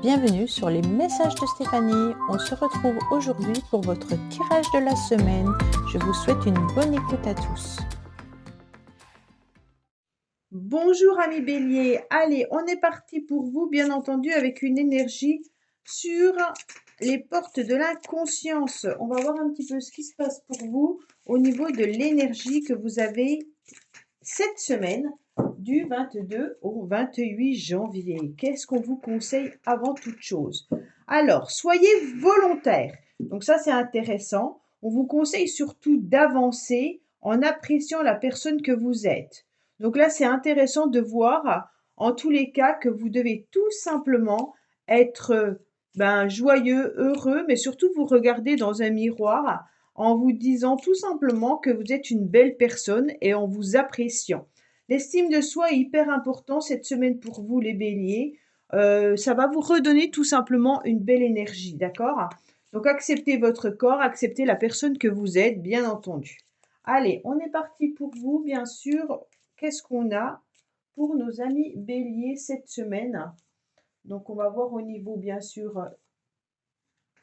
Bienvenue sur les messages de Stéphanie. On se retrouve aujourd'hui pour votre tirage de la semaine. Je vous souhaite une bonne écoute à tous. Bonjour amis bélier, allez on est parti pour vous bien entendu avec une énergie sur les portes de l'inconscience. On va voir un petit peu ce qui se passe pour vous au niveau de l'énergie que vous avez cette semaine du 22 au 28 janvier. Qu'est-ce qu'on vous conseille avant toute chose? Alors, soyez volontaire. Donc ça, c'est intéressant. On vous conseille surtout d'avancer en appréciant la personne que vous êtes. Donc là, c'est intéressant de voir, en tous les cas, que vous devez tout simplement être joyeux, heureux, mais surtout vous regarder dans un miroir en vous disant tout simplement que vous êtes une belle personne et en vous appréciant. L'estime de soi est hyper important cette semaine pour vous les béliers. Ça va vous redonner tout simplement une belle énergie, d'accord? Donc acceptez votre corps, acceptez la personne que vous êtes, bien entendu. Allez, on est parti pour vous, bien sûr. Qu'est-ce qu'on a pour nos amis béliers cette semaine? Donc on va voir au niveau, bien sûr,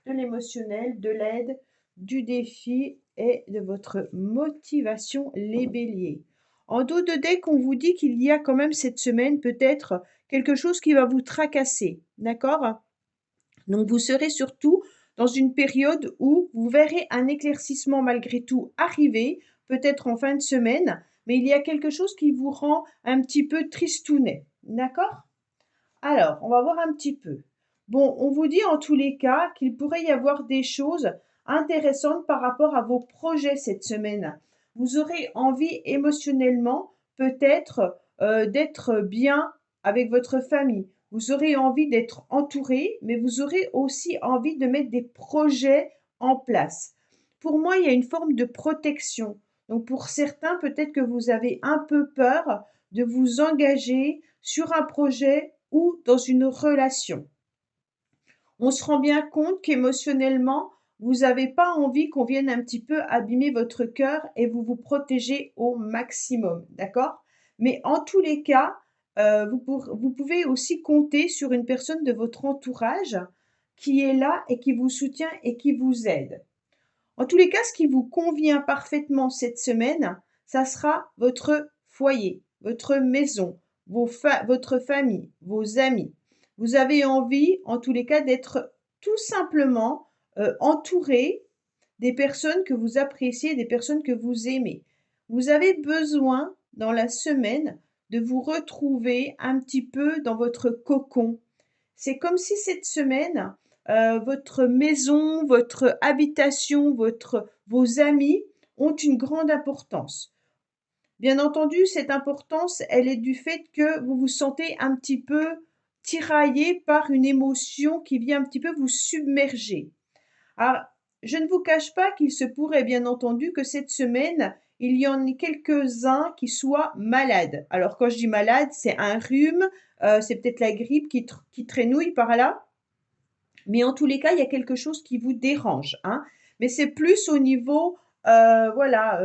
de l'émotionnel, de l'aide, du défi et de votre motivation, les béliers. En dos de deck, on vous dit qu'il y a quand même cette semaine peut-être quelque chose qui va vous tracasser, d'accord? Donc vous serez surtout dans une période où vous verrez un éclaircissement malgré tout arriver, peut-être en fin de semaine, mais il y a quelque chose qui vous rend un petit peu tristounet, d'accord? Alors, on va voir un petit peu. Bon, on vous dit en tous les cas qu'il pourrait y avoir des choses intéressantes par rapport à vos projets cette semaine. Vous aurez envie émotionnellement peut-être d'être bien avec votre famille. Vous aurez envie d'être entouré, mais vous aurez aussi envie de mettre des projets en place. Pour moi, il y a une forme de protection. Donc pour certains, peut-être que vous avez un peu peur de vous engager sur un projet ou dans une relation. On se rend bien compte qu'émotionnellement, vous n'avez pas envie qu'on vienne un petit peu abîmer votre cœur et vous vous protégez au maximum, d'accord? Mais en tous les cas, vous pouvez aussi compter sur une personne de votre entourage qui est là et qui vous soutient et qui vous aide. En tous les cas, ce qui vous convient parfaitement cette semaine, ça sera votre foyer, votre maison, votre famille, vos amis. Vous avez envie, en tous les cas, d'être tout simplement entouré des personnes que vous appréciez, des personnes que vous aimez. Vous avez besoin, dans la semaine, de vous retrouver un petit peu dans votre cocon. C'est comme si cette semaine, votre maison, votre habitation, vos amis ont une grande importance. Bien entendu, cette importance, elle est du fait que vous vous sentez un petit peu tiraillé par une émotion qui vient un petit peu vous submerger. Alors, je ne vous cache pas qu'il se pourrait bien entendu que cette semaine, il y en ait quelques-uns qui soient malades. Alors quand je dis malade, c'est un rhume, c'est peut-être la grippe qui traînouille par là. Mais en tous les cas, il y a quelque chose qui vous dérange, hein. Mais c'est plus au niveau, voilà,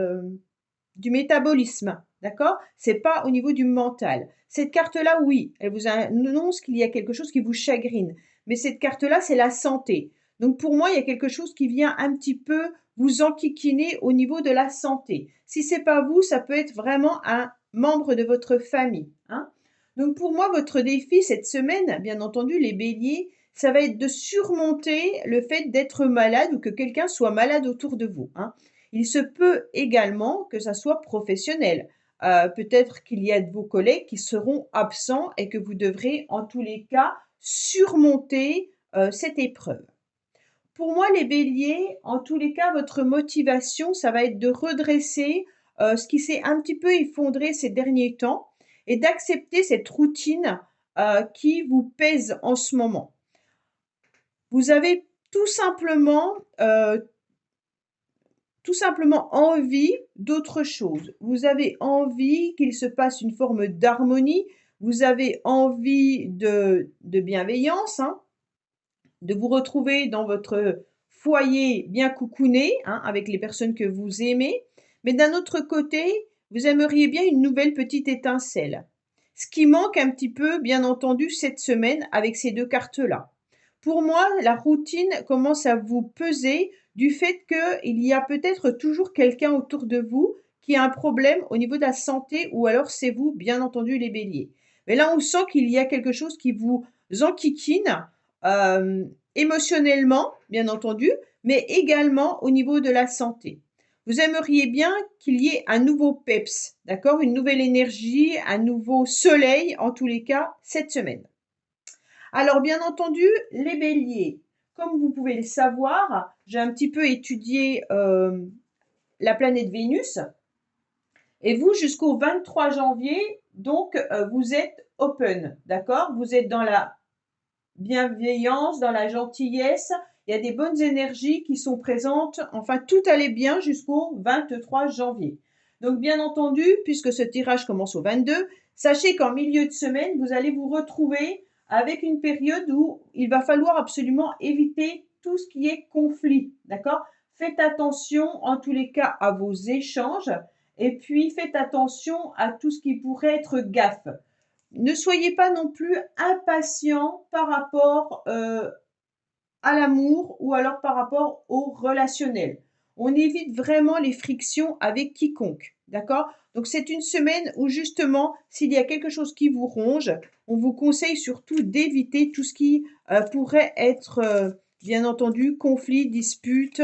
du métabolisme, d'accord? C'est pas au niveau du mental. Cette carte-là, oui, elle vous annonce qu'il y a quelque chose qui vous chagrine. Mais cette carte-là, c'est la santé. Donc pour moi, il y a quelque chose qui vient un petit peu vous enquiquiner au niveau de la santé. Si c'est pas vous, ça peut être vraiment un membre de votre famille, hein. Donc pour moi, votre défi cette semaine, bien entendu, les béliers, ça va être de surmonter le fait d'être malade ou que quelqu'un soit malade autour de vous, hein. Il se peut également que ça soit professionnel. Peut-être qu'il y a de vos collègues qui seront absents et que vous devrez en tous les cas surmonter cette épreuve. Pour moi, les béliers, en tous les cas, votre motivation, ça va être de redresser ce qui s'est un petit peu effondré ces derniers temps et d'accepter cette routine qui vous pèse en ce moment. Vous avez tout simplement envie d'autre chose. Vous avez envie qu'il se passe une forme d'harmonie. Vous avez envie de bienveillance, hein, de vous retrouver dans votre foyer bien coucouné, hein, avec les personnes que vous aimez. Mais d'un autre côté, vous aimeriez bien une nouvelle petite étincelle. Ce qui manque un petit peu, bien entendu, cette semaine avec ces deux cartes-là. Pour moi, la routine commence à vous peser du fait qu'il y a peut-être toujours quelqu'un autour de vous qui a un problème au niveau de la santé ou alors c'est vous, bien entendu, les béliers. Mais là, on sent qu'il y a quelque chose qui vous enquiquine émotionnellement, bien entendu, mais également au niveau de la santé. Vous aimeriez bien qu'il y ait un nouveau peps, d'accord? Une nouvelle énergie, un nouveau soleil, en tous les cas, cette semaine. Alors, bien entendu, les béliers, comme vous pouvez le savoir, j'ai un petit peu étudié la planète Vénus. Et vous, jusqu'au 23 janvier, donc, vous êtes open, d'accord? Vous êtes dans la bienveillance, dans la gentillesse. Il y a des bonnes énergies qui sont présentes. Enfin, tout allait bien jusqu'au 23 janvier. Donc, bien entendu, puisque ce tirage commence au 22, sachez qu'en milieu de semaine, vous allez vous retrouver avec une période où il va falloir absolument éviter tout ce qui est conflit, d'accord? Faites attention, en tous les cas, à vos échanges et puis faites attention à tout ce qui pourrait être gaffe. Ne soyez pas non plus impatient par rapport à l'amour ou alors par rapport au relationnel. On évite vraiment les frictions avec quiconque, d'accord? Donc c'est une semaine où justement, s'il y a quelque chose qui vous ronge, on vous conseille surtout d'éviter tout ce qui pourrait être, bien entendu, conflit, dispute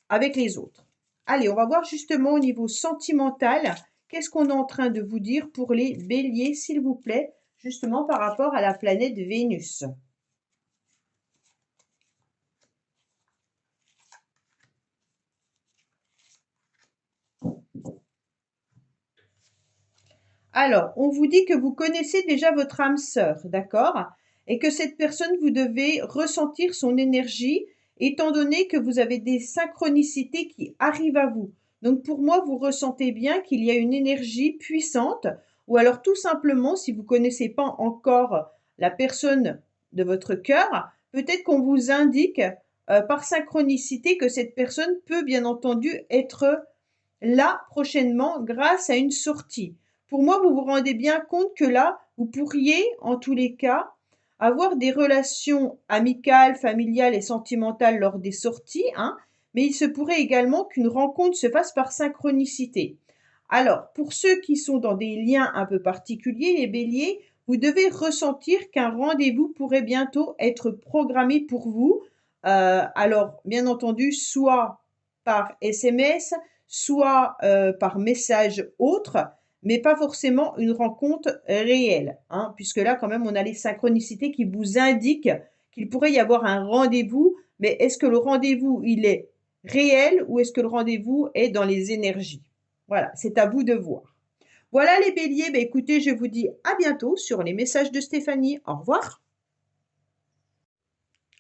avec les autres. Allez, on va voir justement au niveau sentimental, qu'est-ce qu'on est en train de vous dire pour les béliers, s'il vous plaît, justement par rapport à la planète Vénus. Alors, on vous dit que vous connaissez déjà votre âme sœur, d'accord? Et que cette personne, vous devez ressentir son énergie, étant donné que vous avez des synchronicités qui arrivent à vous. Donc, pour moi, vous ressentez bien qu'il y a une énergie puissante, ou alors tout simplement, si vous ne connaissez pas encore la personne de votre cœur, peut-être qu'on vous indique par synchronicité que cette personne peut bien entendu être là prochainement grâce à une sortie. Pour moi, vous vous rendez bien compte que là, vous pourriez, en tous les cas, avoir des relations amicales, familiales et sentimentales lors des sorties, hein, mais il se pourrait également qu'une rencontre se fasse par synchronicité. Alors, pour ceux qui sont dans des liens un peu particuliers, les béliers, vous devez ressentir qu'un rendez-vous pourrait bientôt être programmé pour vous. Alors, bien entendu, soit par SMS, soit par message autre, mais pas forcément une rencontre réelle, hein, puisque là, quand même, on a les synchronicités qui vous indiquent qu'il pourrait y avoir un rendez-vous, mais est-ce que le rendez-vous, il est réel ou est-ce que le rendez-vous est dans les énergies? Voilà, c'est à vous de voir. Voilà les béliers, bah, écoutez, je vous dis à bientôt sur les messages de Stéphanie. Au revoir.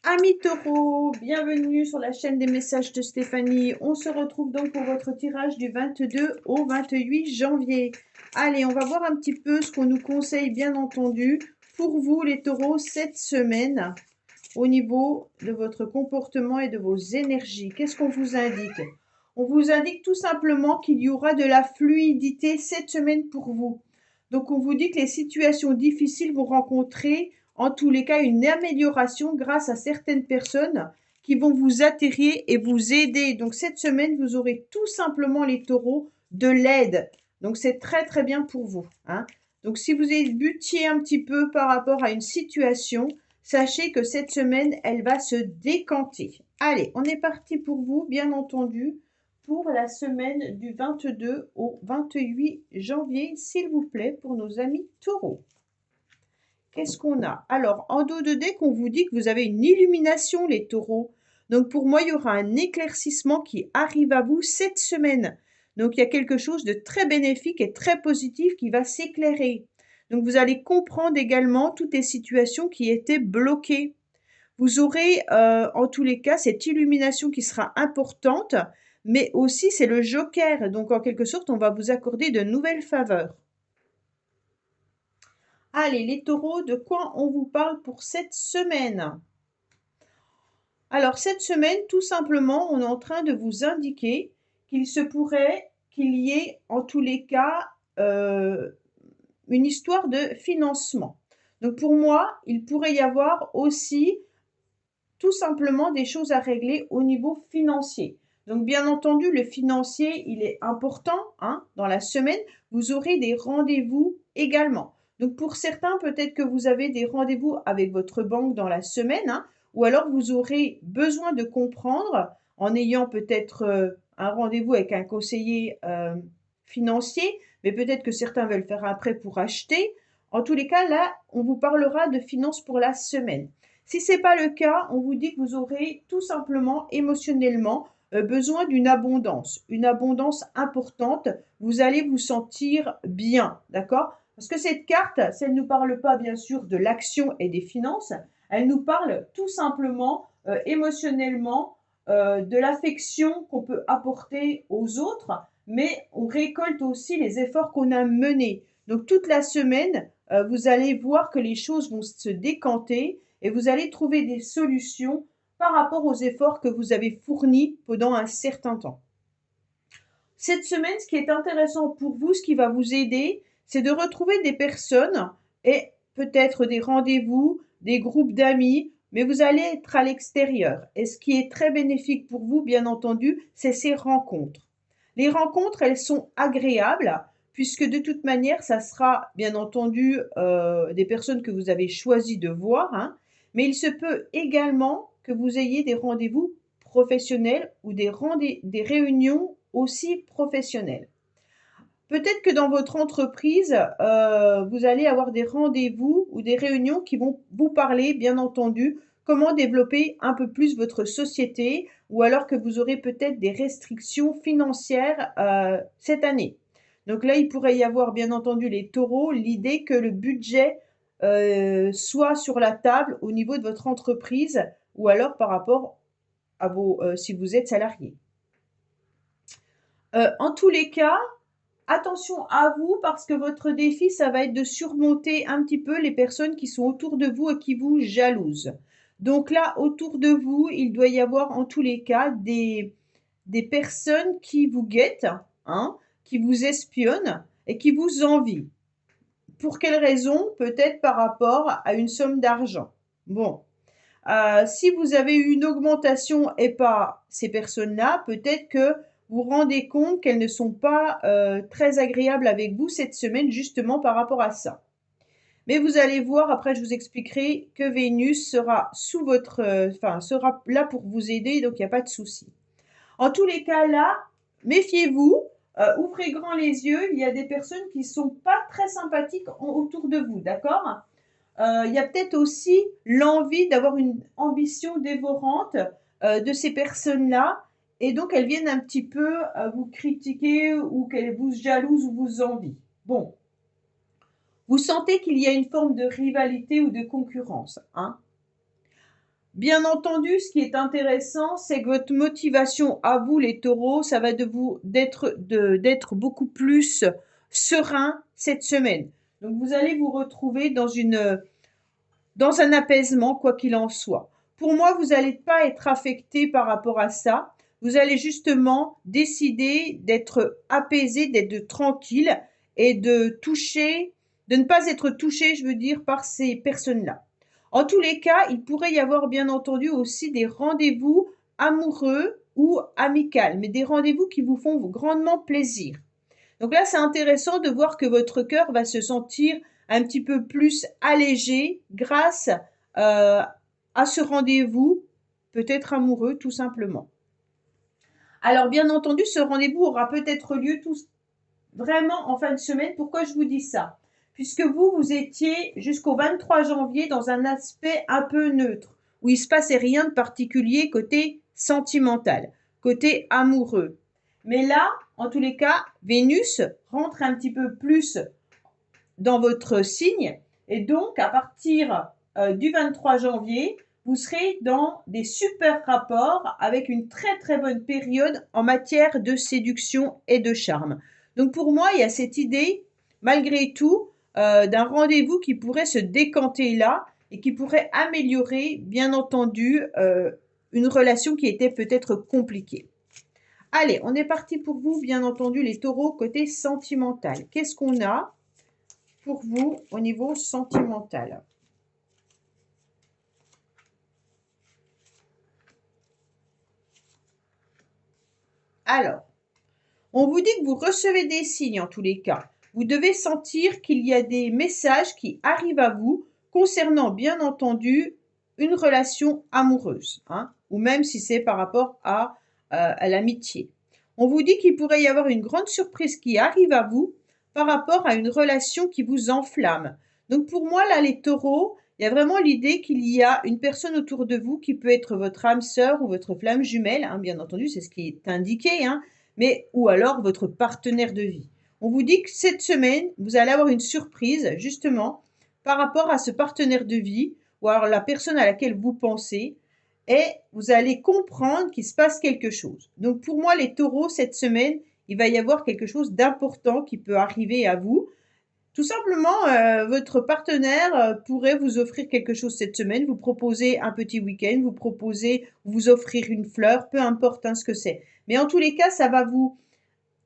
Amis taureaux, bienvenue sur la chaîne des messages de Stéphanie. On se retrouve donc pour votre tirage du 22 au 28 janvier. Allez, on va voir un petit peu ce qu'on nous conseille, bien entendu, pour vous les taureaux cette semaine au niveau de votre comportement et de vos énergies. Qu'est-ce qu'on vous indique? On vous indique tout simplement qu'il y aura de la fluidité cette semaine pour vous. Donc, on vous dit que les situations difficiles vont rencontrer en tous les cas une amélioration grâce à certaines personnes qui vont vous atterrir et vous aider. Donc cette semaine, vous aurez tout simplement les taureaux de l'aide. Donc c'est très très bien pour vous, hein. Donc si vous êtes butier un petit peu par rapport à une situation, sachez que cette semaine, elle va se décanter. Allez, on est parti pour vous, bien entendu, pour la semaine du 22 au 28 janvier, s'il vous plaît, pour nos amis taureaux. Qu'est-ce qu'on a? Alors, en dos de deck, on vous dit que vous avez une illumination, les taureaux. Donc, pour moi, il y aura un éclaircissement qui arrive à vous cette semaine. Donc, il y a quelque chose de très bénéfique et très positif qui va s'éclairer. Donc, vous allez comprendre également toutes les situations qui étaient bloquées. Vous aurez, en tous les cas, cette illumination qui sera importante, mais aussi, c'est le joker. Donc, en quelque sorte, on va vous accorder de nouvelles faveurs. Allez, les taureaux, de quoi on vous parle pour cette semaine? Alors, cette semaine, tout simplement, on est en train de vous indiquer qu'il se pourrait qu'il y ait, en tous les cas, une histoire de financement. Donc, pour moi, il pourrait y avoir aussi tout simplement des choses à régler au niveau financier. Donc, bien entendu, le financier, il est important hein, dans la semaine. Vous aurez des rendez-vous également. Donc, pour certains, peut-être que vous avez des rendez-vous avec votre banque dans la semaine, hein, ou alors vous aurez besoin de comprendre en ayant peut-être un rendez-vous avec un conseiller financier, mais peut-être que certains veulent faire un prêt pour acheter. En tous les cas, là, on vous parlera de finances pour la semaine. Si ce n'est pas le cas, on vous dit que vous aurez tout simplement émotionnellement besoin d'une abondance importante. Vous allez vous sentir bien, d'accord? Parce que cette carte, si elle ne nous parle pas bien sûr de l'action et des finances, elle nous parle tout simplement émotionnellement de l'affection qu'on peut apporter aux autres, mais on récolte aussi les efforts qu'on a menés. Donc toute la semaine, vous allez voir que les choses vont se décanter et vous allez trouver des solutions par rapport aux efforts que vous avez fournis pendant un certain temps. Cette semaine, ce qui est intéressant pour vous, ce qui va vous aider, c'est de retrouver des personnes et peut-être des rendez-vous, des groupes d'amis, mais vous allez être à l'extérieur. Et ce qui est très bénéfique pour vous, bien entendu, c'est ces rencontres. Les rencontres, elles sont agréables puisque de toute manière, ça sera bien entendu des personnes que vous avez choisi de voir, hein, mais il se peut également que vous ayez des rendez-vous professionnels ou des réunions aussi professionnelles. Peut-être que dans votre entreprise, vous allez avoir des rendez-vous ou des réunions qui vont vous parler, bien entendu, comment développer un peu plus votre société ou alors que vous aurez peut-être des restrictions financières cette année. Donc là, il pourrait y avoir, bien entendu, les taureaux, l'idée que le budget soit sur la table au niveau de votre entreprise ou alors par rapport à si vous êtes salarié. En tous les cas, attention à vous parce que votre défi, ça va être de surmonter un petit peu les personnes qui sont autour de vous et qui vous jalousent. Donc là, autour de vous, il doit y avoir en tous les cas des personnes qui vous guettent, hein, qui vous espionnent et qui vous envient. Pour quelle raison? Peut-être par rapport à une somme d'argent. Bon, si vous avez eu une augmentation et pas ces personnes-là, peut-être que vous vous rendez compte qu'elles ne sont pas très agréables avec vous cette semaine justement par rapport à ça. Mais vous allez voir, après je vous expliquerai que Vénus sera sous votre, sera là pour vous aider, donc il n'y a pas de souci. En tous les cas là, méfiez-vous, ouvrez grand les yeux, il y a des personnes qui ne sont pas très sympathiques autour de vous, d'accord? Il y a peut-être aussi l'envie d'avoir une ambition dévorante de ces personnes-là. Et donc, elles viennent un petit peu vous critiquer ou qu'elles vous jalousent ou vous envient. Bon, vous sentez qu'il y a une forme de rivalité ou de concurrence. Hein. Bien entendu, ce qui est intéressant, c'est que votre motivation à vous, les taureaux, ça va d'être beaucoup plus serein cette semaine. Donc, vous allez vous retrouver dans un apaisement, quoi qu'il en soit. Pour moi, vous n'allez pas être affecté par rapport à ça. Vous allez justement décider d'être apaisé, d'être tranquille et de ne pas être touché, je veux dire, par ces personnes-là. En tous les cas, il pourrait y avoir bien entendu aussi des rendez-vous amoureux ou amicaux, mais des rendez-vous qui vous font grandement plaisir. Donc là, c'est intéressant de voir que votre cœur va se sentir un petit peu plus allégé grâce à ce rendez-vous, peut-être amoureux tout simplement. Alors bien entendu, ce rendez-vous aura peut-être lieu vraiment en fin de semaine. Pourquoi je vous dis ça? Puisque vous étiez jusqu'au 23 janvier dans un aspect un peu neutre, où il ne se passait rien de particulier côté sentimental, côté amoureux. Mais là, en tous les cas, Vénus rentre un petit peu plus dans votre signe et donc à partir du 23 janvier, vous serez dans des super rapports avec une très très bonne période en matière de séduction et de charme. Donc pour moi, il y a cette idée, malgré tout, d'un rendez-vous qui pourrait se décanter là et qui pourrait améliorer, bien entendu, une relation qui était peut-être compliquée. Allez, on est parti pour vous, bien entendu, les taureaux côté sentimental. Qu'est-ce qu'on a pour vous au niveau sentimental? Alors, on vous dit que vous recevez des signes en tous les cas. Vous devez sentir qu'il y a des messages qui arrivent à vous concernant, bien entendu, une relation amoureuse, hein, ou même si c'est par rapport à l'amitié. On vous dit qu'il pourrait y avoir une grande surprise qui arrive à vous par rapport à une relation qui vous enflamme. Donc pour moi, là, les taureaux, il y a vraiment l'idée qu'il y a une personne autour de vous qui peut être votre âme sœur ou votre flamme jumelle, hein, bien entendu, c'est ce qui est indiqué, hein, mais ou alors votre partenaire de vie. On vous dit que cette semaine, vous allez avoir une surprise, justement, par rapport à ce partenaire de vie, ou alors la personne à laquelle vous pensez, et vous allez comprendre qu'il se passe quelque chose. Donc pour moi, les taureaux, cette semaine, il va y avoir quelque chose d'important qui peut arriver à vous. Tout simplement, votre partenaire pourrait vous offrir quelque chose cette semaine, vous proposer un petit week-end, vous offrir une fleur, peu importe hein, ce que c'est. Mais en tous les cas, ça va vous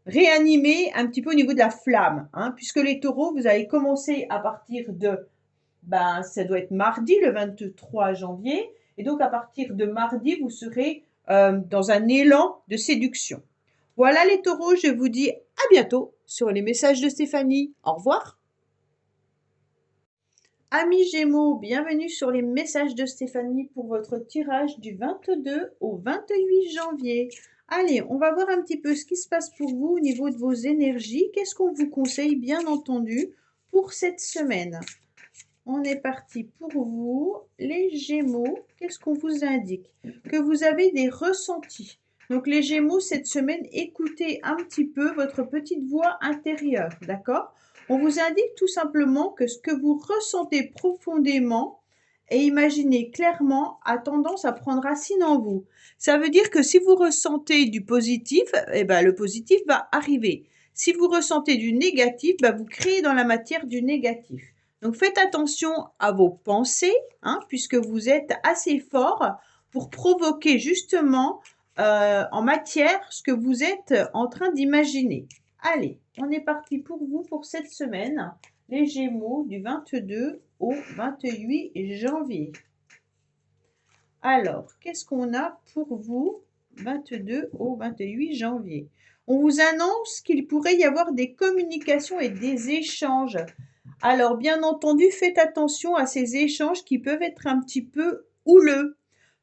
réanimer un petit peu au niveau de la flamme, hein, puisque les taureaux, vous allez commencer à partir de, ça doit être mardi, le 23 janvier, et donc à partir de mardi, vous serez dans un élan de séduction. Voilà les taureaux, je vous dis à bientôt sur les messages de Stéphanie. Au revoir. Amis Gémeaux, bienvenue sur les messages de Stéphanie pour votre tirage du 22 au 28 janvier. Allez, on va voir un petit peu ce qui se passe pour vous au niveau de vos énergies. Qu'est-ce qu'on vous conseille, bien entendu, pour cette semaine? On est parti pour vous, les Gémeaux. Qu'est-ce qu'on vous indique? Que vous avez des ressentis. Donc les Gémeaux, cette semaine, écoutez un petit peu votre petite voix intérieure, d'accord? On vous indique tout simplement que ce que vous ressentez profondément et imaginez clairement a tendance à prendre racine en vous. Ça veut dire que si vous ressentez du positif, eh ben, le positif va arriver. Si vous ressentez du négatif, vous créez dans la matière du négatif. Donc faites attention à vos pensées, hein, puisque vous êtes assez fort pour provoquer justement en matière ce que vous êtes en train d'imaginer. Allez, on est parti pour vous pour cette semaine, les Gémeaux du 22 au 28 janvier. Alors, qu'est-ce qu'on a pour vous 22 au 28 janvier? On vous annonce qu'il pourrait y avoir des communications et des échanges. Alors, bien entendu, faites attention à ces échanges qui peuvent être un petit peu houleux.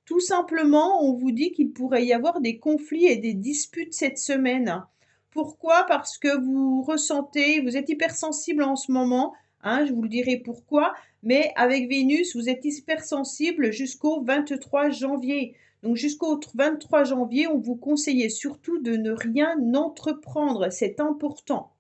Tout simplement, on vous dit qu'il pourrait y avoir des conflits et des disputes cette semaine. Pourquoi? Parce que vous ressentez, vous êtes hypersensible en ce moment, hein, je vous le dirai pourquoi, mais avec Vénus, vous êtes hypersensible jusqu'au 23 janvier. Donc jusqu'au 23 janvier, on vous conseillait surtout de ne rien entreprendre, c'est important.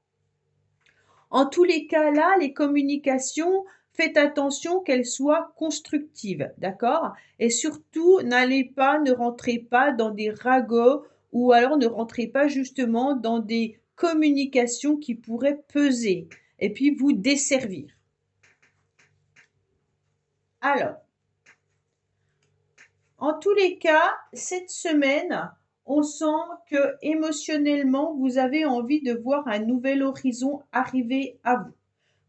En tous les cas, là, les communications, faites attention qu'elles soient constructives, d'accord? Et surtout, ne rentrez pas dans des ragots ou alors ne rentrez pas justement dans des communications qui pourraient peser et puis vous desservir. Alors, en tous les cas, cette semaine, on sent que émotionnellement, vous avez envie de voir un nouvel horizon arriver à vous.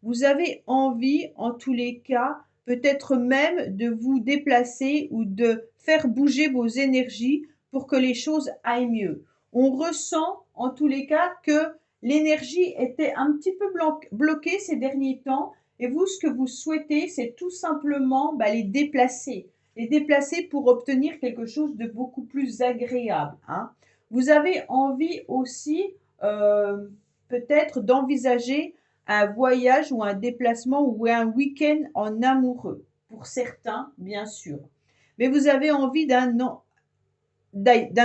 Vous avez envie, en tous les cas, peut-être même de vous déplacer ou de faire bouger vos énergies pour que les choses aillent mieux. On ressent, en tous les cas, que l'énergie était un petit peu bloquée ces derniers temps. Et vous, ce que vous souhaitez, c'est tout simplement les déplacer. Les déplacer pour obtenir quelque chose de beaucoup plus agréable, hein. Vous avez envie aussi, peut-être, d'envisager un voyage ou un déplacement ou un week-end en amoureux, pour certains, bien sûr. Mais vous avez envie d'un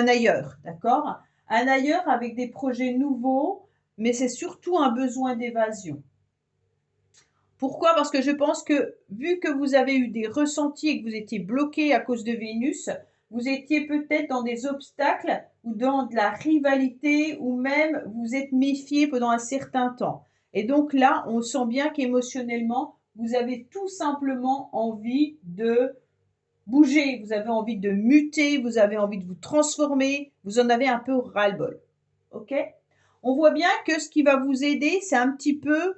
ailleurs, d'accord? Un ailleurs avec des projets nouveaux, mais c'est surtout un besoin d'évasion. Pourquoi? Parce que je pense que, vu que vous avez eu des ressentis et que vous étiez bloqué à cause de Vénus, vous étiez peut-être dans des obstacles ou dans de la rivalité ou même vous êtes méfié pendant un certain temps. Et donc là, on sent bien qu'émotionnellement, vous avez tout simplement envie de bouger, vous avez envie de muter, vous avez envie de vous transformer, vous en avez un peu ras-le-bol. Ok? On voit bien que ce qui va vous aider, c'est un petit peu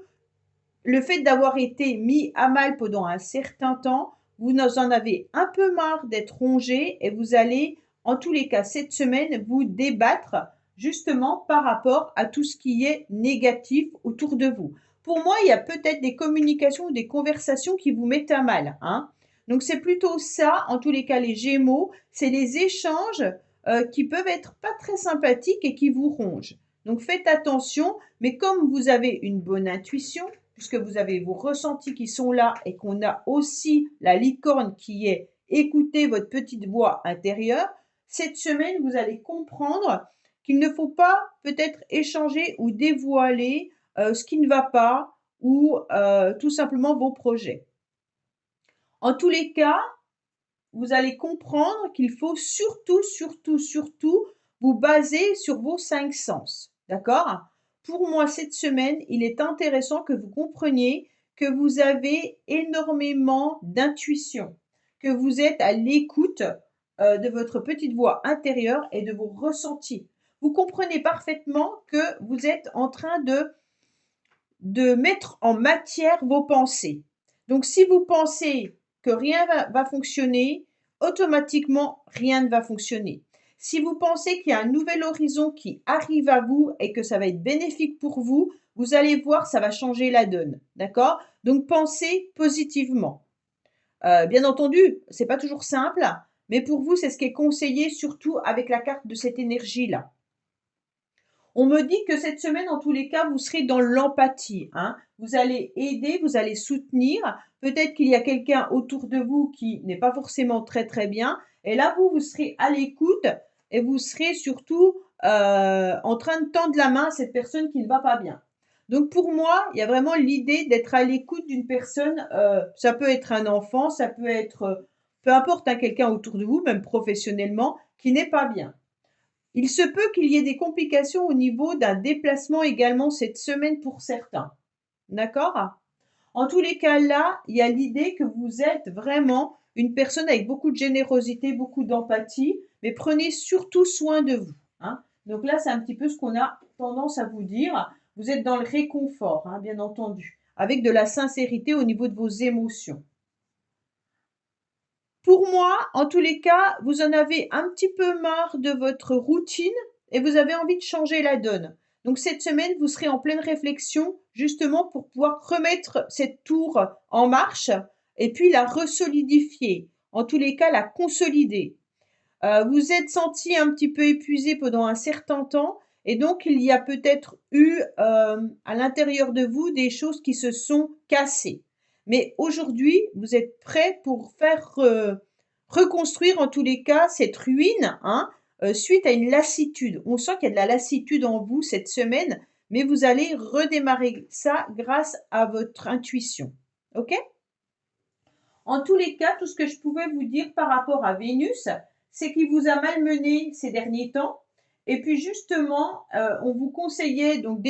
le fait d'avoir été mis à mal pendant un certain temps. Vous en avez un peu marre d'être rongé et vous allez, en tous les cas, cette semaine, vous débattre justement par rapport à tout ce qui est négatif autour de vous. Pour moi, il y a peut-être des communications ou des conversations qui vous mettent à mal, hein. Donc c'est plutôt ça, en tous les cas les Gémeaux, c'est les échanges qui peuvent être pas très sympathiques et qui vous rongent. Donc faites attention, mais comme vous avez une bonne intuition, puisque vous avez vos ressentis qui sont là et qu'on a aussi la licorne qui est écoutez votre petite voix intérieure, cette semaine, vous allez comprendre qu'il ne faut pas peut-être échanger ou dévoiler ce qui ne va pas ou tout simplement vos projets. En tous les cas, vous allez comprendre qu'il faut surtout vous baser sur vos 5 sens. D'accord? Pour moi, cette semaine, il est intéressant que vous compreniez que vous avez énormément d'intuition, que vous êtes à l'écoute de votre petite voix intérieure et de vos ressentis. Vous comprenez parfaitement que vous êtes en train de mettre en matière vos pensées. Donc, si vous pensez que rien va fonctionner, automatiquement, rien ne va fonctionner. Si vous pensez qu'il y a un nouvel horizon qui arrive à vous et que ça va être bénéfique pour vous, vous allez voir, ça va changer la donne. D'accord? Donc, pensez positivement. Bien entendu, c'est pas toujours simple, mais pour vous, c'est ce qui est conseillé, surtout avec la carte de cette énergie-là. On me dit que cette semaine, en tous les cas, vous serez dans l'empathie, hein. Vous allez aider, vous allez soutenir. Peut-être qu'il y a quelqu'un autour de vous qui n'est pas forcément très bien. Et là, vous serez à l'écoute et vous serez surtout en train de tendre la main à cette personne qui ne va pas bien. Donc pour moi, il y a vraiment l'idée d'être à l'écoute d'une personne. Ça peut être un enfant, ça peut être, peu importe, hein, quelqu'un autour de vous, même professionnellement, qui n'est pas bien. Il se peut qu'il y ait des complications au niveau d'un déplacement également cette semaine pour certains. D'accord? En tous les cas, là, il y a l'idée que vous êtes vraiment une personne avec beaucoup de générosité, beaucoup d'empathie, mais prenez surtout soin de vous, hein. Donc là, c'est un petit peu ce qu'on a tendance à vous dire. Vous êtes dans le réconfort, hein, bien entendu, avec de la sincérité au niveau de vos émotions. Pour moi, en tous les cas, vous en avez un petit peu marre de votre routine et vous avez envie de changer la donne. Donc cette semaine, vous serez en pleine réflexion justement pour pouvoir remettre cette tour en marche et puis la resolidifier. En tous les cas, la consolider. Vous êtes senti un petit peu épuisé pendant un certain temps et donc il y a peut-être eu à l'intérieur de vous des choses qui se sont cassées. Mais aujourd'hui, vous êtes prêt pour faire reconstruire en tous les cas cette ruine, hein, suite à une lassitude. On sent qu'il y a de la lassitude en vous cette semaine, mais vous allez redémarrer ça grâce à votre intuition. OK? En tous les cas, tout ce que je pouvais vous dire par rapport à Vénus, c'est qu'il vous a malmené ces derniers temps. Et puis justement, on vous conseillait donc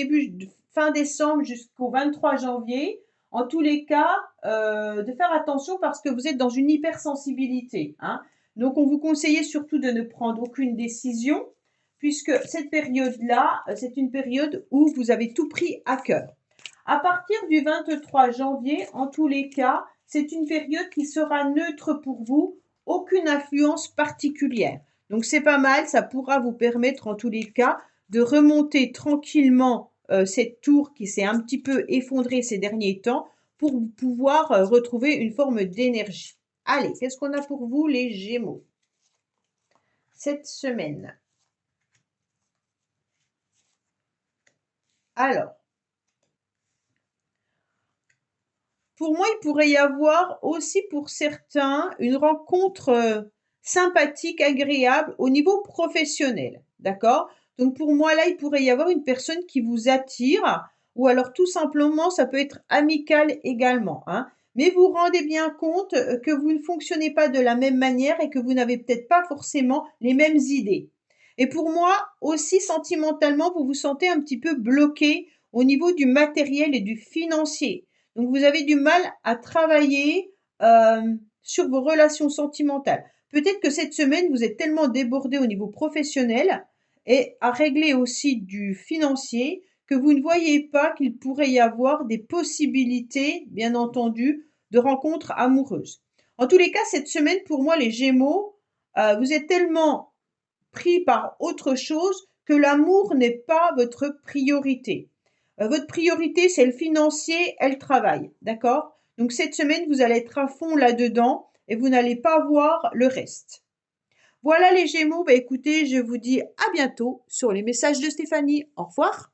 fin décembre jusqu'au 23 janvier, en tous les cas, de faire attention parce que vous êtes dans une hypersensibilité, hein. Donc on vous conseillait surtout de ne prendre aucune décision, puisque cette période-là, c'est une période où vous avez tout pris à cœur. À partir du 23 janvier, en tous les cas, c'est une période qui sera neutre pour vous, aucune influence particulière. Donc c'est pas mal, ça pourra vous permettre en tous les cas de remonter tranquillement cette tour qui s'est un petit peu effondrée ces derniers temps pour pouvoir retrouver une forme d'énergie. Allez, qu'est-ce qu'on a pour vous les Gémeaux cette semaine? Alors, pour moi, il pourrait y avoir aussi pour certains une rencontre sympathique, agréable au niveau professionnel. D'accord? Donc pour moi, là, il pourrait y avoir une personne qui vous attire ou alors tout simplement, ça peut être amical également, hein. Mais vous rendez bien compte que vous ne fonctionnez pas de la même manière et que vous n'avez peut-être pas forcément les mêmes idées. Et pour moi, aussi sentimentalement, vous vous sentez un petit peu bloqué au niveau du matériel et du financier. Donc vous avez du mal à travailler sur vos relations sentimentales. Peut-être que cette semaine, vous êtes tellement débordé au niveau professionnel et à régler aussi du financier que vous ne voyez pas qu'il pourrait y avoir des possibilités, bien entendu, de rencontres amoureuses. En tous les cas, cette semaine, pour moi, les Gémeaux, vous êtes tellement pris par autre chose que l'amour n'est pas votre priorité. Votre priorité, c'est le financier et le travail, d'accord? Donc cette semaine, vous allez être à fond là-dedans et vous n'allez pas voir le reste. Voilà les Gémeaux, bah écoutez, je vous dis à bientôt sur les messages de Stéphanie. Au revoir.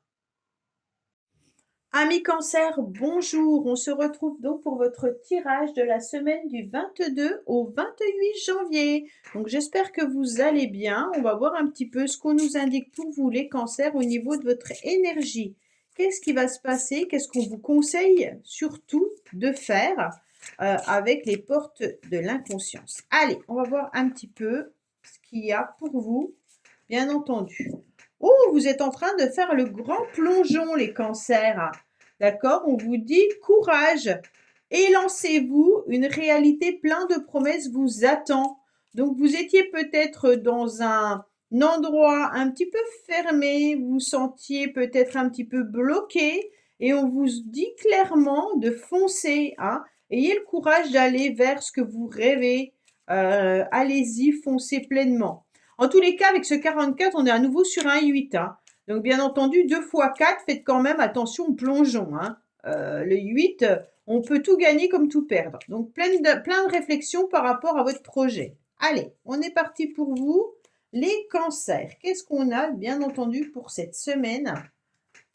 Amis Cancer, bonjour. On se retrouve donc pour votre tirage de la semaine du 22 au 28 janvier. Donc j'espère que vous allez bien. On va voir un petit peu ce qu'on nous indique pour vous les Cancers au niveau de votre énergie. Qu'est-ce qui va se passer? Qu'est-ce qu'on vous conseille surtout de faire avec les portes de l'inconscience? Allez, on va voir un petit peu ce qu'il y a pour vous, bien entendu. Oh, vous êtes en train de faire le grand plongeon, les Cancers. D'accord? On vous dit courage et lancez-vous. Une réalité pleine de promesses vous attend. Donc, vous étiez peut-être dans un endroit un petit peu fermé. Vous vous sentiez peut-être un petit peu bloqué. Et on vous dit clairement de foncer. Hein? Ayez le courage d'aller vers ce que vous rêvez. Allez-y, foncez pleinement. En tous les cas, avec ce 44, on est à nouveau sur un 8. Hein. Donc, bien entendu, 2 fois 4, faites quand même attention au plongeon. Hein. Le 8, on peut tout gagner comme tout perdre. Donc, plein de réflexions par rapport à votre projet. Allez, on est parti pour vous. Les Cancers, qu'est-ce qu'on a, bien entendu, pour cette semaine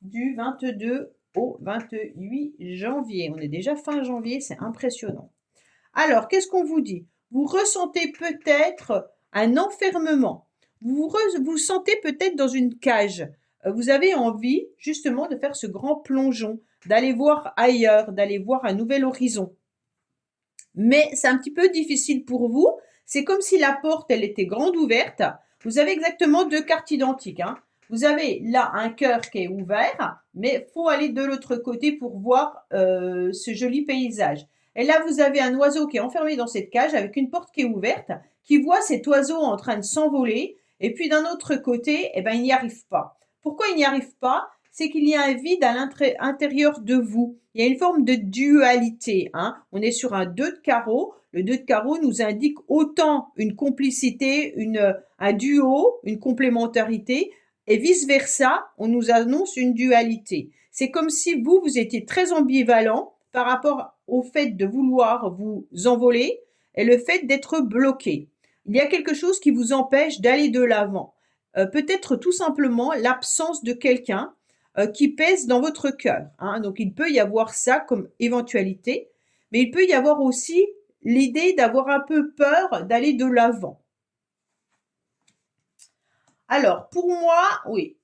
du 22 au 28 janvier? On est déjà fin janvier, c'est impressionnant. Alors, qu'est-ce qu'on vous dit? Vous ressentez peut-être un enfermement. Vous vous sentez peut-être dans une cage. Vous avez envie justement de faire ce grand plongeon, d'aller voir ailleurs, d'aller voir un nouvel horizon. Mais c'est un petit peu difficile pour vous. C'est comme si la porte, elle était grande ouverte. Vous avez exactement 2 cartes identiques. Hein. Vous avez là un cœur qui est ouvert, mais il faut aller de l'autre côté pour voir ce joli paysage. Et là, vous avez un oiseau qui est enfermé dans cette cage avec une porte qui est ouverte, qui voit cet oiseau en train de s'envoler. Et puis d'un autre côté, eh ben, il n'y arrive pas. Pourquoi il n'y arrive pas? C'est qu'il y a un vide à l'intérieur de vous. Il y a une forme de dualité. Hein. On est sur un 2 de carreau. Le 2 de carreau nous indique autant une complicité, un duo, une complémentarité, et vice-versa, on nous annonce une dualité. C'est comme si vous étiez très ambivalent par rapport au fait de vouloir vous envoler et le fait d'être bloqué. Il y a quelque chose qui vous empêche d'aller de l'avant. Peut-être tout simplement l'absence de quelqu'un qui pèse dans votre cœur. Hein. Donc, il peut y avoir ça comme éventualité, mais il peut y avoir aussi l'idée d'avoir un peu peur d'aller de l'avant. Alors, pour moi, oui,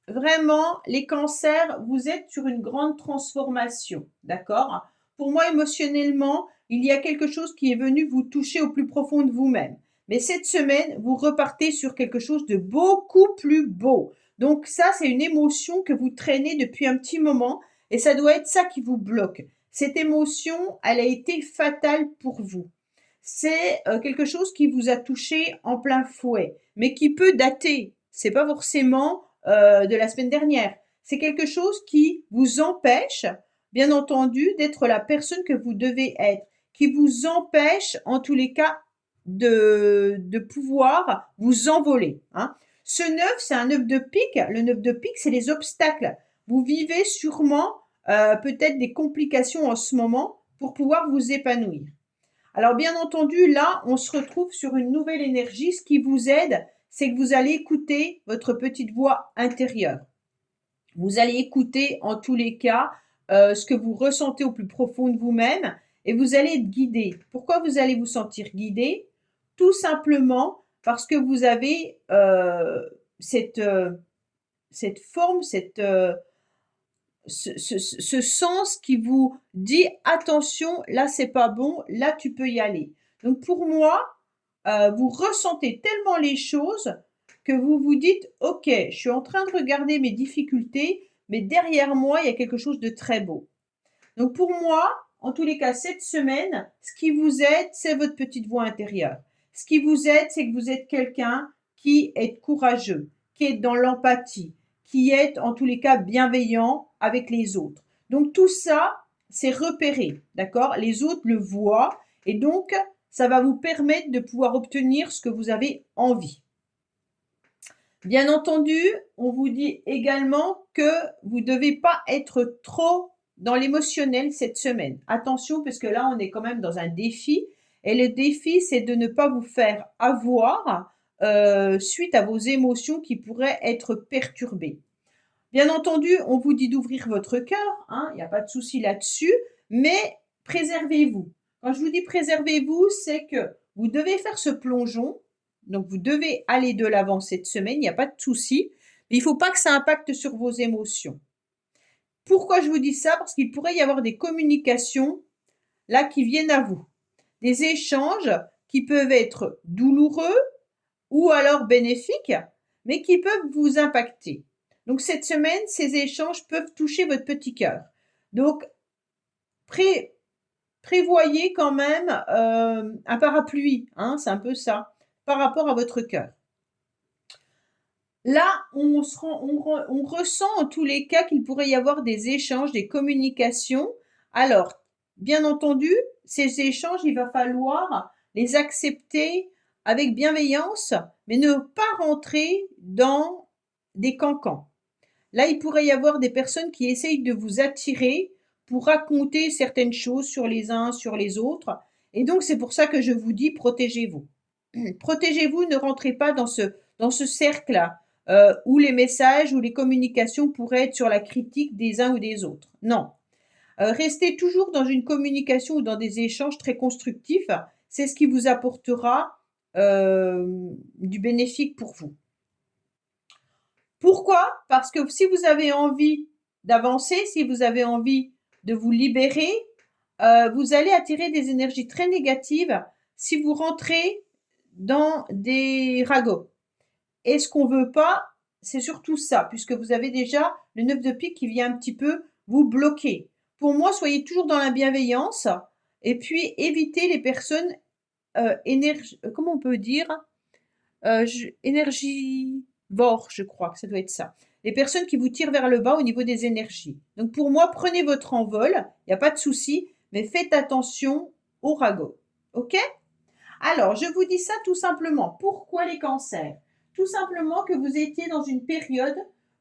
vraiment, les Cancers, vous êtes sur une grande transformation, d'accord? Pour moi, émotionnellement, il y a quelque chose qui est venu vous toucher au plus profond de vous-même. Mais cette semaine, vous repartez sur quelque chose de beaucoup plus beau. Donc ça, c'est une émotion que vous traînez depuis un petit moment et ça doit être ça qui vous bloque. Cette émotion, elle a été fatale pour vous. C'est quelque chose qui vous a touché en plein fouet, mais qui peut dater. C'est pas forcément de la semaine dernière. C'est quelque chose qui vous empêche, bien entendu, d'être la personne que vous devez être, qui vous empêche, en tous les cas, de pouvoir vous envoler. Hein. Ce 9, c'est un 9 de pique. Le 9 de pique, c'est les obstacles. Vous vivez sûrement peut-être des complications en ce moment pour pouvoir vous épanouir. Alors, bien entendu, là, on se retrouve sur une nouvelle énergie. Ce qui vous aide, c'est que vous allez écouter votre petite voix intérieure. Vous allez écouter, en tous les cas, ce que vous ressentez au plus profond de vous-même et vous allez être guidé. Pourquoi vous allez vous sentir guidé? Tout simplement parce que vous avez cette forme, ce sens qui vous dit attention, là c'est pas bon, là tu peux y aller. Donc pour moi, vous ressentez tellement les choses que vous vous dites ok, je suis en train de regarder mes difficultés, mais derrière moi il y a quelque chose de très beau. Donc pour moi, en tous les cas cette semaine, ce qui vous aide, c'est votre petite voix intérieure. Ce qui vous aide, c'est que vous êtes quelqu'un qui est courageux, qui est dans l'empathie, qui est en tous les cas bienveillant avec les autres. Donc tout ça, c'est repéré, d'accord? Les autres le voient et donc ça va vous permettre de pouvoir obtenir ce que vous avez envie. Bien entendu, on vous dit également que vous ne devez pas être trop dans l'émotionnel cette semaine. Attention, parce que là, on est quand même dans un défi. Et le défi, c'est de ne pas vous faire avoir suite à vos émotions qui pourraient être perturbées. Bien entendu, on vous dit d'ouvrir votre cœur, hein, il n'y a pas de souci là-dessus, mais préservez-vous. Quand je vous dis préservez-vous, c'est que vous devez faire ce plongeon, donc vous devez aller de l'avant cette semaine, il n'y a pas de souci, mais il ne faut pas que ça impacte sur vos émotions. Pourquoi je vous dis ça? Parce qu'il pourrait y avoir des communications là qui viennent à vous, des échanges qui peuvent être douloureux ou alors bénéfiques, mais qui peuvent vous impacter. Donc cette semaine, ces échanges peuvent toucher votre petit cœur. Donc prévoyez quand même un parapluie, hein, c'est un peu ça, par rapport à votre cœur. Là, on ressent en tous les cas qu'il pourrait y avoir des échanges, des communications. Alors, bien entendu, ces échanges, il va falloir les accepter avec bienveillance, mais ne pas rentrer dans des cancans. Là, il pourrait y avoir des personnes qui essayent de vous attirer pour raconter certaines choses sur les uns, sur les autres. Et donc, c'est pour ça que je vous dis, protégez-vous. Protégez-vous, ne rentrez pas dans ce cercle-là où les messages ou les communications pourraient être sur la critique des uns ou des autres. Non. Restez toujours dans une communication ou dans des échanges très constructifs. C'est ce qui vous apportera du bénéfique pour vous. Pourquoi? Parce que si vous avez envie d'avancer, si vous avez envie de vous libérer, vous allez attirer des énergies très négatives si vous rentrez dans des ragots. Et ce qu'on ne veut pas, c'est surtout ça, puisque vous avez déjà le 9 de pique qui vient un petit peu vous bloquer. Pour moi, soyez toujours dans la bienveillance et puis évitez les personnes comment on peut dire énergivores, je crois que ça doit être ça. Les personnes qui vous tirent vers le bas au niveau des énergies. Donc pour moi, prenez votre envol, il n'y a pas de souci, mais faites attention aux ragots. Ok? Alors, je vous dis ça tout simplement. Pourquoi les cancers? Tout simplement que vous étiez dans une période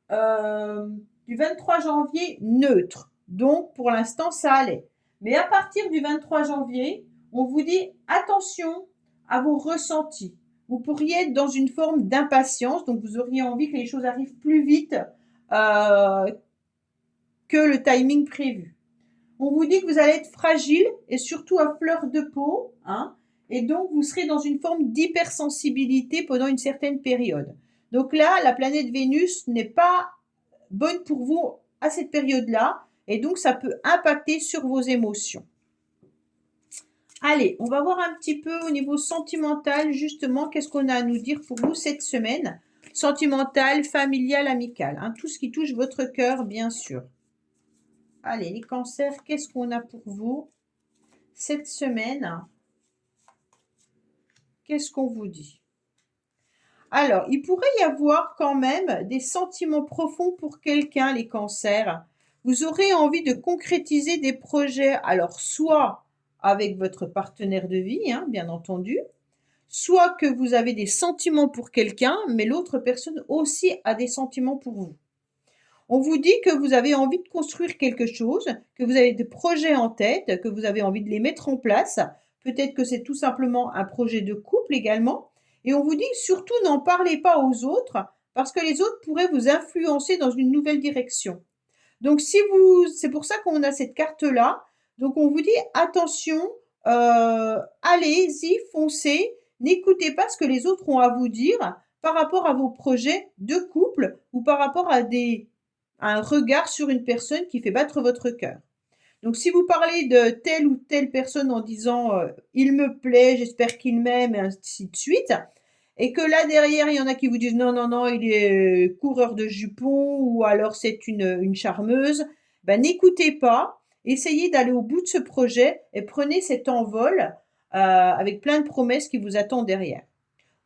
du 23 janvier neutre. Donc, pour l'instant, ça allait. Mais à partir du 23 janvier, on vous dit attention à vos ressentis. Vous pourriez être dans une forme d'impatience, donc vous auriez envie que les choses arrivent plus vite que le timing prévu. On vous dit que vous allez être fragile et surtout à fleur de peau, hein, et donc vous serez dans une forme d'hypersensibilité pendant une certaine période. Donc là, la planète Vénus n'est pas bonne pour vous à cette période-là, et donc ça peut impacter sur vos émotions. Allez, on va voir un petit peu au niveau sentimental, justement, qu'est-ce qu'on a à nous dire pour vous cette semaine. Sentimental, familial, amical, hein, tout ce qui touche votre cœur, bien sûr. Allez, les cancers, qu'est-ce qu'on a pour vous cette semaine? Qu'est-ce qu'on vous dit? Alors, il pourrait y avoir quand même des sentiments profonds pour quelqu'un, les cancers. Vous aurez envie de concrétiser des projets, alors soit avec votre partenaire de vie, hein, bien entendu, soit que vous avez des sentiments pour quelqu'un, mais l'autre personne aussi a des sentiments pour vous. On vous dit que vous avez envie de construire quelque chose, que vous avez des projets en tête, que vous avez envie de les mettre en place. Peut-être que c'est tout simplement un projet de couple également. Et on vous dit surtout n'en parlez pas aux autres parce que les autres pourraient vous influencer dans une nouvelle direction. Donc c'est pour ça qu'on a cette carte-là. Donc on vous dit attention, allez-y, foncez, n'écoutez pas ce que les autres ont à vous dire par rapport à vos projets de couple ou par rapport à un regard sur une personne qui fait battre votre cœur. Donc si vous parlez de telle ou telle personne en disant il me plaît, j'espère qu'il m'aime, et ainsi de suite, et que là derrière il y en a qui vous disent non, non, non, il est coureur de jupons ou alors c'est une charmeuse, ben n'écoutez pas, essayez d'aller au bout de ce projet et prenez cet envol avec plein de promesses qui vous attendent derrière.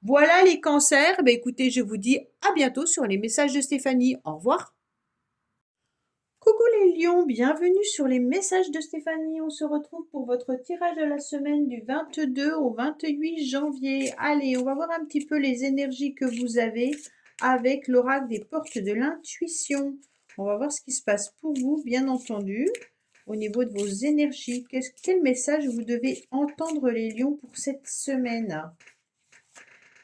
Voilà les cancers, ben écoutez, je vous dis à bientôt sur les messages de Stéphanie. Au revoir. Coucou les lions, bienvenue sur les messages de Stéphanie. On se retrouve pour votre tirage de la semaine du 22 au 28 janvier. Allez, on va voir un petit peu les énergies que vous avez avec l'oracle des portes de l'intuition. On va voir ce qui se passe pour vous, bien entendu, au niveau de vos énergies. Quel message vous devez entendre, les lions, pour cette semaine?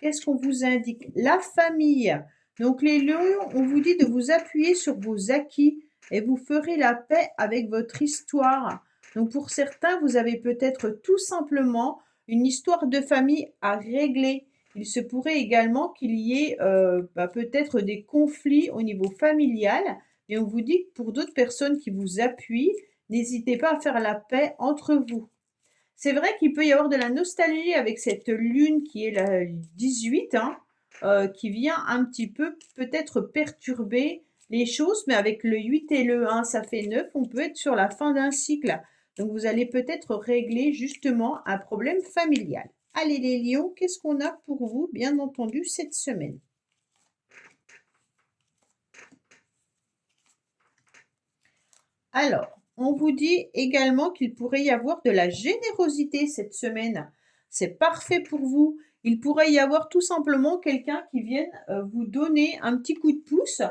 Qu'est-ce qu'on vous indique? La famille. Donc les lions, on vous dit de vous appuyer sur vos acquis et vous ferez la paix avec votre histoire. Donc pour certains, vous avez peut-être tout simplement une histoire de famille à régler. Il se pourrait également qu'il y ait peut-être des conflits au niveau familial. Et on vous dit que pour d'autres personnes qui vous appuient, n'hésitez pas à faire la paix entre vous. C'est vrai qu'il peut y avoir de la nostalgie avec cette lune qui est la 18, qui vient un petit peu peut-être perturber les choses, mais avec le 8 et le 1, ça fait 9, on peut être sur la fin d'un cycle. Donc vous allez peut-être régler justement un problème familial. Allez les lions, qu'est-ce qu'on a pour vous, bien entendu, cette semaine? Alors, on vous dit également qu'il pourrait y avoir de la générosité cette semaine. C'est parfait pour vous. Il pourrait y avoir tout simplement quelqu'un qui vienne vous donner un petit coup de pouce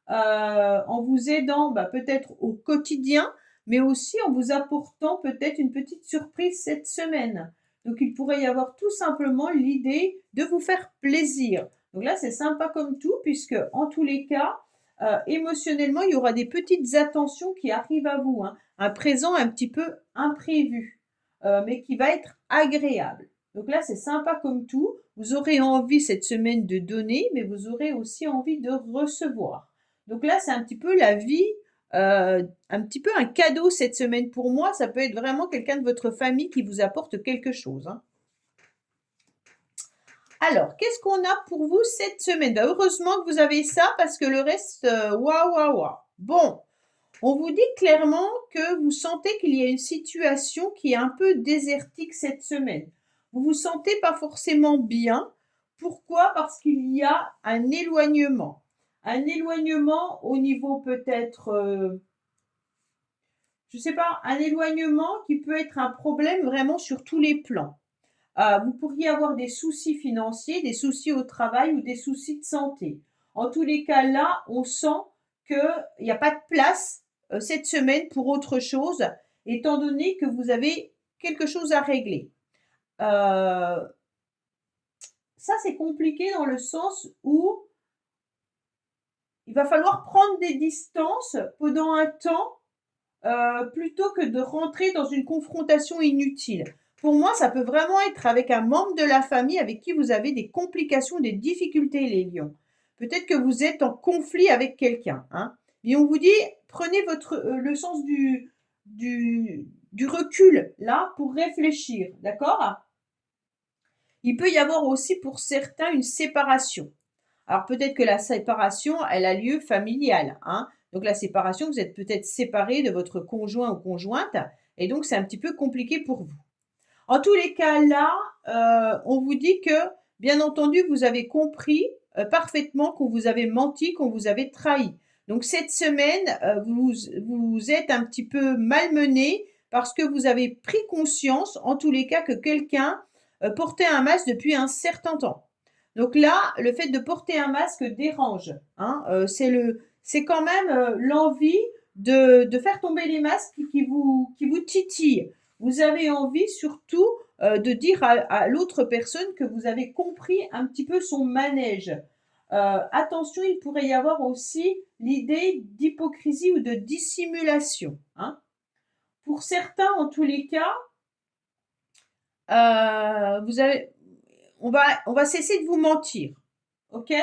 en vous aidant peut-être au quotidien, mais aussi en vous apportant peut-être une petite surprise cette semaine. Donc, il pourrait y avoir tout simplement l'idée de vous faire plaisir. Donc là, c'est sympa comme tout, puisque en tous les cas, émotionnellement, il y aura des petites attentions qui arrivent à vous, un présent un petit peu imprévu, mais qui va être agréable. Donc là, c'est sympa comme tout. Vous aurez envie cette semaine de donner, mais vous aurez aussi envie de recevoir. Donc là, c'est un petit peu la vie, un petit peu un cadeau cette semaine pour moi. Ça peut être vraiment quelqu'un de votre famille qui vous apporte quelque chose. Alors, qu'est-ce qu'on a pour vous cette semaine? Heureusement que vous avez ça parce que le reste, waouh, waouh, waouh. Bon, on vous dit clairement que vous sentez qu'il y a une situation qui est un peu désertique cette semaine. Vous vous sentez pas forcément bien. Pourquoi? Parce qu'il y a un éloignement. Un éloignement au niveau peut-être, je sais pas, un éloignement qui peut être un problème vraiment sur tous les plans. Vous pourriez avoir des soucis financiers, des soucis au travail ou des soucis de santé. En tous les cas, là, on sent qu'il n'y a pas de place cette semaine pour autre chose, étant donné que vous avez quelque chose à régler. Ça, c'est compliqué dans le sens où il va falloir prendre des distances pendant un temps plutôt que de rentrer dans une confrontation inutile. Pour moi, ça peut vraiment être avec un membre de la famille avec qui vous avez des complications, des difficultés, les lions. Peut-être que vous êtes en conflit avec quelqu'un. Et on vous dit, prenez le sens du recul, là, pour réfléchir. D'accord? Il peut y avoir aussi pour certains une séparation. Alors peut-être que la séparation, elle a lieu familiale. Donc la séparation, vous êtes peut-être séparé de votre conjoint ou conjointe, et donc c'est un petit peu compliqué pour vous. En tous les cas, là, on vous dit que, bien entendu, vous avez compris parfaitement qu'on vous avait menti, qu'on vous avait trahi. Donc cette semaine, vous êtes un petit peu malmené parce que vous avez pris conscience, en tous les cas, que quelqu'un portait un masque depuis un certain temps. Donc là, le fait de porter un masque dérange. C'est quand même l'envie de faire tomber les masques qui vous titillent. Vous avez envie surtout de dire à l'autre personne que vous avez compris un petit peu son manège. Attention, il pourrait y avoir aussi l'idée d'hypocrisie ou de dissimulation. Pour certains, en tous les cas, on va cesser de vous mentir. Ok?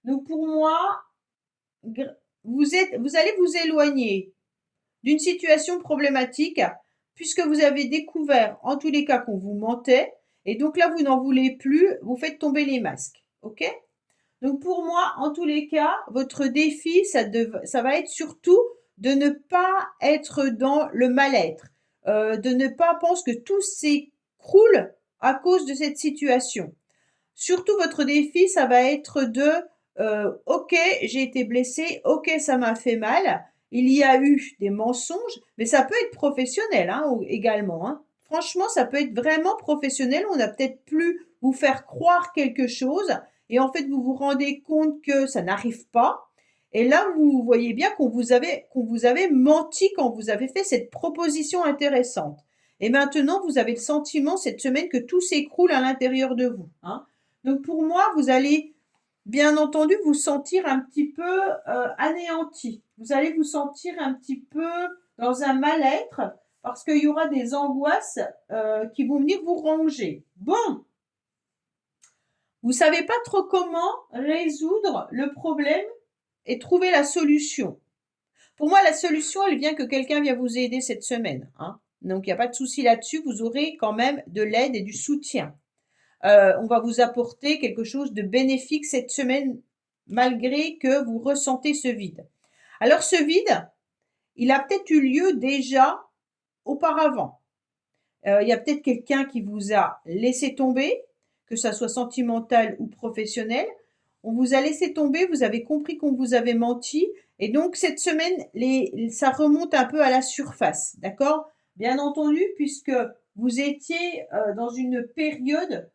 Donc pour moi, vous allez vous éloigner d'une situation problématique puisque vous avez découvert en tous les cas qu'on vous mentait, et donc là vous n'en voulez plus, vous faites tomber les masques, ok? Donc pour moi, en tous les cas, votre défi, ça va être surtout de ne pas être dans le mal-être, de ne pas penser que tout s'écroule à cause de cette situation. Surtout votre défi, ça va être de ok, j'ai été blessée, ok, ça m'a fait mal. Il y a eu des mensonges, mais ça peut être professionnel également. Franchement, ça peut être vraiment professionnel. On a peut-être pu vous faire croire quelque chose et en fait, vous vous rendez compte que ça n'arrive pas. Et là, vous voyez bien qu'on vous avait menti quand vous avez fait cette proposition intéressante. Et maintenant, vous avez le sentiment cette semaine que tout s'écroule à l'intérieur de vous, hein. Donc pour moi, vous allez bien entendu vous sentir un petit peu anéanti. Vous allez vous sentir un petit peu dans un mal-être parce qu'il y aura des angoisses qui vont venir vous ronger. Bon, vous savez pas trop comment résoudre le problème et trouver la solution. Pour moi, la solution, elle vient que quelqu'un vient vous aider cette semaine, hein. Donc, il n'y a pas de souci là-dessus. Vous aurez quand même de l'aide et du soutien. On va vous apporter quelque chose de bénéfique cette semaine, malgré que vous ressentez ce vide. Alors, ce vide, il a peut-être eu lieu déjà auparavant. Il y a peut-être quelqu'un qui vous a laissé tomber, que ça soit sentimental ou professionnel. On vous a laissé tomber, vous avez compris qu'on vous avait menti, et donc cette semaine, ça remonte un peu à la surface, d'accord? Bien entendu, puisque vous étiez dans une période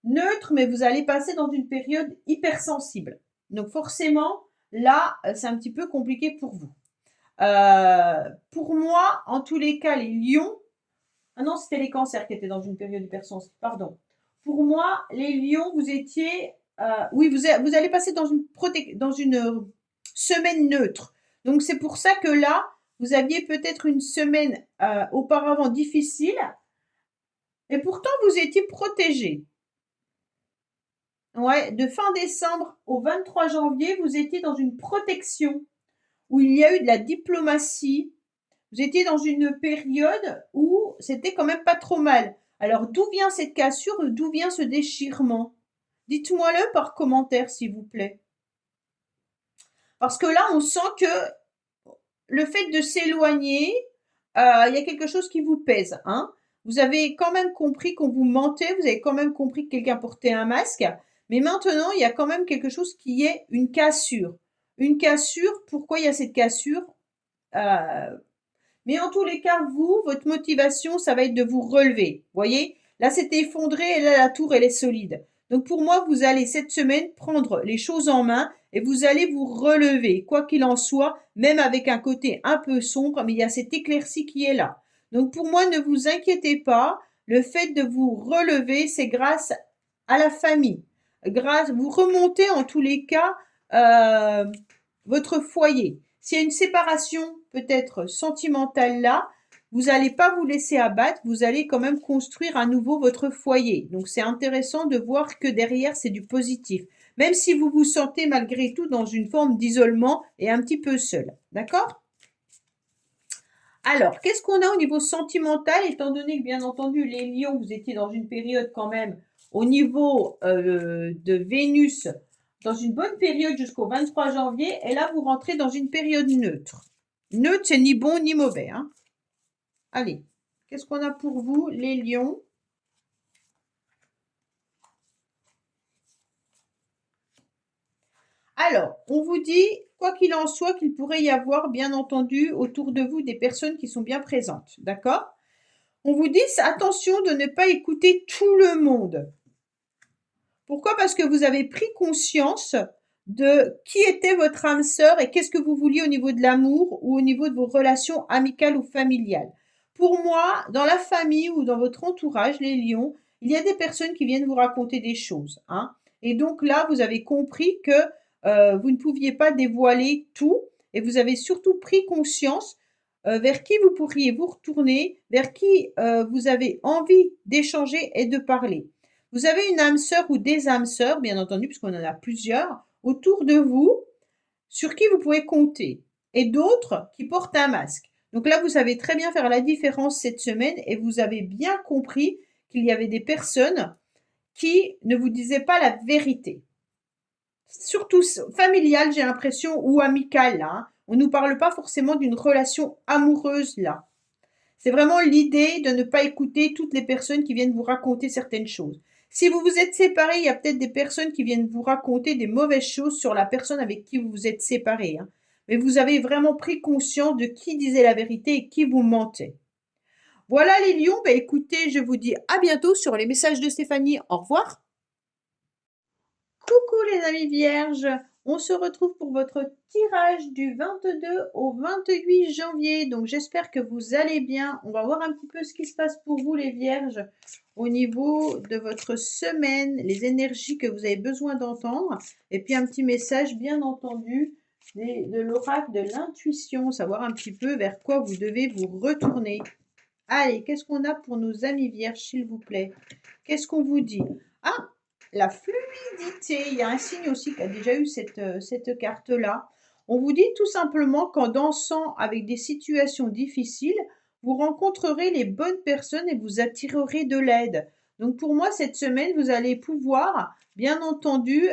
neutre, mais vous allez passer dans une période hypersensible. Donc forcément, là, c'est un petit peu compliqué pour vous. Pour moi, en tous les cas, les lions, ah non, c'était les cancers qui étaient dans une période hypersensible, pardon. Pour moi, les lions, vous étiez, oui, vous allez passer dans une semaine neutre. Donc c'est pour ça que là, vous aviez peut-être une semaine auparavant difficile, et pourtant vous étiez protégé. Ouais, de fin décembre au 23 janvier, vous étiez dans une protection où il y a eu de la diplomatie. Vous étiez dans une période où c'était quand même pas trop mal. Alors, d'où vient cette cassure? D'où vient ce déchirement? Dites-moi-le par commentaire, s'il vous plaît. Parce que là, on sent que le fait de s'éloigner, il y a quelque chose qui vous pèse, hein. Vous avez quand même compris qu'on vous mentait, vous avez quand même compris que quelqu'un portait un masque, mais maintenant, il y a quand même quelque chose qui est une cassure. Une cassure, pourquoi il y a cette cassure? Mais en tous les cas, vous, votre motivation, ça va être de vous relever. Voyez? Là, c'était effondré et là, la tour, elle est solide. Donc, pour moi, vous allez cette semaine prendre les choses en main et vous allez vous relever, quoi qu'il en soit, même avec un côté un peu sombre, mais il y a cette éclaircie qui est là. Donc, pour moi, ne vous inquiétez pas. Le fait de vous relever, c'est grâce à la famille. Vous remontez en tous les cas votre foyer. S'il y a une séparation peut-être sentimentale là, vous n'allez pas vous laisser abattre, vous allez quand même construire à nouveau votre foyer. Donc c'est intéressant de voir que derrière c'est du positif. Même si vous vous sentez malgré tout dans une forme d'isolement et un petit peu seul. D'accord? Alors, qu'est-ce qu'on a au niveau sentimental, étant donné que bien entendu les lions, vous étiez dans une période quand même au niveau de Vénus, dans une bonne période jusqu'au 23 janvier, et là vous rentrez dans une période neutre. Neutre, c'est ni bon ni mauvais, hein. Allez, qu'est-ce qu'on a pour vous, les lions? Alors, on vous dit, quoi qu'il en soit, qu'il pourrait y avoir, bien entendu, autour de vous des personnes qui sont bien présentes, d'accord? On vous dit, attention de ne pas écouter tout le monde. Pourquoi? Parce que vous avez pris conscience de qui était votre âme sœur et qu'est-ce que vous vouliez au niveau de l'amour ou au niveau de vos relations amicales ou familiales. Pour moi, dans la famille ou dans votre entourage, les lions, il y a des personnes qui viennent vous raconter des choses, hein. Et donc là, vous avez compris que vous ne pouviez pas dévoiler tout et vous avez surtout pris conscience vers qui vous pourriez vous retourner, vers qui vous avez envie d'échanger et de parler. Vous avez une âme sœur ou des âmes sœurs, bien entendu, puisqu'on en a plusieurs, autour de vous, sur qui vous pouvez compter, et d'autres qui portent un masque. Donc là, vous savez très bien faire la différence cette semaine et vous avez bien compris qu'il y avait des personnes qui ne vous disaient pas la vérité. Surtout familiale, j'ai l'impression, ou amicale, là, hein. On ne nous parle pas forcément d'une relation amoureuse, là. C'est vraiment l'idée de ne pas écouter toutes les personnes qui viennent vous raconter certaines choses. Si vous vous êtes séparés, il y a peut-être des personnes qui viennent vous raconter des mauvaises choses sur la personne avec qui vous vous êtes séparés, hein. Mais vous avez vraiment pris conscience de qui disait la vérité et qui vous mentait. Voilà les lions, écoutez, je vous dis à bientôt sur les messages de Stéphanie. Au revoir. Coucou les amis vierges, on se retrouve pour votre tirage du 22 au 28 janvier. Donc j'espère que vous allez bien. On va voir un petit peu ce qui se passe pour vous les vierges au niveau de votre semaine, les énergies que vous avez besoin d'entendre. Et puis un petit message bien entendu de l'oracle de l'intuition, savoir un petit peu vers quoi vous devez vous retourner. Allez, qu'est-ce qu'on a pour nos amis vierges s'il vous plaît? Qu'est-ce qu'on vous dit? Ah, la fluidité. Il y a un signe aussi qui a déjà eu cette carte-là. On vous dit tout simplement qu'en dansant avec des situations difficiles, vous rencontrerez les bonnes personnes et vous attirerez de l'aide. Donc pour moi, cette semaine, vous allez pouvoir, bien entendu,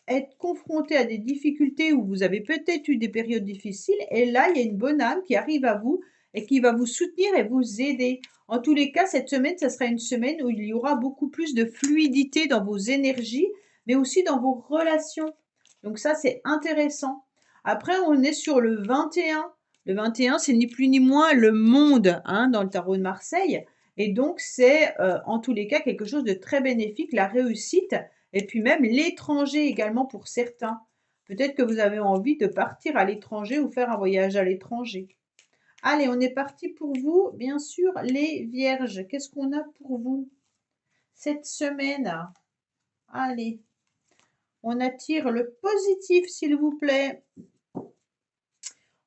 être confronté à des difficultés où vous avez peut-être eu des périodes difficiles. Et là, il y a une bonne âme qui arrive à vous et qui va vous soutenir et vous aider. En tous les cas, cette semaine, ça sera une semaine où il y aura beaucoup plus de fluidité dans vos énergies, mais aussi dans vos relations. Donc ça, c'est intéressant. Après, on est sur le 21. Le 21, c'est ni plus ni moins le monde hein, dans le tarot de Marseille. Et donc, c'est en tous les cas quelque chose de très bénéfique, la réussite, et puis même l'étranger également pour certains. Peut-être que vous avez envie de partir à l'étranger ou faire un voyage à l'étranger. Allez, on est parti pour vous, bien sûr, les vierges. Qu'est-ce qu'on a pour vous cette semaine? Allez, on attire le positif, s'il vous plaît.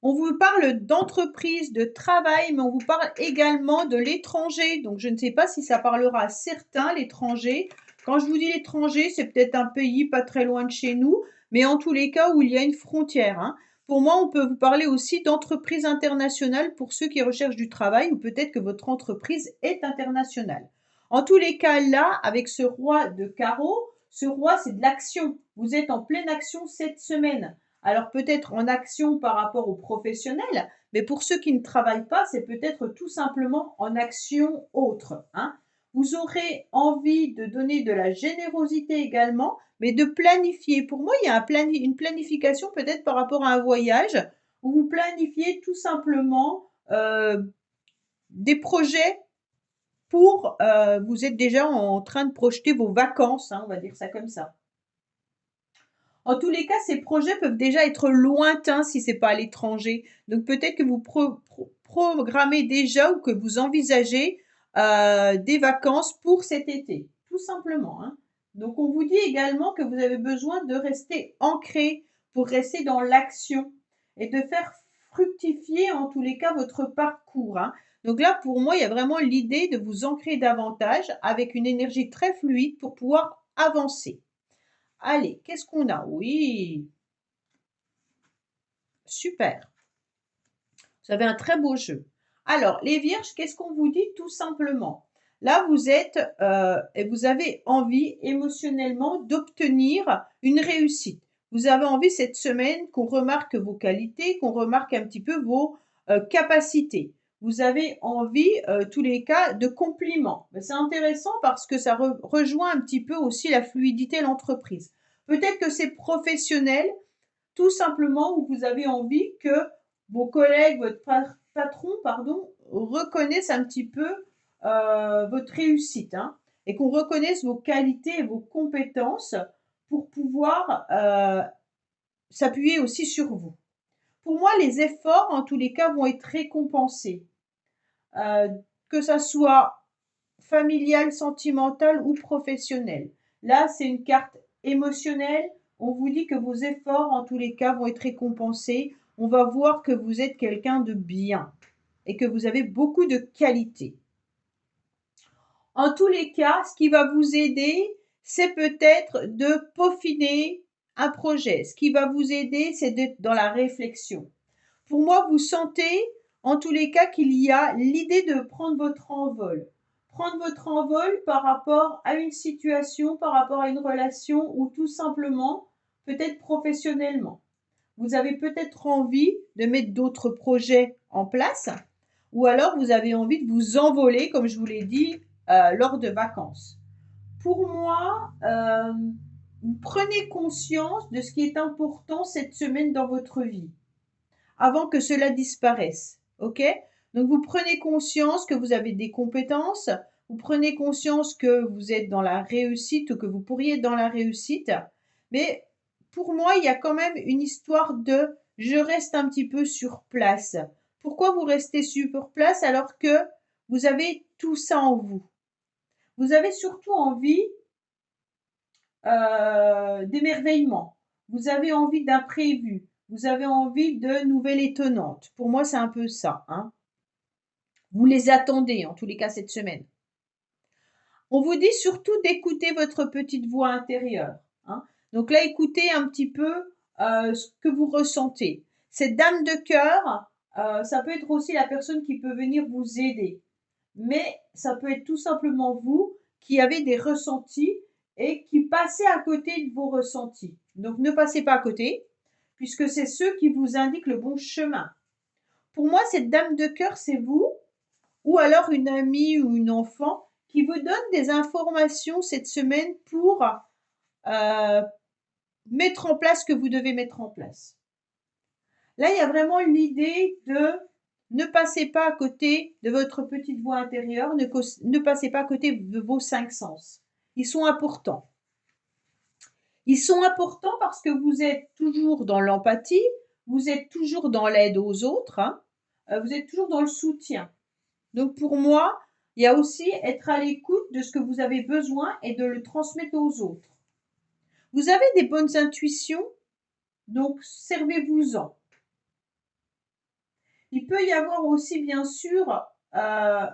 On vous parle d'entreprise, de travail, mais on vous parle également de l'étranger. Donc, je ne sais pas si ça parlera à certains, l'étranger. Quand je vous dis l'étranger, c'est peut-être un pays pas très loin de chez nous, mais en tous les cas où il y a une frontière. Hein. Pour moi, on peut vous parler aussi d'entreprise internationale pour ceux qui recherchent du travail ou peut-être que votre entreprise est internationale. En tous les cas, là, avec ce roi de carreau, ce roi, c'est de l'action. Vous êtes en pleine action cette semaine. Alors peut-être en action par rapport aux professionnels, mais pour ceux qui ne travaillent pas, c'est peut-être tout simplement en action autre. Hein. Vous aurez envie de donner de la générosité également, mais de planifier. Pour moi, il y a une planification peut-être par rapport à un voyage où vous planifiez tout simplement des projets pour, vous êtes déjà en train de projeter vos vacances, hein, on va dire ça comme ça. En tous les cas, ces projets peuvent déjà être lointains si ce n'est pas à l'étranger. Donc peut-être que vous programmez déjà ou que vous envisagez des vacances pour cet été, tout simplement. Hein. Donc on vous dit également que vous avez besoin de rester ancré pour rester dans l'action et de faire fructifier en tous les cas votre parcours. Hein. Donc là, pour moi, il y a vraiment l'idée de vous ancrer davantage avec une énergie très fluide pour pouvoir avancer. Allez, qu'est-ce qu'on a? Oui, super. Vous avez un très beau jeu. Alors, les vierges, qu'est-ce qu'on vous dit tout simplement? Là, vous êtes et vous avez envie émotionnellement d'obtenir une réussite. Vous avez envie cette semaine qu'on remarque vos qualités, qu'on remarque un petit peu vos capacités. Vous avez envie, tous les cas, de compliments. C'est intéressant parce que ça rejoint un petit peu aussi la fluidité de l'entreprise. Peut-être que c'est professionnel, tout simplement, où vous avez envie que vos collègues, votre patron, pardon, reconnaissent un petit peu votre réussite hein, et qu'on reconnaisse vos qualités et vos compétences pour pouvoir s'appuyer aussi sur vous. Pour moi, les efforts, en tous les cas, vont être récompensés. Que ça soit familial, sentimental ou professionnel. Là, c'est une carte émotionnelle. On vous dit que vos efforts, en tous les cas, vont être récompensés. On va voir que vous êtes quelqu'un de bien et que vous avez beaucoup de qualités. En tous les cas, ce qui va vous aider, c'est peut-être de peaufiner un projet. Ce qui va vous aider, c'est d'être dans la réflexion. Pour moi, vous sentez, en tous les cas, qu'il y a l'idée de prendre votre envol. Prendre votre envol par rapport à une situation, par rapport à une relation ou tout simplement, peut-être professionnellement. Vous avez peut-être envie de mettre d'autres projets en place ou alors vous avez envie de vous envoler, comme je vous l'ai dit, lors de vacances. Pour moi, prenez conscience de ce qui est important cette semaine dans votre vie avant que cela disparaisse. Ok? Donc vous prenez conscience que vous avez des compétences, vous prenez conscience que vous êtes dans la réussite ou que vous pourriez être dans la réussite Mais pour moi, il y a quand même une histoire de je reste un petit peu sur place. Pourquoi vous restez sur place alors que vous avez tout ça en vous? Vous avez surtout envie d'émerveillement. Vous avez envie d'imprévu. Vous avez envie de nouvelles étonnantes. Pour moi, c'est un peu ça, hein. Vous les attendez, en tous les cas, cette semaine. On vous dit surtout d'écouter votre petite voix intérieure, hein. Donc là, écoutez un petit peu ce que vous ressentez. Cette dame de cœur, ça peut être aussi la personne qui peut venir vous aider. Mais ça peut être tout simplement vous qui avez des ressentis et qui passez à côté de vos ressentis. Donc ne passez pas à côté, puisque c'est ceux qui vous indiquent le bon chemin. Pour moi, cette dame de cœur, c'est vous, ou alors une amie ou une enfant qui vous donne des informations cette semaine pour mettre en place ce que vous devez mettre en place. Là, il y a vraiment l'idée de ne passez pas à côté de votre petite voix intérieure, ne passez pas à côté de vos 5 sens. Ils sont importants. Ils sont importants parce que vous êtes toujours dans l'empathie, vous êtes toujours dans l'aide aux autres, hein, vous êtes toujours dans le soutien. Donc pour moi, il y a aussi être à l'écoute de ce que vous avez besoin et de le transmettre aux autres. Vous avez des bonnes intuitions, donc servez-vous-en. Il peut y avoir aussi, bien sûr, un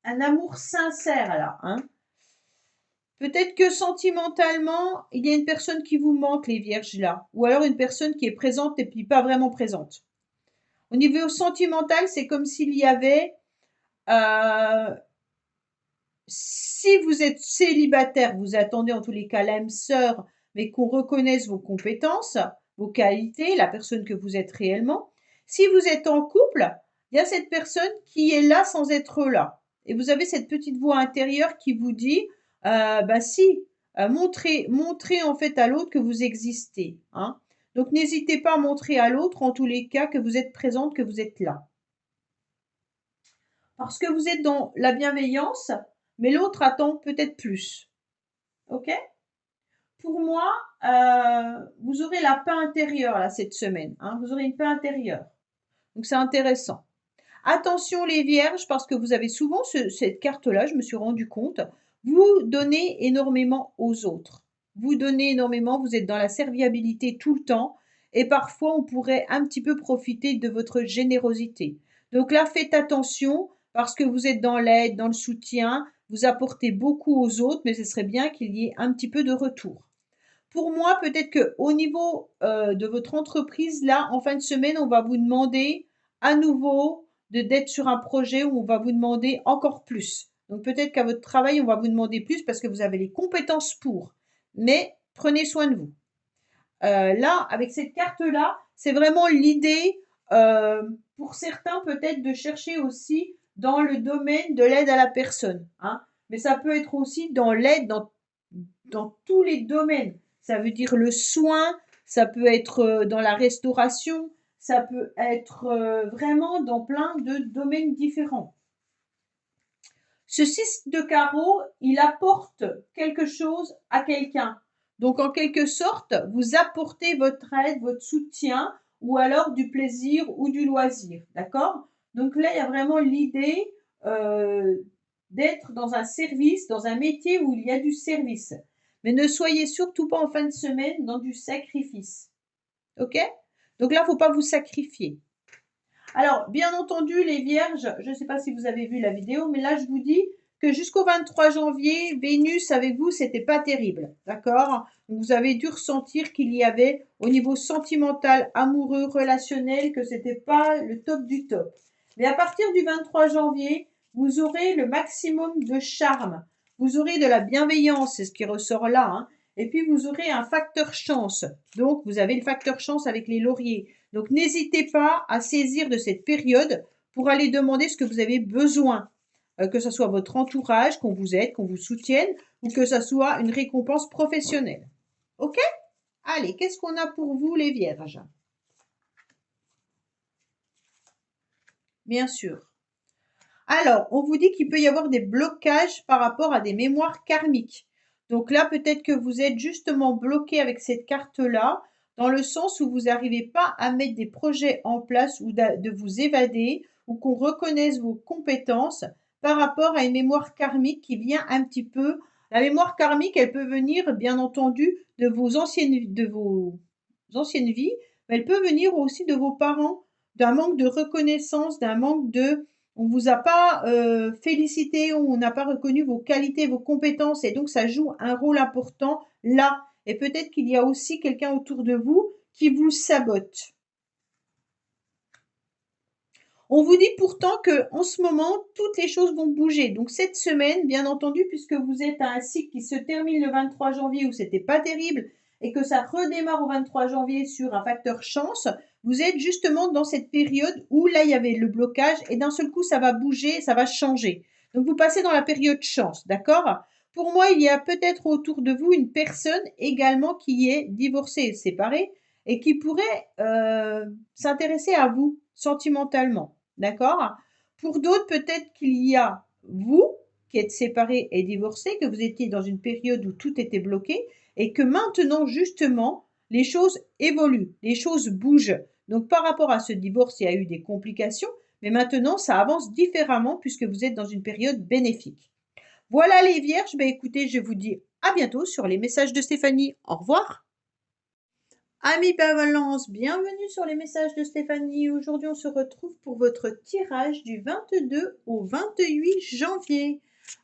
amour sincère là, hein. Peut-être que sentimentalement, il y a une personne qui vous manque, les vierges là, ou alors une personne qui est présente et puis pas vraiment présente. Au niveau sentimental, c'est comme s'il y avait, si vous êtes célibataire, vous attendez en tous les cas l'âme sœur, mais qu'on reconnaisse vos compétences, vos qualités, la personne que vous êtes réellement. Si vous êtes en couple, il y a cette personne qui est là sans être là. Et vous avez cette petite voix intérieure qui vous dit, montrez en fait à l'autre que vous existez, hein. Donc n'hésitez pas à montrer à l'autre en tous les cas que vous êtes présente, que vous êtes là. Parce que vous êtes dans la bienveillance, mais l'autre attend peut-être plus. OK? Pour moi, vous aurez la paix intérieure là cette semaine, hein. Vous aurez une paix intérieure. Donc c'est intéressant. Attention les vierges, parce que vous avez souvent cette carte-là, je me suis rendu compte, vous donnez énormément aux autres. Vous donnez énormément, vous êtes dans la serviabilité tout le temps et parfois on pourrait un petit peu profiter de votre générosité. Donc là, faites attention parce que vous êtes dans l'aide, dans le soutien, vous apportez beaucoup aux autres, mais ce serait bien qu'il y ait un petit peu de retour. Pour moi, peut-être qu'au niveau de votre entreprise, là, en fin de semaine, on va vous demander à nouveau d'être sur un projet où on va vous demander encore plus. Donc peut-être qu'à votre travail, on va vous demander plus parce que vous avez les compétences pour. Mais prenez soin de vous. Là, avec cette carte-là, c'est vraiment l'idée pour certains peut-être de chercher aussi dans le domaine de l'aide à la personne, hein. Mais ça peut être aussi dans l'aide dans tous les domaines. Ça veut dire le soin, ça peut être dans la restauration, ça peut être vraiment dans plein de domaines différents. Ce 6 de carreau, il apporte quelque chose à quelqu'un. Donc en quelque sorte, vous apportez votre aide, votre soutien, ou alors du plaisir ou du loisir. D'accord? Donc là, il y a vraiment l'idée d'être dans un service, dans un métier où il y a du service. Mais ne soyez surtout pas en fin de semaine dans du sacrifice. OK? Donc là, il ne faut pas vous sacrifier. Alors, bien entendu, les vierges, je ne sais pas si vous avez vu la vidéo, mais là, je vous dis que jusqu'au 23 janvier, Vénus avec vous, c'était pas terrible. D'accord? Vous avez dû ressentir qu'il y avait, au niveau sentimental, amoureux, relationnel, que c'était pas le top du top. Mais à partir du 23 janvier, vous aurez le maximum de charme. Vous aurez de la bienveillance, c'est ce qui ressort là, hein. Et puis, vous aurez un facteur chance. Donc, vous avez le facteur chance avec les lauriers. Donc, n'hésitez pas à saisir de cette période pour aller demander ce que vous avez besoin. Que ce soit votre entourage, qu'on vous aide, qu'on vous soutienne, ou que ce soit une récompense professionnelle. OK? Allez, qu'est-ce qu'on a pour vous, les vierges? Bien sûr. Alors, on vous dit qu'il peut y avoir des blocages par rapport à des mémoires karmiques. Donc là, peut-être que vous êtes justement bloqué avec cette carte-là, dans le sens où vous n'arrivez pas à mettre des projets en place ou de vous évader, ou qu'on reconnaisse vos compétences par rapport à une mémoire karmique qui vient un petit peu. La mémoire karmique, elle peut venir, bien entendu, de vos anciennes vies, mais elle peut venir aussi de vos parents, d'un manque de reconnaissance, d'un manque de on vous a pas félicité, on n'a pas reconnu vos qualités, vos compétences, et donc ça joue un rôle important là. Et peut-être qu'il y a aussi quelqu'un autour de vous qui vous sabote. On vous dit pourtant que en ce moment, toutes les choses vont bouger. Donc cette semaine, bien entendu, puisque vous êtes à un cycle qui se termine le 23 janvier où c'était pas terrible et que ça redémarre au 23 janvier sur un facteur chance, vous êtes justement dans cette période où là, il y avait le blocage et d'un seul coup, ça va bouger, ça va changer. Donc vous passez dans la période chance, d'accord? Pour moi, il y a peut-être autour de vous une personne également qui est divorcée et séparée et qui pourrait s'intéresser à vous sentimentalement. D'accord? Pour d'autres, peut-être qu'il y a vous qui êtes séparés et divorcés, que vous étiez dans une période où tout était bloqué et que maintenant, justement, les choses évoluent, les choses bougent. Donc, par rapport à ce divorce, il y a eu des complications, mais maintenant, ça avance différemment puisque vous êtes dans une période bénéfique. Voilà les vierges. Ben, écoutez, je vous dis à bientôt sur les messages de Stéphanie. Au revoir. Amis Balance, bienvenue sur les messages de Stéphanie. Aujourd'hui, on se retrouve pour votre tirage du 22 au 28 janvier.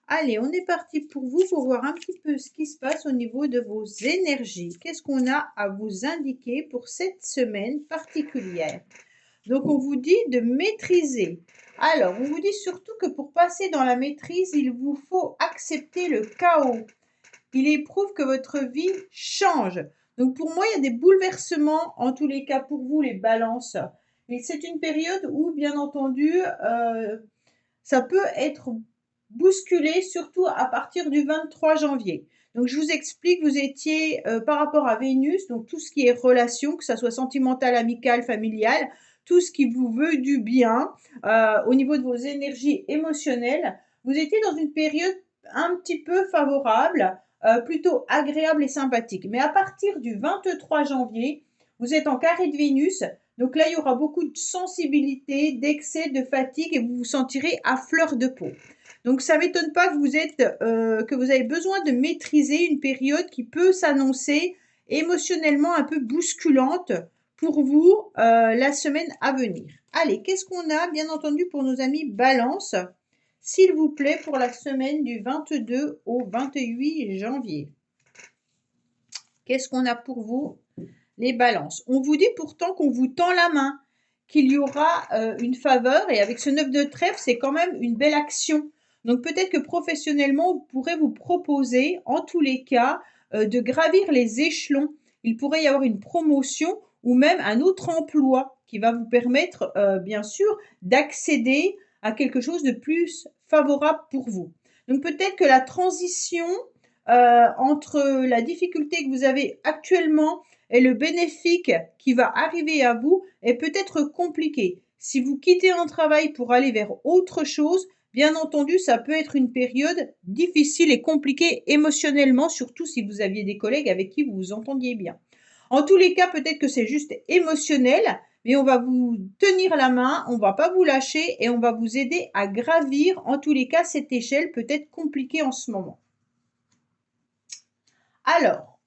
Allez, on est parti pour vous pour voir un petit peu ce qui se passe au niveau de vos énergies. Qu'est-ce qu'on a à vous indiquer pour cette semaine particulière? Donc, on vous dit de maîtriser. Alors, on vous dit surtout que pour passer dans la maîtrise, il vous faut accepter le chaos. Il éprouve que votre vie change. Donc pour moi, il y a des bouleversements, en tous les cas pour vous, les balances. Et c'est une période où, bien entendu, ça peut être bousculé, surtout à partir du 23 janvier. Donc je vous explique, vous étiez par rapport à Vénus, donc tout ce qui est relation, que ça soit sentimental, amical, familial, tout ce qui vous veut du bien, au niveau de vos énergies émotionnelles, vous étiez dans une période un petit peu favorable, plutôt agréable et sympathique. Mais à partir du 23 janvier, vous êtes en carré de Vénus, donc là, il y aura beaucoup de sensibilité, d'excès, de fatigue et vous vous sentirez à fleur de peau. Donc ça ne m'étonne pas que vous avez besoin de maîtriser une période qui peut s'annoncer émotionnellement un peu bousculante pour vous la semaine à venir. Allez, qu'est-ce qu'on a bien entendu pour nos amis Balance, s'il vous plaît, pour la semaine du 22 au 28 janvier? Qu'est-ce qu'on a pour vous, les balances? On vous dit pourtant qu'on vous tend la main, qu'il y aura une faveur, et avec ce 9 de trèfle, c'est quand même une belle action. Donc peut-être que professionnellement, vous pourrez vous proposer, en tous les cas, de gravir les échelons. Il pourrait y avoir une promotion ou même un autre emploi qui va vous permettre, bien sûr, d'accéder à quelque chose de plus favorable pour vous. Donc peut-être que la transition entre la difficulté que vous avez actuellement et le bénéfique qui va arriver à vous est peut-être compliqué. Si vous quittez un travail pour aller vers autre chose, bien entendu, ça peut être une période difficile et compliquée émotionnellement, surtout si vous aviez des collègues avec qui vous vous entendiez bien. En tous les cas, peut-être que c'est juste émotionnel, mais on va vous tenir la main, on va pas vous lâcher et on va vous aider à gravir, en tous les cas, cette échelle peut être compliquée en ce moment. Alors,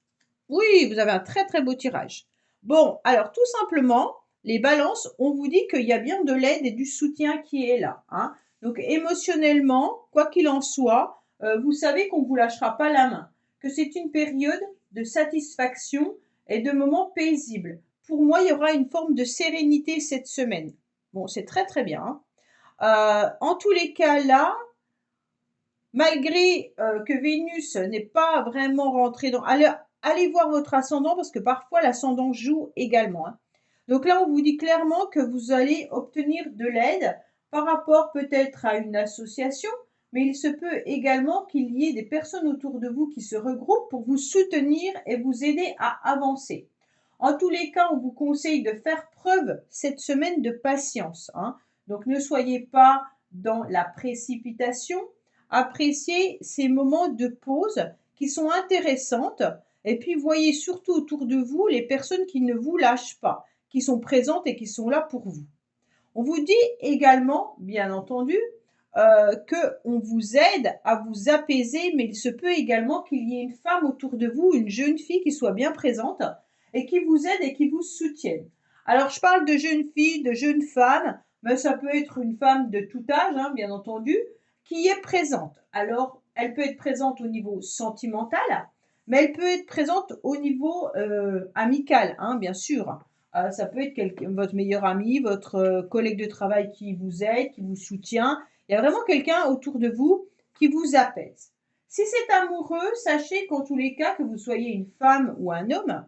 oui, vous avez un très très beau tirage. Bon, alors tout simplement, les balances, on vous dit qu'il y a bien de l'aide et du soutien qui est là. Hein. Donc émotionnellement, quoi qu'il en soit, vous savez qu'on ne vous lâchera pas la main, que c'est une période de satisfaction et de moments paisibles. Pour moi, il y aura une forme de sérénité cette semaine. Bon, c'est très très bien. Hein. En tous les cas, là, malgré que Vénus n'est pas vraiment rentrée dans... Allez voir votre ascendant parce que parfois l'ascendant joue également. Hein. Donc là, on vous dit clairement que vous allez obtenir de l'aide par rapport peut-être à une association, mais il se peut également qu'il y ait des personnes autour de vous qui se regroupent pour vous soutenir et vous aider à avancer. En tous les cas, on vous conseille de faire preuve cette semaine de patience. Hein. Donc ne soyez pas dans la précipitation. Appréciez ces moments de pause qui sont intéressantes. Et puis, voyez surtout autour de vous les personnes qui ne vous lâchent pas, qui sont présentes et qui sont là pour vous. On vous dit également, bien entendu, qu'on vous aide à vous apaiser, mais il se peut également qu'il y ait une femme autour de vous, une jeune fille qui soit bien présente et qui vous aide et qui vous soutienne. Alors, je parle de jeunes filles, de jeunes femmes, mais ça peut être une femme de tout âge, hein, bien entendu, qui est présente. Alors, elle peut être présente au niveau sentimental, mais elle peut être présente au niveau amical, hein, bien sûr. Ça peut être votre meilleur ami, votre collègue de travail qui vous aide, qui vous soutient. Il y a vraiment quelqu'un autour de vous qui vous apaise. Si c'est amoureux, sachez qu'en tous les cas, que vous soyez une femme ou un homme,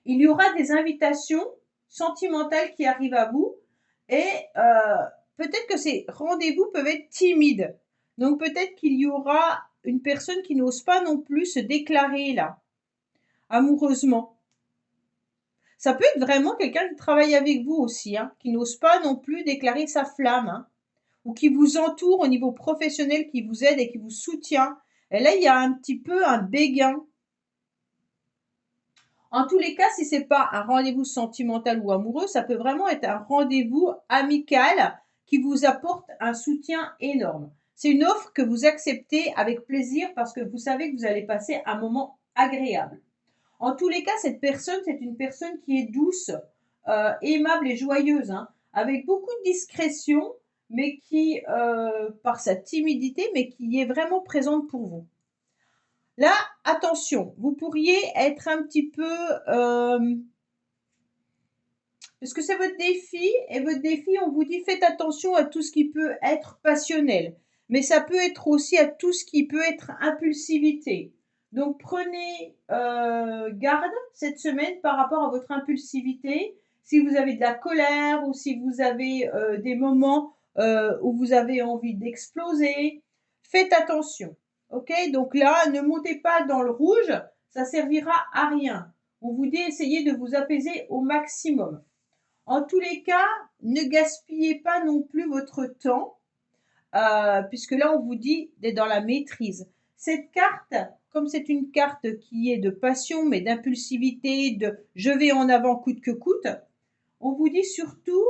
il y aura des invitations sentimentales qui arrivent à vous et peut-être que ces rendez-vous peuvent être timides. Donc peut-être qu'il y aura une personne qui n'ose pas non plus se déclarer là, amoureusement. Ça peut être vraiment quelqu'un qui travaille avec vous aussi, hein, qui n'ose pas non plus déclarer sa flamme, hein, ou qui vous entoure au niveau professionnel, qui vous aide et qui vous soutient. Et là, il y a un petit peu un béguin. En tous les cas, si c'est pas un rendez-vous sentimental ou amoureux, ça peut vraiment être un rendez-vous amical qui vous apporte un soutien énorme. C'est une offre que vous acceptez avec plaisir parce que vous savez que vous allez passer un moment agréable. En tous les cas, cette personne, c'est une personne qui est douce, aimable et joyeuse, hein, avec beaucoup de discrétion, mais qui, par sa timidité, mais qui est vraiment présente pour vous. Là, attention, vous pourriez être un petit peu... parce que c'est votre défi, et votre défi, on vous dit, faites attention à tout ce qui peut être passionnel. Mais ça peut être aussi à tout ce qui peut être impulsivité. Donc, prenez garde cette semaine par rapport à votre impulsivité. Si vous avez de la colère ou si vous avez des moments où vous avez envie d'exploser, faites attention. Ok, donc là, ne montez pas dans le rouge, ça servira à rien. On vous dit essayez de vous apaiser au maximum. En tous les cas, ne gaspillez pas non plus votre temps, puisque là, on vous dit d'être dans la maîtrise. Cette carte, comme c'est une carte qui est de passion, mais d'impulsivité, de je vais en avant coûte que coûte, on vous dit surtout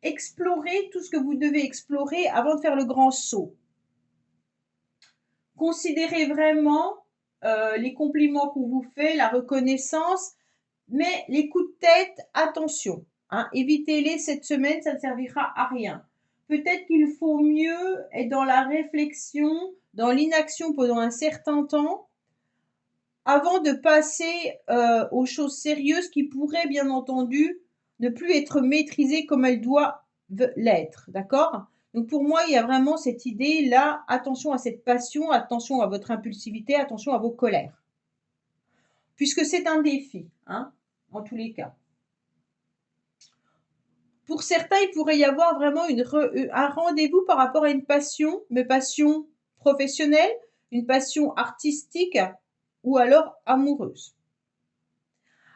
explorez tout ce que vous devez explorer avant de faire le grand saut. Considérez vraiment les compliments qu'on vous fait, la reconnaissance, mais les coups de tête, attention, hein, évitez-les cette semaine, ça ne servira à rien. Peut-être qu'il faut mieux être dans la réflexion, dans l'inaction pendant un certain temps, avant de passer aux choses sérieuses qui pourraient, bien entendu, ne plus être maîtrisées comme elles doivent l'être, d'accord ? Donc pour moi, il y a vraiment cette idée là, attention à cette passion, attention à votre impulsivité, attention à vos colères. Puisque c'est un défi, hein, en tous les cas. Pour certains, il pourrait y avoir vraiment un rendez-vous par rapport à une passion, mais passion professionnelle, une passion artistique ou alors amoureuse.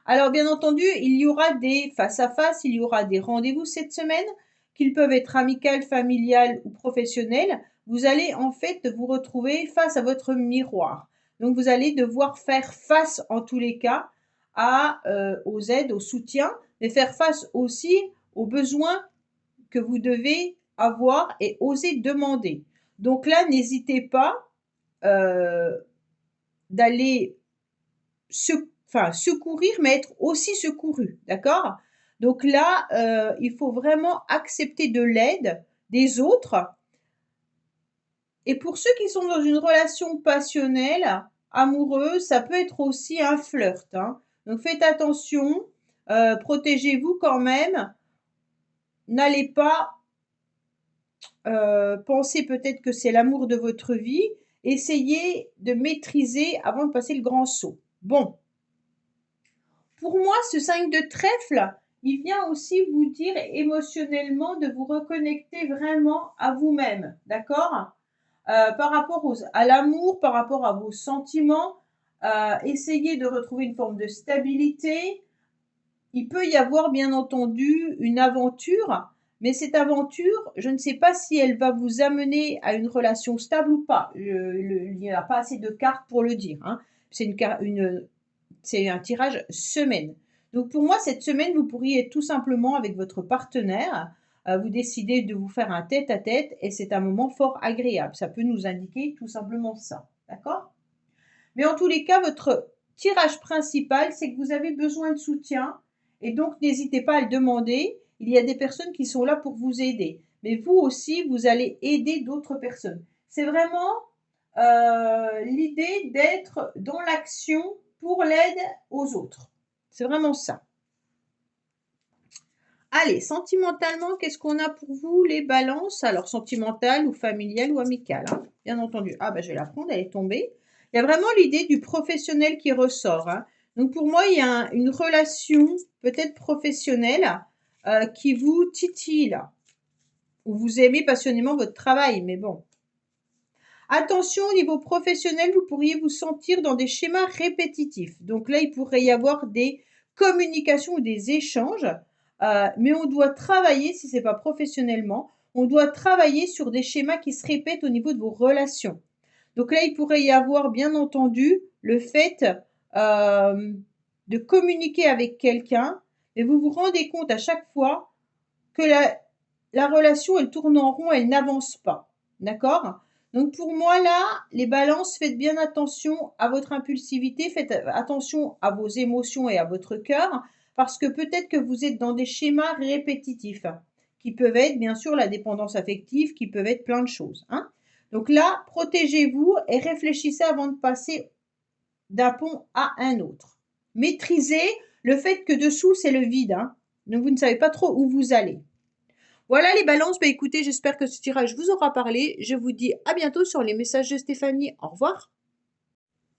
Alors bien entendu, il y aura des face-à-face, il y aura des rendez-vous cette semaine, qu'ils peuvent être amicales, familiales ou professionnels. Vous allez en fait vous retrouver face à votre miroir. Donc vous allez devoir faire face en tous les cas aux aides, au soutien, mais faire face aussi aux besoins que vous devez avoir et oser demander. Donc là, n'hésitez pas d'aller secourir, mais être aussi secouru, d'accord ? Donc là, il faut vraiment accepter de l'aide des autres. Et pour ceux qui sont dans une relation passionnelle, amoureuse, ça peut être aussi un flirt, hein. Donc faites attention, protégez-vous quand même. N'allez pas penser peut-être que c'est l'amour de votre vie. Essayez de maîtriser avant de passer le grand saut. Bon. Pour moi, ce 5 de trèfle, il vient aussi vous dire émotionnellement de vous reconnecter vraiment à vous-même, d'accord ? Par rapport à l'amour, par rapport à vos sentiments, essayez de retrouver une forme de stabilité. Il peut y avoir bien entendu une aventure, Mais cette aventure, je ne sais pas si elle va vous amener à une relation stable ou pas. Il n'y a pas assez de cartes pour le dire, hein. C'est un tirage semaine. Donc pour moi, cette semaine, vous pourriez être tout simplement avec votre partenaire, vous décidez de vous faire un tête-à-tête et c'est un moment fort agréable. Ça peut nous indiquer tout simplement ça, d'accord? Mais en tous les cas, votre tirage principal, c'est que vous avez besoin de soutien et donc n'hésitez pas à le demander. Il y a des personnes qui sont là pour vous aider. Mais vous aussi, vous allez aider d'autres personnes. C'est vraiment l'idée d'être dans l'action pour l'aide aux autres. C'est vraiment ça. Allez, sentimentalement, qu'est-ce qu'on a pour vous, les balances? Alors, sentimentale ou familiale ou amicale, hein, bien entendu. Ah, bah, je vais la prendre, elle est tombée. Il y a vraiment l'idée du professionnel qui ressort, hein. Donc, pour moi, il y a une relation peut-être professionnelle qui vous titille, là. Ou vous aimez passionnément votre travail, mais bon. Attention, au niveau professionnel, vous pourriez vous sentir dans des schémas répétitifs. Donc là, il pourrait y avoir des communications ou des échanges, mais on doit travailler, si ce n'est pas professionnellement, on doit travailler sur des schémas qui se répètent au niveau de vos relations. Donc là, il pourrait y avoir, bien entendu, le fait de communiquer avec quelqu'un, et vous vous rendez compte à chaque fois que la relation, elle tourne en rond, elle n'avance pas. D'accord? Donc pour moi, là, les balances, faites bien attention à votre impulsivité, faites attention à vos émotions et à votre cœur, parce que peut-être que vous êtes dans des schémas répétitifs, qui peuvent être, bien sûr, la dépendance affective, qui peuvent être plein de choses, hein. Donc là, protégez-vous et réfléchissez avant de passer d'un pont à un autre. Maîtrisez le fait que dessous, c'est le vide, hein. Donc vous ne savez pas trop où vous allez. Voilà les balances, bah écoutez, j'espère que ce tirage vous aura parlé. Je vous dis à bientôt sur les messages de Stéphanie. Au revoir.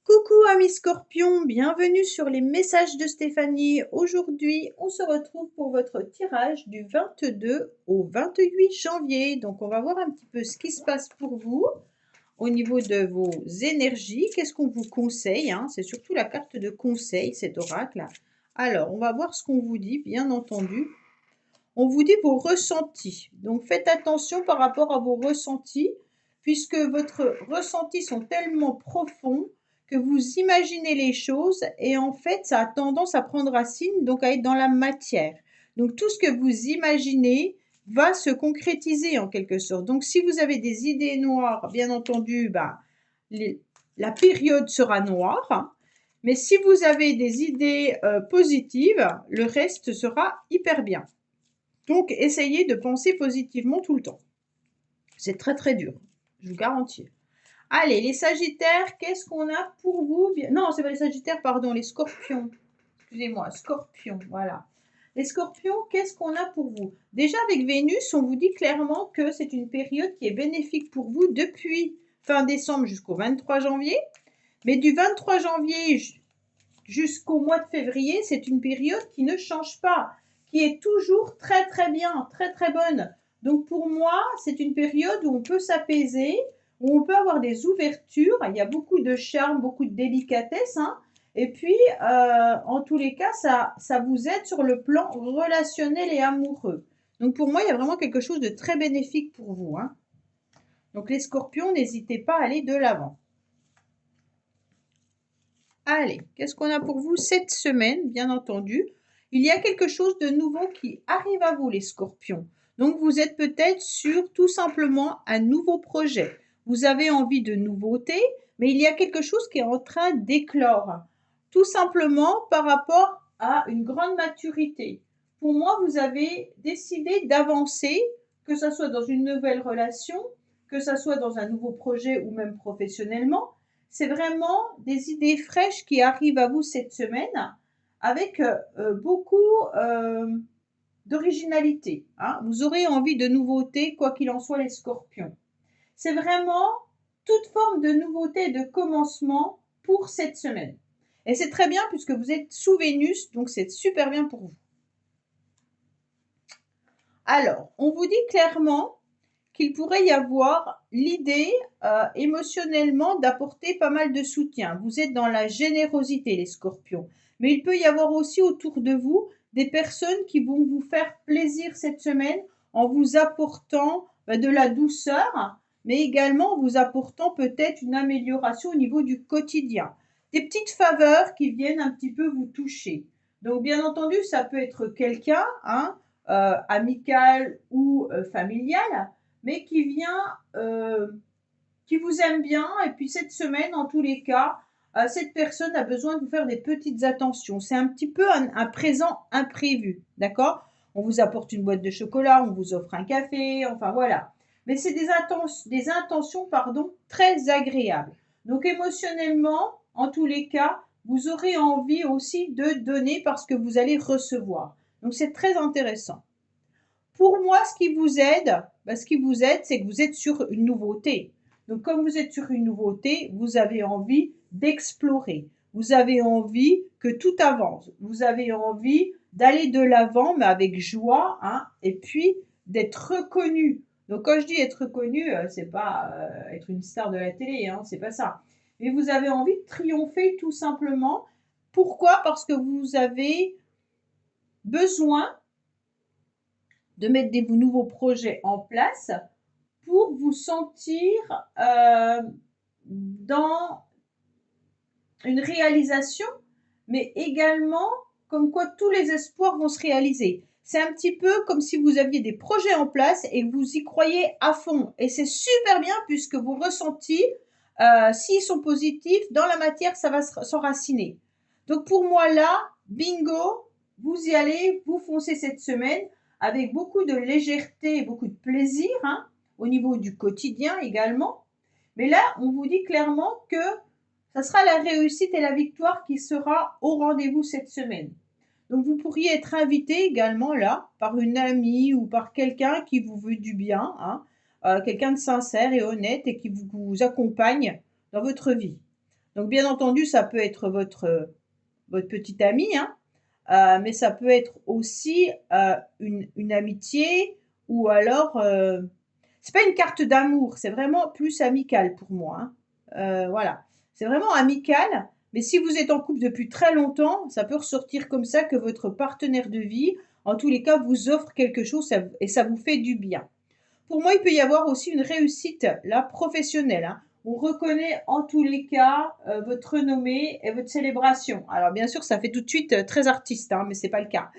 Coucou amis scorpions, bienvenue sur les messages de Stéphanie. Aujourd'hui, on se retrouve pour votre tirage du 22 au 28 janvier. Donc on va voir un petit peu ce qui se passe pour vous au niveau de vos énergies. Qu'est-ce qu'on vous conseille, hein? C'est surtout la carte de conseil, cet oracle. Alors, on va voir ce qu'on vous dit, bien entendu. On vous dit vos ressentis. Donc, faites attention par rapport à vos ressentis, puisque votre ressentis sont tellement profonds que vous imaginez les choses et en fait, ça a tendance à prendre racine, donc à être dans la matière. Donc, tout ce que vous imaginez va se concrétiser en quelque sorte. Donc, si vous avez des idées noires, bien entendu, la période sera noire. Hein. Mais si vous avez des idées positives, le reste sera hyper bien. Donc, essayez de penser positivement tout le temps. C'est très, très dur, je vous garantis. Allez, les Sagittaires, qu'est-ce qu'on a pour vous? Non, c'est pas les Sagittaires, pardon, les Scorpions. Excusez-moi, Scorpions, voilà. Les Scorpions, qu'est-ce qu'on a pour vous? Déjà, avec Vénus, on vous dit clairement que c'est une période qui est bénéfique pour vous depuis fin décembre jusqu'au 23 janvier. Mais du 23 janvier jusqu'au mois de février, c'est une période qui ne change pas, qui est toujours très très bien, très très bonne. Donc pour moi, c'est une période où on peut s'apaiser, où on peut avoir des ouvertures. Il y a beaucoup de charme, beaucoup de délicatesse, hein. Et puis, en tous les cas, ça vous aide sur le plan relationnel et amoureux. Donc pour moi, il y a vraiment quelque chose de très bénéfique pour vous, hein. Donc les Scorpions, n'hésitez pas à aller de l'avant. Allez, qu'est-ce qu'on a pour vous cette semaine, bien entendu? Il y a quelque chose de nouveau qui arrive à vous, les Scorpions. Donc, vous êtes peut-être sur tout simplement un nouveau projet. Vous avez envie de nouveautés, mais il y a quelque chose qui est en train d'éclore. Tout simplement par rapport à une grande maturité. Pour moi, vous avez décidé d'avancer, que ce soit dans une nouvelle relation, que ce soit dans un nouveau projet ou même professionnellement. C'est vraiment des idées fraîches qui arrivent à vous cette semaine avec beaucoup d'originalité. Hein. Vous aurez envie de nouveautés, quoi qu'il en soit, les Scorpions. C'est vraiment toute forme de nouveauté et de commencement pour cette semaine. Et c'est très bien puisque vous êtes sous Vénus, donc c'est super bien pour vous. Alors, on vous dit clairement qu'il pourrait y avoir l'idée émotionnellement d'apporter pas mal de soutien. Vous êtes dans la générosité, les Scorpions. Mais il peut y avoir aussi autour de vous des personnes qui vont vous faire plaisir cette semaine en vous apportant de la douceur, mais également en vous apportant peut-être une amélioration au niveau du quotidien. Des petites faveurs qui viennent un petit peu vous toucher. Donc, bien entendu, ça peut être quelqu'un, hein, amical ou familial, mais qui vient, qui vous aime bien. Et puis cette semaine, en tous les cas, cette personne a besoin de vous faire des petites attentions. C'est un petit peu un présent imprévu, d'accord? On vous apporte une boîte de chocolat, on vous offre un café, enfin voilà. Mais c'est des intentions, pardon, très agréables. Donc émotionnellement, en tous les cas, vous aurez envie aussi de donner parce que vous allez recevoir. Donc c'est très intéressant. Pour moi, ce qui vous aide, c'est que vous êtes sur une nouveauté. Donc, comme vous êtes sur une nouveauté, vous avez envie d'explorer. Vous avez envie que tout avance. Vous avez envie d'aller de l'avant, mais avec joie, hein, et puis d'être reconnu. Donc, quand je dis être reconnu, c'est pas être une star de la télé, hein, c'est pas ça. Mais vous avez envie de triompher tout simplement. Pourquoi? Parce que vous avez besoin de mettre des nouveaux projets en place pour vous sentir dans une réalisation, mais également comme quoi tous les espoirs vont se réaliser. C'est un petit peu comme si vous aviez des projets en place et que vous y croyez à fond. Et c'est super bien puisque vos ressentis, s'ils sont positifs, dans la matière, ça va s'enraciner. Donc pour moi là, bingo, vous y allez, vous foncez cette semaine avec beaucoup de légèreté et beaucoup de plaisir, hein, au niveau du quotidien également. Mais là, on vous dit clairement que ça sera la réussite et la victoire qui sera au rendez-vous cette semaine. Donc vous pourriez être invité également là par une amie ou par quelqu'un qui vous veut du bien, hein, quelqu'un de sincère et honnête et qui vous accompagne dans votre vie. Donc bien entendu, ça peut être votre petite amie, hein, mais ça peut être aussi une amitié ou alors c'est pas une carte d'amour, c'est vraiment plus amical pour moi, hein. Voilà, c'est vraiment amical. Mais si vous êtes en couple depuis très longtemps, ça peut ressortir comme ça que votre partenaire de vie, en tous les cas, vous offre quelque chose et ça vous fait du bien. Pour moi, il peut y avoir aussi une réussite là professionnelle, hein. On reconnaît en tous les cas votre renommée et votre célébration. Alors bien sûr, ça fait tout de suite très artiste, hein, mais c'est pas le cas.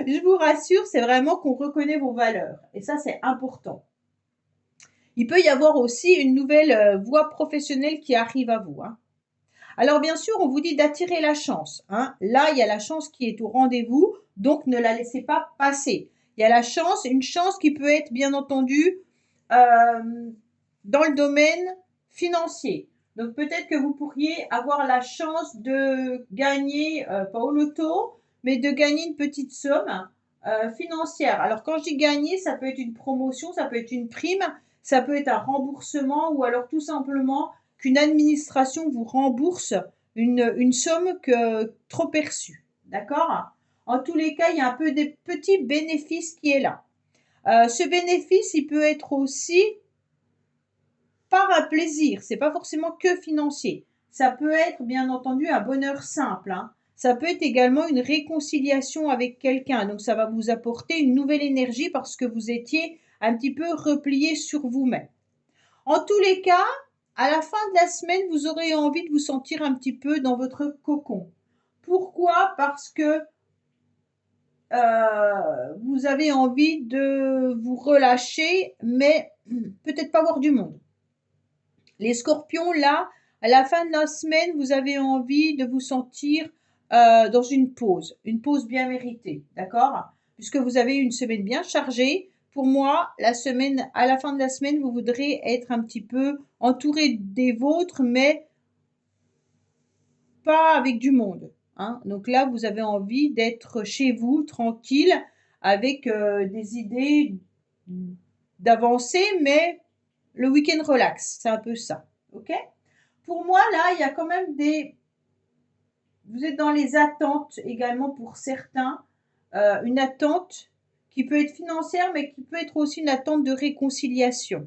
Je vous rassure, c'est vraiment qu'on reconnaît vos valeurs et ça c'est important. Il peut y avoir aussi une nouvelle voie professionnelle qui arrive à vous, hein. Alors bien sûr, on vous dit d'attirer la chance, hein. Là, il y a la chance qui est au rendez-vous, donc ne la laissez pas passer. Il y a la chance, une chance qui peut être bien entendu dans le domaine financier. Donc peut-être que vous pourriez avoir la chance de gagner, pas au loto, mais de gagner une petite somme financière. Alors quand je dis gagner, ça peut être une promotion, ça peut être une prime, ça peut être un remboursement ou alors tout simplement qu'une administration vous rembourse une somme trop perçue. D'accord? En tous les cas, il y a un peu des petits bénéfices qui est là. Ce bénéfice, il peut être aussi par un plaisir. C'est pas forcément que financier. Ça peut être, bien entendu, un bonheur simple, hein. Ça peut être également une réconciliation avec quelqu'un. Donc, ça va vous apporter une nouvelle énergie parce que vous étiez un petit peu replié sur vous-même. En tous les cas, à la fin de la semaine, vous aurez envie de vous sentir un petit peu dans votre cocon. Pourquoi? Parce que vous avez envie de vous relâcher, mais peut-être pas voir du monde. Les scorpions, là, à la fin de la semaine, vous avez envie de vous sentir dans une pause bien méritée, d'accord? Puisque vous avez une semaine bien chargée. Pour moi, à la fin de la semaine, vous voudrez être un petit peu entouré des vôtres, mais pas avec du monde, hein. Donc là, vous avez envie d'être chez vous, tranquille, avec des idées d'avancer, mais le week-end relax, c'est un peu ça, ok? Pour moi, là, il y a quand même vous êtes dans les attentes également pour certains, une attente qui peut être financière, mais qui peut être aussi une attente de réconciliation.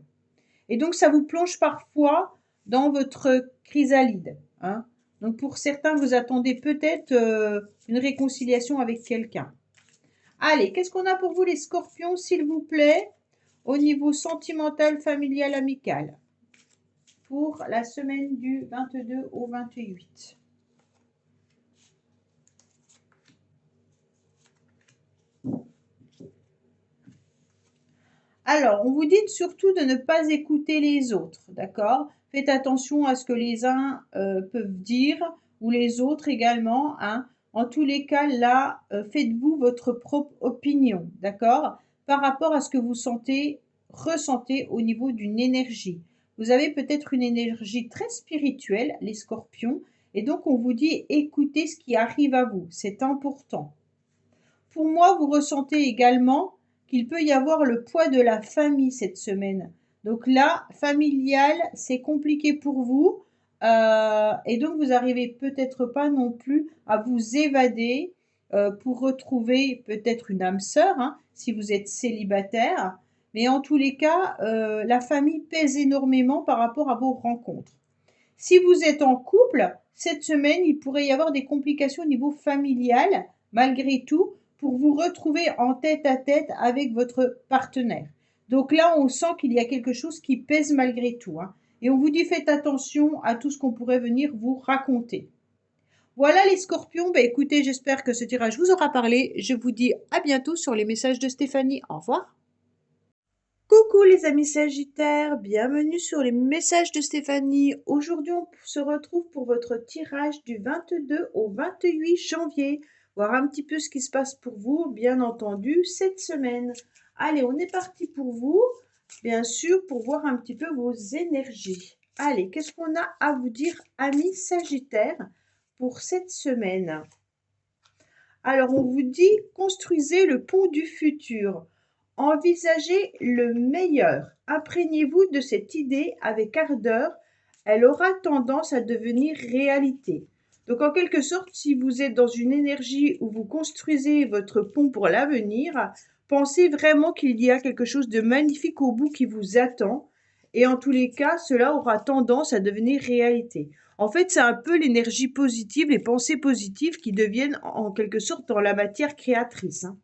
Et donc, ça vous plonge parfois dans votre chrysalide, hein. Donc, pour certains, vous attendez peut-être une réconciliation avec quelqu'un. Allez, qu'est-ce qu'on a pour vous les scorpions, s'il vous plaît, au niveau sentimental, familial, amical, pour la semaine du 22 au 28. Alors, on vous dit surtout de ne pas écouter les autres, d'accord? Faites attention à ce que les uns peuvent dire ou les autres également, hein. En tous les cas, là, faites-vous votre propre opinion, d'accord? Par rapport à ce que vous ressentez au niveau d'une énergie. Vous avez peut-être une énergie très spirituelle, les scorpions, et donc on vous dit écoutez ce qui arrive à vous, c'est important. Pour moi, vous ressentez également qu'il peut y avoir le poids de la famille cette semaine. Donc là, familial, c'est compliqué pour vous. Et donc, vous n'arrivez peut-être pas non plus à vous évader pour retrouver peut-être une âme sœur, hein, si vous êtes célibataire. Mais en tous les cas, la famille pèse énormément par rapport à vos rencontres. Si vous êtes en couple, cette semaine, il pourrait y avoir des complications au niveau familial, malgré tout, pour vous retrouver en tête-à-tête avec votre partenaire. Donc là, on sent qu'il y a quelque chose qui pèse malgré tout, hein. Et on vous dit faites attention à tout ce qu'on pourrait venir vous raconter. Voilà les scorpions, bah écoutez, j'espère que ce tirage vous aura parlé. Je vous dis à bientôt sur les messages de Stéphanie. Au revoir. Coucou les amis sagittaires, bienvenue sur les messages de Stéphanie. Aujourd'hui, on se retrouve pour votre tirage du 22 au 28 janvier. Voir un petit peu ce qui se passe pour vous, bien entendu, cette semaine. Allez, on est parti pour vous, bien sûr, pour voir un petit peu vos énergies. Allez, qu'est-ce qu'on a à vous dire, amis sagittaires, pour cette semaine? Alors, on vous dit, construisez le pont du futur. Envisagez le meilleur. Imprégnez-vous de cette idée avec ardeur. Elle aura tendance à devenir réalité. Donc, en quelque sorte, si vous êtes dans une énergie où vous construisez votre pont pour l'avenir, pensez vraiment qu'il y a quelque chose de magnifique au bout qui vous attend. Et en tous les cas, cela aura tendance à devenir réalité. En fait, c'est un peu l'énergie positive, les pensées positives qui deviennent en quelque sorte dans la matière créatrice, hein.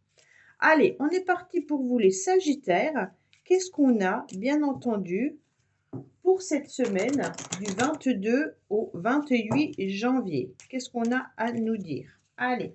Allez, on est parti pour vous les Sagittaires. Qu'est-ce qu'on a, bien entendu, pour cette semaine du 22 au 28 janvier? Qu'est-ce qu'on a à nous dire? Allez.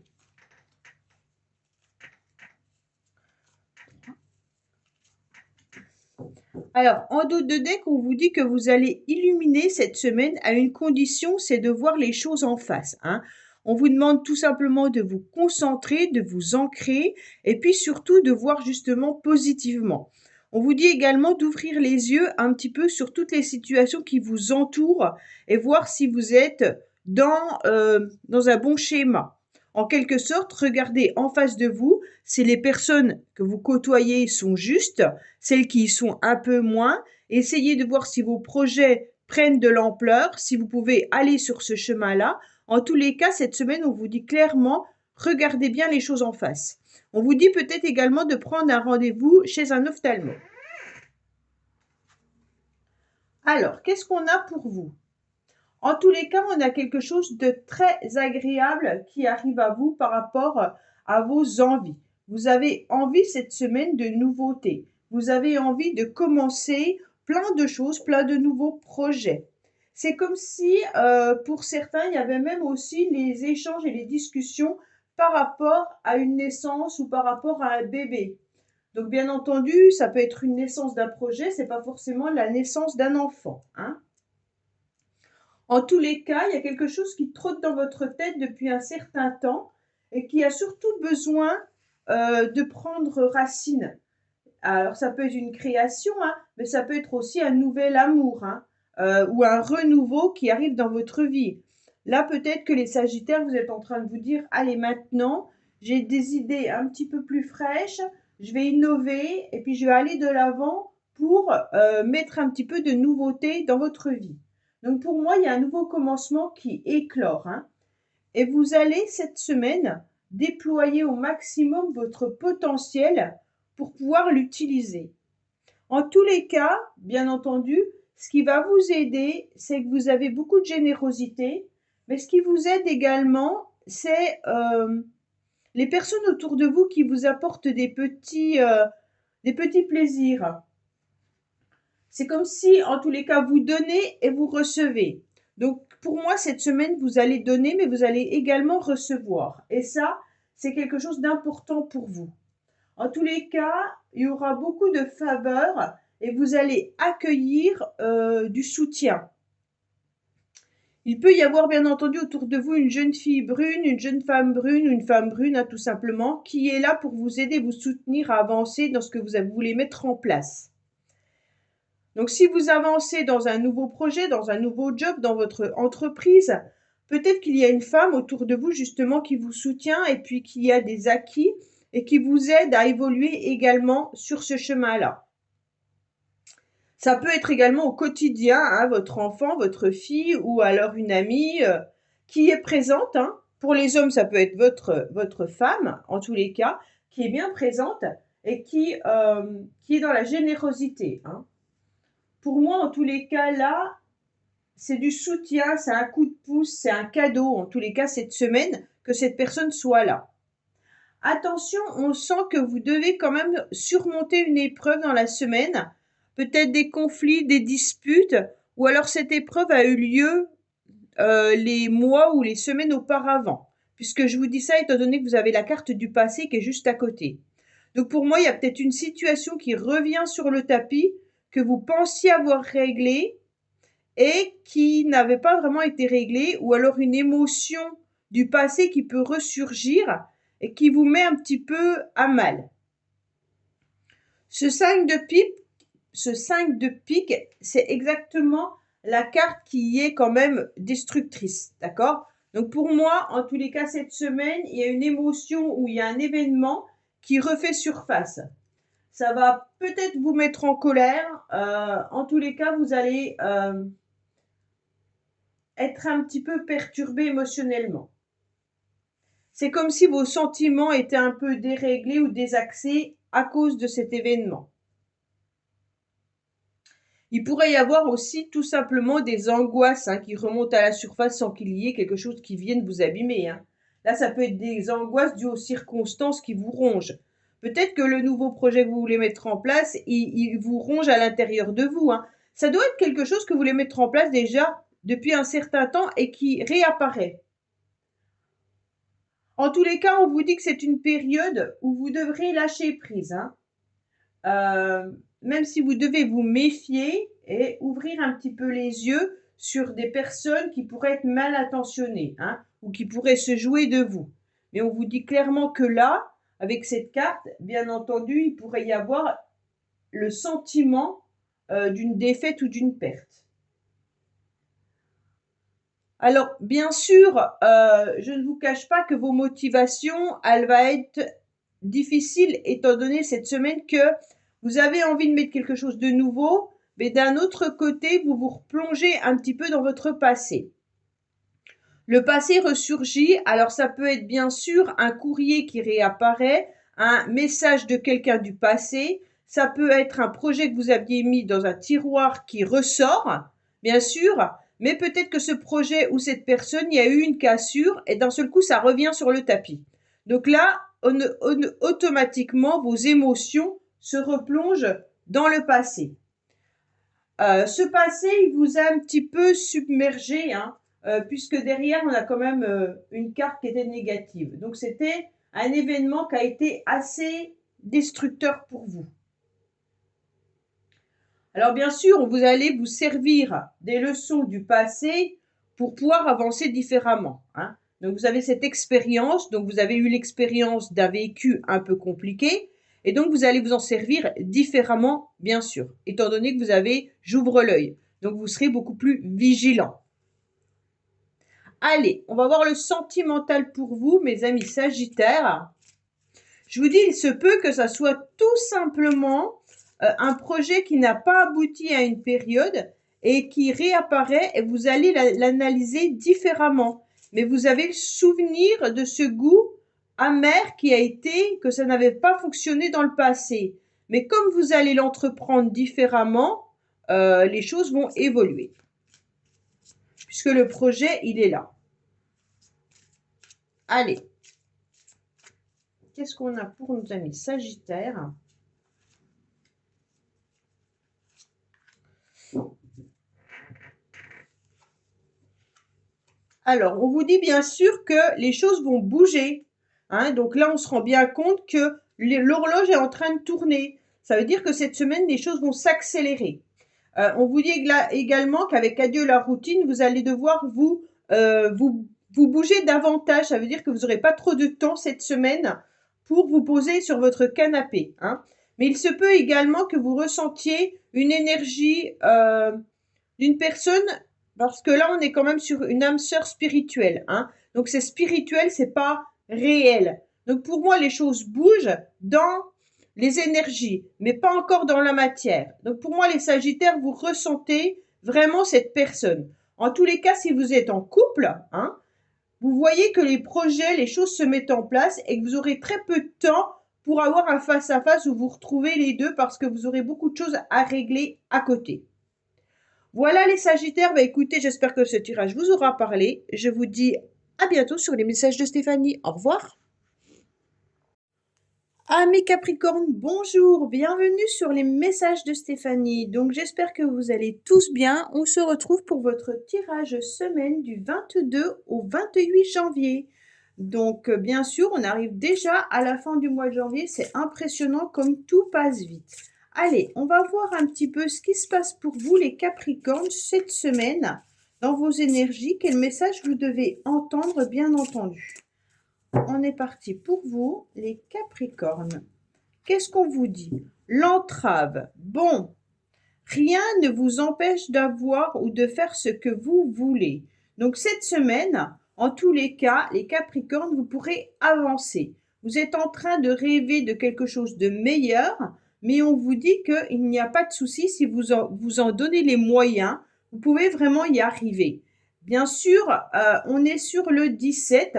Alors, en dos de deck, on vous dit que vous allez illuminer cette semaine à une condition, c'est de voir les choses en face, hein. On vous demande tout simplement de vous concentrer, de vous ancrer et puis surtout de voir justement positivement. On vous dit également d'ouvrir les yeux un petit peu sur toutes les situations qui vous entourent et voir si vous êtes dans un bon schéma. En quelque sorte, regardez en face de vous si les personnes que vous côtoyez sont justes, celles qui y sont un peu moins. Essayez de voir si vos projets prennent de l'ampleur, si vous pouvez aller sur ce chemin-là. En tous les cas, cette semaine, on vous dit clairement, regardez bien les choses en face. On vous dit peut-être également de prendre un rendez-vous chez un ophtalmo. Alors, qu'est-ce qu'on a pour vous? En tous les cas, on a quelque chose de très agréable qui arrive à vous par rapport à vos envies. Vous avez envie cette semaine de nouveautés. Vous avez envie de commencer plein de choses, plein de nouveaux projets. C'est comme si, pour certains, il y avait même aussi les échanges et les discussions par rapport à une naissance ou par rapport à un bébé. Donc, bien entendu, ça peut être une naissance d'un projet, c'est pas forcément la naissance d'un enfant, hein. En tous les cas, il y a quelque chose qui trotte dans votre tête depuis un certain temps et qui a surtout besoin de prendre racine. Alors, ça peut être une création, hein, mais ça peut être aussi un nouvel amour, hein, ou un renouveau qui arrive dans votre vie. Là, peut-être que les Sagittaires, vous êtes en train de vous dire, allez, maintenant, j'ai des idées un petit peu plus fraîches, je vais innover et puis je vais aller de l'avant pour mettre un petit peu de nouveauté dans votre vie. Donc, pour moi, il y a un nouveau commencement qui éclore, hein, et vous allez cette semaine déployer au maximum votre potentiel pour pouvoir l'utiliser. En tous les cas, bien entendu, ce qui va vous aider, c'est que vous avez beaucoup de générosité, mais ce qui vous aide également, c'est les personnes autour de vous qui vous apportent des petits plaisirs. C'est comme si, en tous les cas, vous donnez et vous recevez. Donc, pour moi, cette semaine, vous allez donner, mais vous allez également recevoir. Et ça, c'est quelque chose d'important pour vous. En tous les cas, il y aura beaucoup de faveurs et vous allez accueillir du soutien. Il peut y avoir bien entendu autour de vous une jeune fille brune, une jeune femme brune, une femme brune hein, tout simplement, qui est là pour vous aider, vous soutenir à avancer dans ce que vous voulez mettre en place. Donc si vous avancez dans un nouveau projet, dans un nouveau job, dans votre entreprise, peut-être qu'il y a une femme autour de vous justement qui vous soutient et puis qui a des acquis et qui vous aide à évoluer également sur ce chemin-là. Ça peut être également au quotidien, hein, votre enfant, votre fille ou alors une amie qui est présente. Hein. Pour les hommes, ça peut être votre femme, en tous les cas, qui est bien présente et qui est dans la générosité. Hein. Pour moi, en tous les cas, là, c'est du soutien, c'est un coup de pouce, c'est un cadeau, en tous les cas, cette semaine, que cette personne soit là. Attention, on sent que vous devez quand même surmonter une épreuve dans la semaine, peut-être des conflits, des disputes, ou alors cette épreuve a eu lieu les mois ou les semaines auparavant, puisque je vous dis ça étant donné que vous avez la carte du passé qui est juste à côté. Donc pour moi, il y a peut-être une situation qui revient sur le tapis, que vous pensiez avoir réglée, et qui n'avait pas vraiment été réglée, ou alors une émotion du passé qui peut ressurgir et qui vous met un petit peu à mal. Ce 5 de pique, c'est exactement la carte qui est quand même destructrice, d'accord? Donc pour moi, en tous les cas, cette semaine, il y a une émotion ou il y a un événement qui refait surface. Ça va peut-être vous mettre en colère. En tous les cas, vous allez être un petit peu perturbé émotionnellement. C'est comme si vos sentiments étaient un peu déréglés ou désaxés à cause de cet événement. Il pourrait y avoir aussi tout simplement des angoisses qui remontent à la surface sans qu'il y ait quelque chose qui vienne vous abîmer. Hein. Là, ça peut être des angoisses dues aux circonstances qui vous rongent. Peut-être que le nouveau projet que vous voulez mettre en place, il vous ronge à l'intérieur de vous. Hein. Ça doit être quelque chose que vous voulez mettre en place déjà depuis un certain temps et qui réapparaît. En tous les cas, on vous dit que c'est une période où vous devrez lâcher prise. Hein. Même si vous devez vous méfier et ouvrir un petit peu les yeux sur des personnes qui pourraient être mal intentionnées hein, ou qui pourraient se jouer de vous. Mais on vous dit clairement que là, avec cette carte, bien entendu, il pourrait y avoir le sentiment d'une défaite ou d'une perte. Alors, bien sûr, je ne vous cache pas que vos motivations, elles vont être difficiles étant donné cette semaine que vous avez envie de mettre quelque chose de nouveau, mais d'un autre côté, vous vous replongez un petit peu dans votre passé. Le passé ressurgit, alors ça peut être bien sûr un courrier qui réapparaît, un message de quelqu'un du passé, ça peut être un projet que vous aviez mis dans un tiroir qui ressort, bien sûr, mais peut-être que ce projet ou cette personne, il y a eu une cassure et d'un seul coup, ça revient sur le tapis. Donc là, automatiquement, vos émotions se replongent dans le passé. Ce passé, il vous a un petit peu submergé, hein, puisque derrière, on a quand même une carte qui était négative. Donc, c'était un événement qui a été assez destructeur pour vous. Alors, bien sûr, vous allez vous servir des leçons du passé pour pouvoir avancer différemment. Hein. Donc, vous avez cette expérience, donc vous avez eu l'expérience d'un vécu un peu compliqué, et donc vous allez vous en servir différemment, bien sûr, étant donné que vous avez, j'ouvre l'œil, donc vous serez beaucoup plus vigilant. Allez, on va voir le sentimental pour vous, mes amis Sagittaires. Je vous dis, il se peut que ça soit tout simplement un projet qui n'a pas abouti à une période et qui réapparaît et vous allez l'analyser différemment. Mais vous avez le souvenir de ce goût amer qui a été, que ça n'avait pas fonctionné dans le passé. Mais comme vous allez l'entreprendre différemment, les choses vont évoluer. Puisque le projet, il est là. Allez. qu'est-ce qu'on a pour nos amis Sagittaires? Alors, on vous dit bien sûr que les choses vont bouger. Hein, donc là, on se rend bien compte que l'horloge est en train de tourner. Ça veut dire que cette semaine, les choses vont s'accélérer. On vous dit également qu'avec Adieu la routine, vous allez devoir vous bouger davantage. Ça veut dire que vous n'aurez pas trop de temps cette semaine pour vous poser sur votre canapé. Hein. Mais il se peut également que vous ressentiez une énergie d'une personne, parce que là, on est quand même sur une âme sœur spirituelle. Hein. Donc, c'est spirituel, c'est pas réel. Donc, pour moi, les choses bougent dans les énergies, mais pas encore dans la matière. Donc, pour moi, les Sagittaires, vous ressentez vraiment cette personne. En tous les cas, si vous êtes en couple, hein, vous voyez que les projets, les choses se mettent en place et que vous aurez très peu de temps pour avoir un face-à-face où vous retrouvez les deux parce que vous aurez beaucoup de choses à régler à côté. Voilà les Sagittaires, bah écoutez, j'espère que ce tirage vous aura parlé. Je vous dis à bientôt sur les messages de Stéphanie. Au revoir. Ah mes Capricornes, bonjour, bienvenue sur les messages de Stéphanie. Donc j'espère que vous allez tous bien. On se retrouve pour votre tirage semaine du 22 au 28 janvier. Donc bien sûr, on arrive déjà à la fin du mois de janvier. C'est impressionnant comme tout passe vite. Allez, on va voir un petit peu ce qui se passe pour vous les Capricornes cette semaine dans vos énergies. Quel message vous devez entendre bien entendu. On est parti pour vous, les Capricornes. Qu'est-ce qu'on vous dit? L'entrave. Bon, rien ne vous empêche d'avoir ou de faire ce que vous voulez. Donc cette semaine, en tous les cas, les Capricornes, vous pourrez avancer. Vous êtes en train de rêver de quelque chose de meilleur, mais on vous dit qu'il n'y a pas de souci si vous en donnez les moyens. Vous pouvez vraiment y arriver. Bien sûr, on est sur le 17.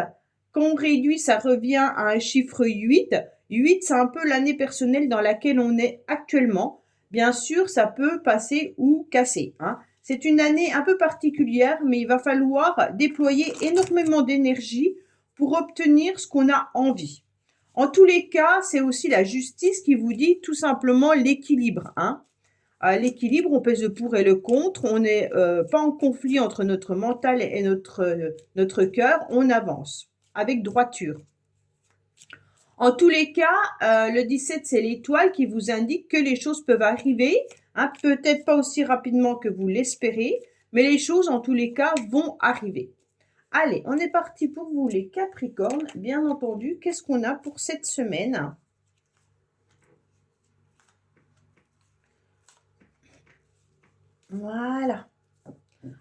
Quand on réduit, ça revient à un chiffre 8. 8, c'est un peu l'année personnelle dans laquelle on est actuellement. Bien sûr, ça peut passer ou casser. Hein. C'est une année un peu particulière, mais il va falloir déployer énormément d'énergie pour obtenir ce qu'on a envie. En tous les cas, c'est aussi la justice qui vous dit tout simplement l'équilibre. Hein. L'équilibre, on pèse le pour et le contre. On n'est pas en conflit entre notre mental et notre cœur. On avance avec droiture. En tous les cas, le 17, c'est l'étoile qui vous indique que les choses peuvent arriver, hein, peut-être pas aussi rapidement que vous l'espérez, mais les choses, en tous les cas, vont arriver. Allez, on est parti pour vous, les Capricornes. Bien entendu, qu'est-ce qu'on a pour cette semaine? Voilà.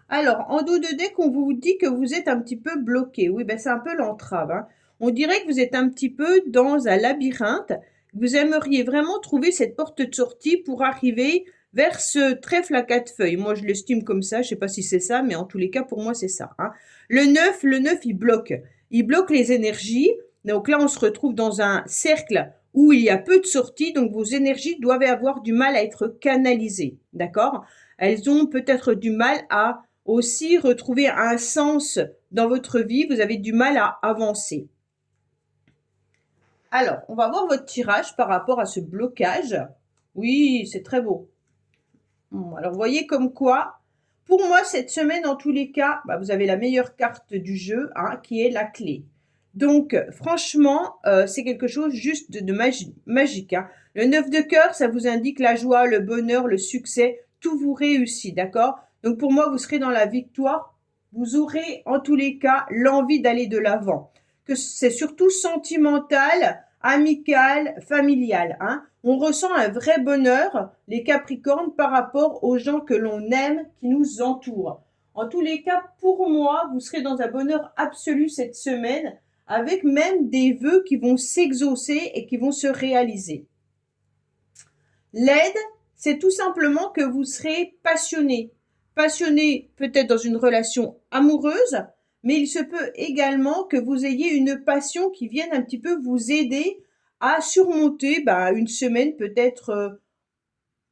Alors, en dos de deck, on vous dit que vous êtes un petit peu bloqué. Oui, ben c'est un peu l'entrave. Hein. On dirait que vous êtes un petit peu dans un labyrinthe. Vous aimeriez vraiment trouver cette porte de sortie pour arriver vers ce trèfle à 4 feuilles. Moi, je l'estime comme ça. Je ne sais pas si c'est ça, mais en tous les cas, pour moi, c'est ça. Hein. Le 9, il bloque. Il bloque les énergies. Donc là, on se retrouve dans un cercle où il y a peu de sorties. Donc, vos énergies doivent avoir du mal à être canalisées. D'accord ? Elles ont peut-être du mal à aussi retrouver un sens dans votre vie. Vous avez du mal à avancer. Alors, on va voir votre tirage par rapport à ce blocage. Oui, c'est très beau. Alors, vous voyez comme quoi, pour moi, cette semaine, en tous les cas, bah, vous avez la meilleure carte du jeu, hein, qui est la clé. Donc, franchement, c'est quelque chose juste de magique. Hein. Le 9 de cœur, ça vous indique la joie, le bonheur, le succès. Tout vous réussit, d'accord? Donc, pour moi, vous serez dans la victoire. Vous aurez, en tous les cas, l'envie d'aller de l'avant. Que c'est surtout sentimental, amical, familial. Hein. On ressent un vrai bonheur, les Capricornes, par rapport aux gens que l'on aime, qui nous entourent. En tous les cas, pour moi, vous serez dans un bonheur absolu cette semaine, avec même des vœux qui vont s'exaucer et qui vont se réaliser. L'aide, c'est tout simplement que vous serez passionné. Passionné peut-être dans une relation amoureuse, mais il se peut également que vous ayez une passion qui vienne un petit peu vous aider à surmonter une semaine peut-être.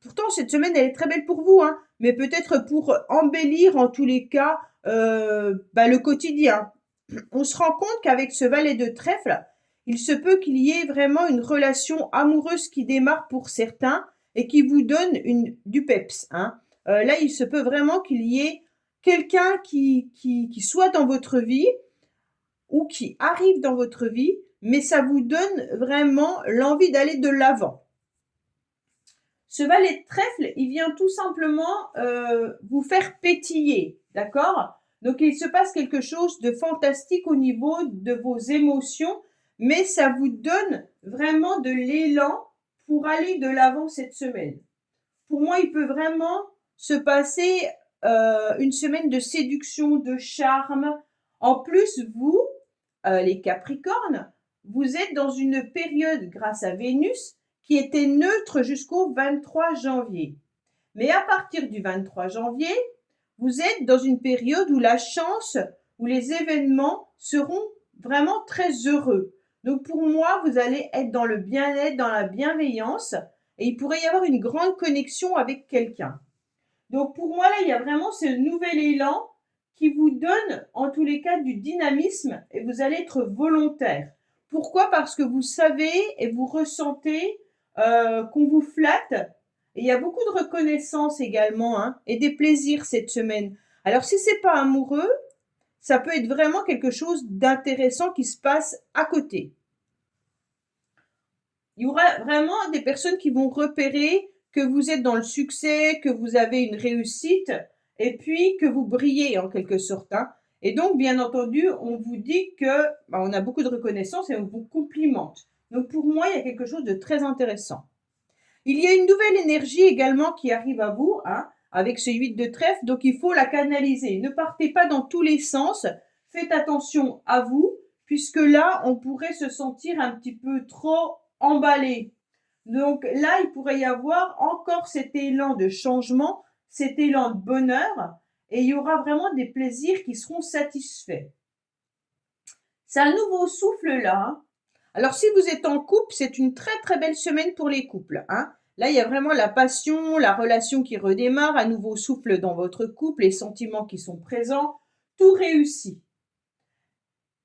Pourtant, cette semaine, elle est très belle pour vous, hein, mais peut-être pour embellir en tous les cas le quotidien. On se rend compte qu'avec ce valet de trèfle, il se peut qu'il y ait vraiment une relation amoureuse qui démarre pour certains et qui vous donne du peps, hein. Là, il se peut vraiment qu'il y ait quelqu'un qui soit dans votre vie ou qui arrive dans votre vie, mais ça vous donne vraiment l'envie d'aller de l'avant. Ce valet de trèfle, il vient tout simplement vous faire pétiller, d'accord? Donc, il se passe quelque chose de fantastique au niveau de vos émotions, mais ça vous donne vraiment de l'élan pour aller de l'avant cette semaine. Pour moi, il peut vraiment se passer une semaine de séduction, de charme. En plus, vous, les Capricornes, vous êtes dans une période, grâce à Vénus, qui était neutre jusqu'au 23 janvier. Mais à partir du 23 janvier, vous êtes dans une période où la chance, où les événements seront vraiment très heureux. Donc pour moi, vous allez être dans le bien-être, dans la bienveillance, et il pourrait y avoir une grande connexion avec quelqu'un. Donc pour moi, là, il y a vraiment ce nouvel élan qui vous donne, en tous les cas, du dynamisme et vous allez être volontaire. Pourquoi? Parce que vous savez et vous ressentez qu'on vous flatte. Et il y a beaucoup de reconnaissance également, hein, et des plaisirs cette semaine. Alors si c'est pas amoureux, ça peut être vraiment quelque chose d'intéressant qui se passe à côté. Il y aura vraiment des personnes qui vont repérer que vous êtes dans le succès, que vous avez une réussite, et puis que vous brillez en quelque sorte, hein. Et donc, bien entendu, on vous dit que on a beaucoup de reconnaissance et on vous complimente. Donc, pour moi, il y a quelque chose de très intéressant. Il y a une nouvelle énergie également qui arrive à vous, hein, avec ce 8 de trèfle, donc il faut la canaliser. Ne partez pas dans tous les sens, faites attention à vous, puisque là, on pourrait se sentir un petit peu trop emballé. Donc là, il pourrait y avoir encore cet élan de changement, cet élan de bonheur, et il y aura vraiment des plaisirs qui seront satisfaits. C'est un nouveau souffle là, hein. Alors si vous êtes en couple, c'est une très très belle semaine pour les couples, hein. Là, il y a vraiment la passion, la relation qui redémarre, un nouveau souffle dans votre couple, les sentiments qui sont présents, tout réussit.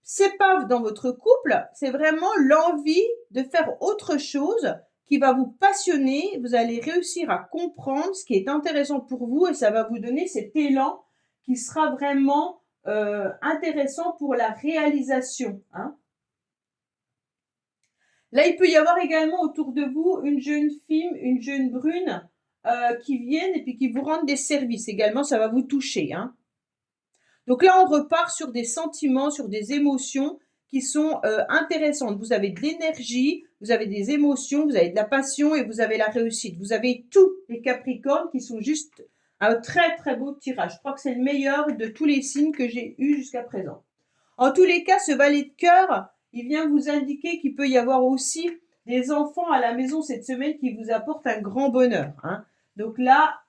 C'est pas dans votre couple, c'est vraiment l'envie de faire autre chose qui va vous passionner. Vous allez réussir à comprendre ce qui est intéressant pour vous et ça va vous donner cet élan qui sera vraiment intéressant pour la réalisation, hein. Là, il peut y avoir également autour de vous une jeune fille, une jeune brune qui viennent et puis qui vous rendent des services. Également, ça va vous toucher, hein. Donc là, on repart sur des sentiments, sur des émotions qui sont intéressantes. Vous avez de l'énergie, vous avez des émotions, vous avez de la passion et vous avez la réussite. Vous avez tous les Capricornes qui sont juste un très très beau tirage. Je crois que c'est le meilleur de tous les signes que j'ai eu jusqu'à présent. En tous les cas, ce valet de cœur, il vient vous indiquer qu'il peut y avoir aussi des enfants à la maison cette semaine qui vous apportent un grand bonheur, hein. Donc là,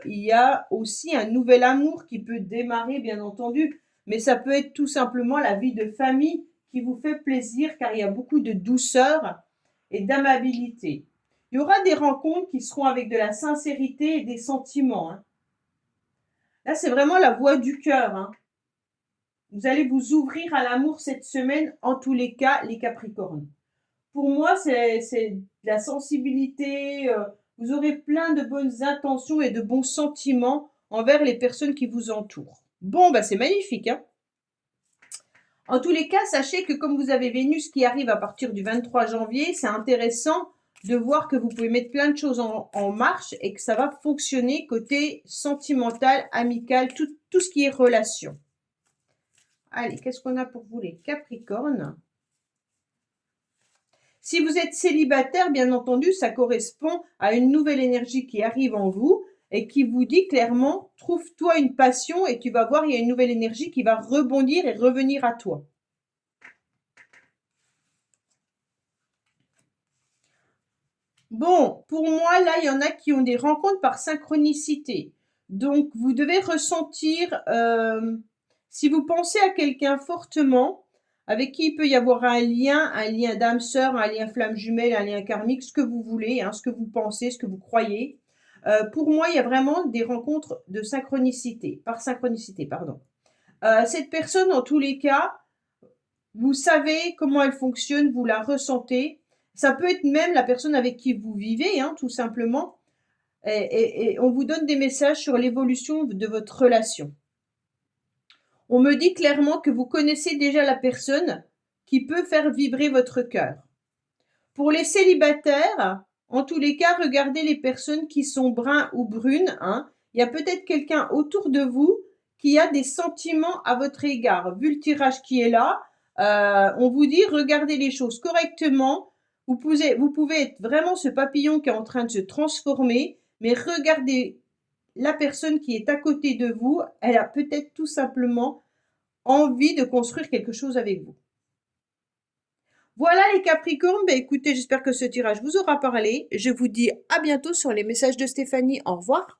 il y a aussi un nouvel amour qui peut démarrer, bien entendu, mais ça peut être tout simplement la vie de famille qui vous fait plaisir car il y a beaucoup de douceur et d'amabilité. Il y aura des rencontres qui seront avec de la sincérité et des sentiments, hein. Là, c'est vraiment la voix du cœur, hein. Vous allez vous ouvrir à l'amour cette semaine, en tous les cas, les Capricornes. Pour moi, c'est de la sensibilité. Vous aurez plein de bonnes intentions et de bons sentiments envers les personnes qui vous entourent. Bon, bah c'est magnifique, hein. En tous les cas, sachez que comme vous avez Vénus qui arrive à partir du 23 janvier, c'est intéressant de voir que vous pouvez mettre plein de choses en marche et que ça va fonctionner côté sentimental, amical, tout ce qui est relation. Allez, qu'est-ce qu'on a pour vous les Capricornes? Si vous êtes célibataire, bien entendu, ça correspond à une nouvelle énergie qui arrive en vous et qui vous dit clairement, trouve-toi une passion et tu vas voir, il y a une nouvelle énergie qui va rebondir et revenir à toi. Bon, pour moi, là, il y en a qui ont des rencontres par synchronicité. Donc, vous devez ressentir, si vous pensez à quelqu'un fortement, avec qui il peut y avoir un lien d'âme sœur, un lien flamme jumelle, un lien karmique, ce que vous voulez, hein, ce que vous pensez, ce que vous croyez. Pour moi, il y a vraiment des rencontres de synchronicité, par synchronicité, pardon. Cette personne, en tous les cas, Vous savez comment elle fonctionne, vous la ressentez. Ça peut être même la personne avec qui vous vivez, hein, tout simplement. Et on vous donne des messages sur l'évolution de votre relation. On me dit clairement que vous connaissez déjà la personne qui peut faire vibrer votre cœur. Pour les célibataires, en tous les cas, regardez les personnes qui sont bruns ou brunes, hein. Il y a peut-être quelqu'un autour de vous qui a des sentiments à votre égard. Vu le tirage qui est là, on vous dit regardez les choses correctement. Vous pouvez être vraiment ce papillon qui est en train de se transformer, mais regardez la personne qui est à côté de vous, elle a peut-être tout simplement envie de construire quelque chose avec vous. Voilà les Capricornes, écoutez, j'espère que ce tirage vous aura parlé. Je vous dis à bientôt sur les messages de Stéphanie. Au revoir.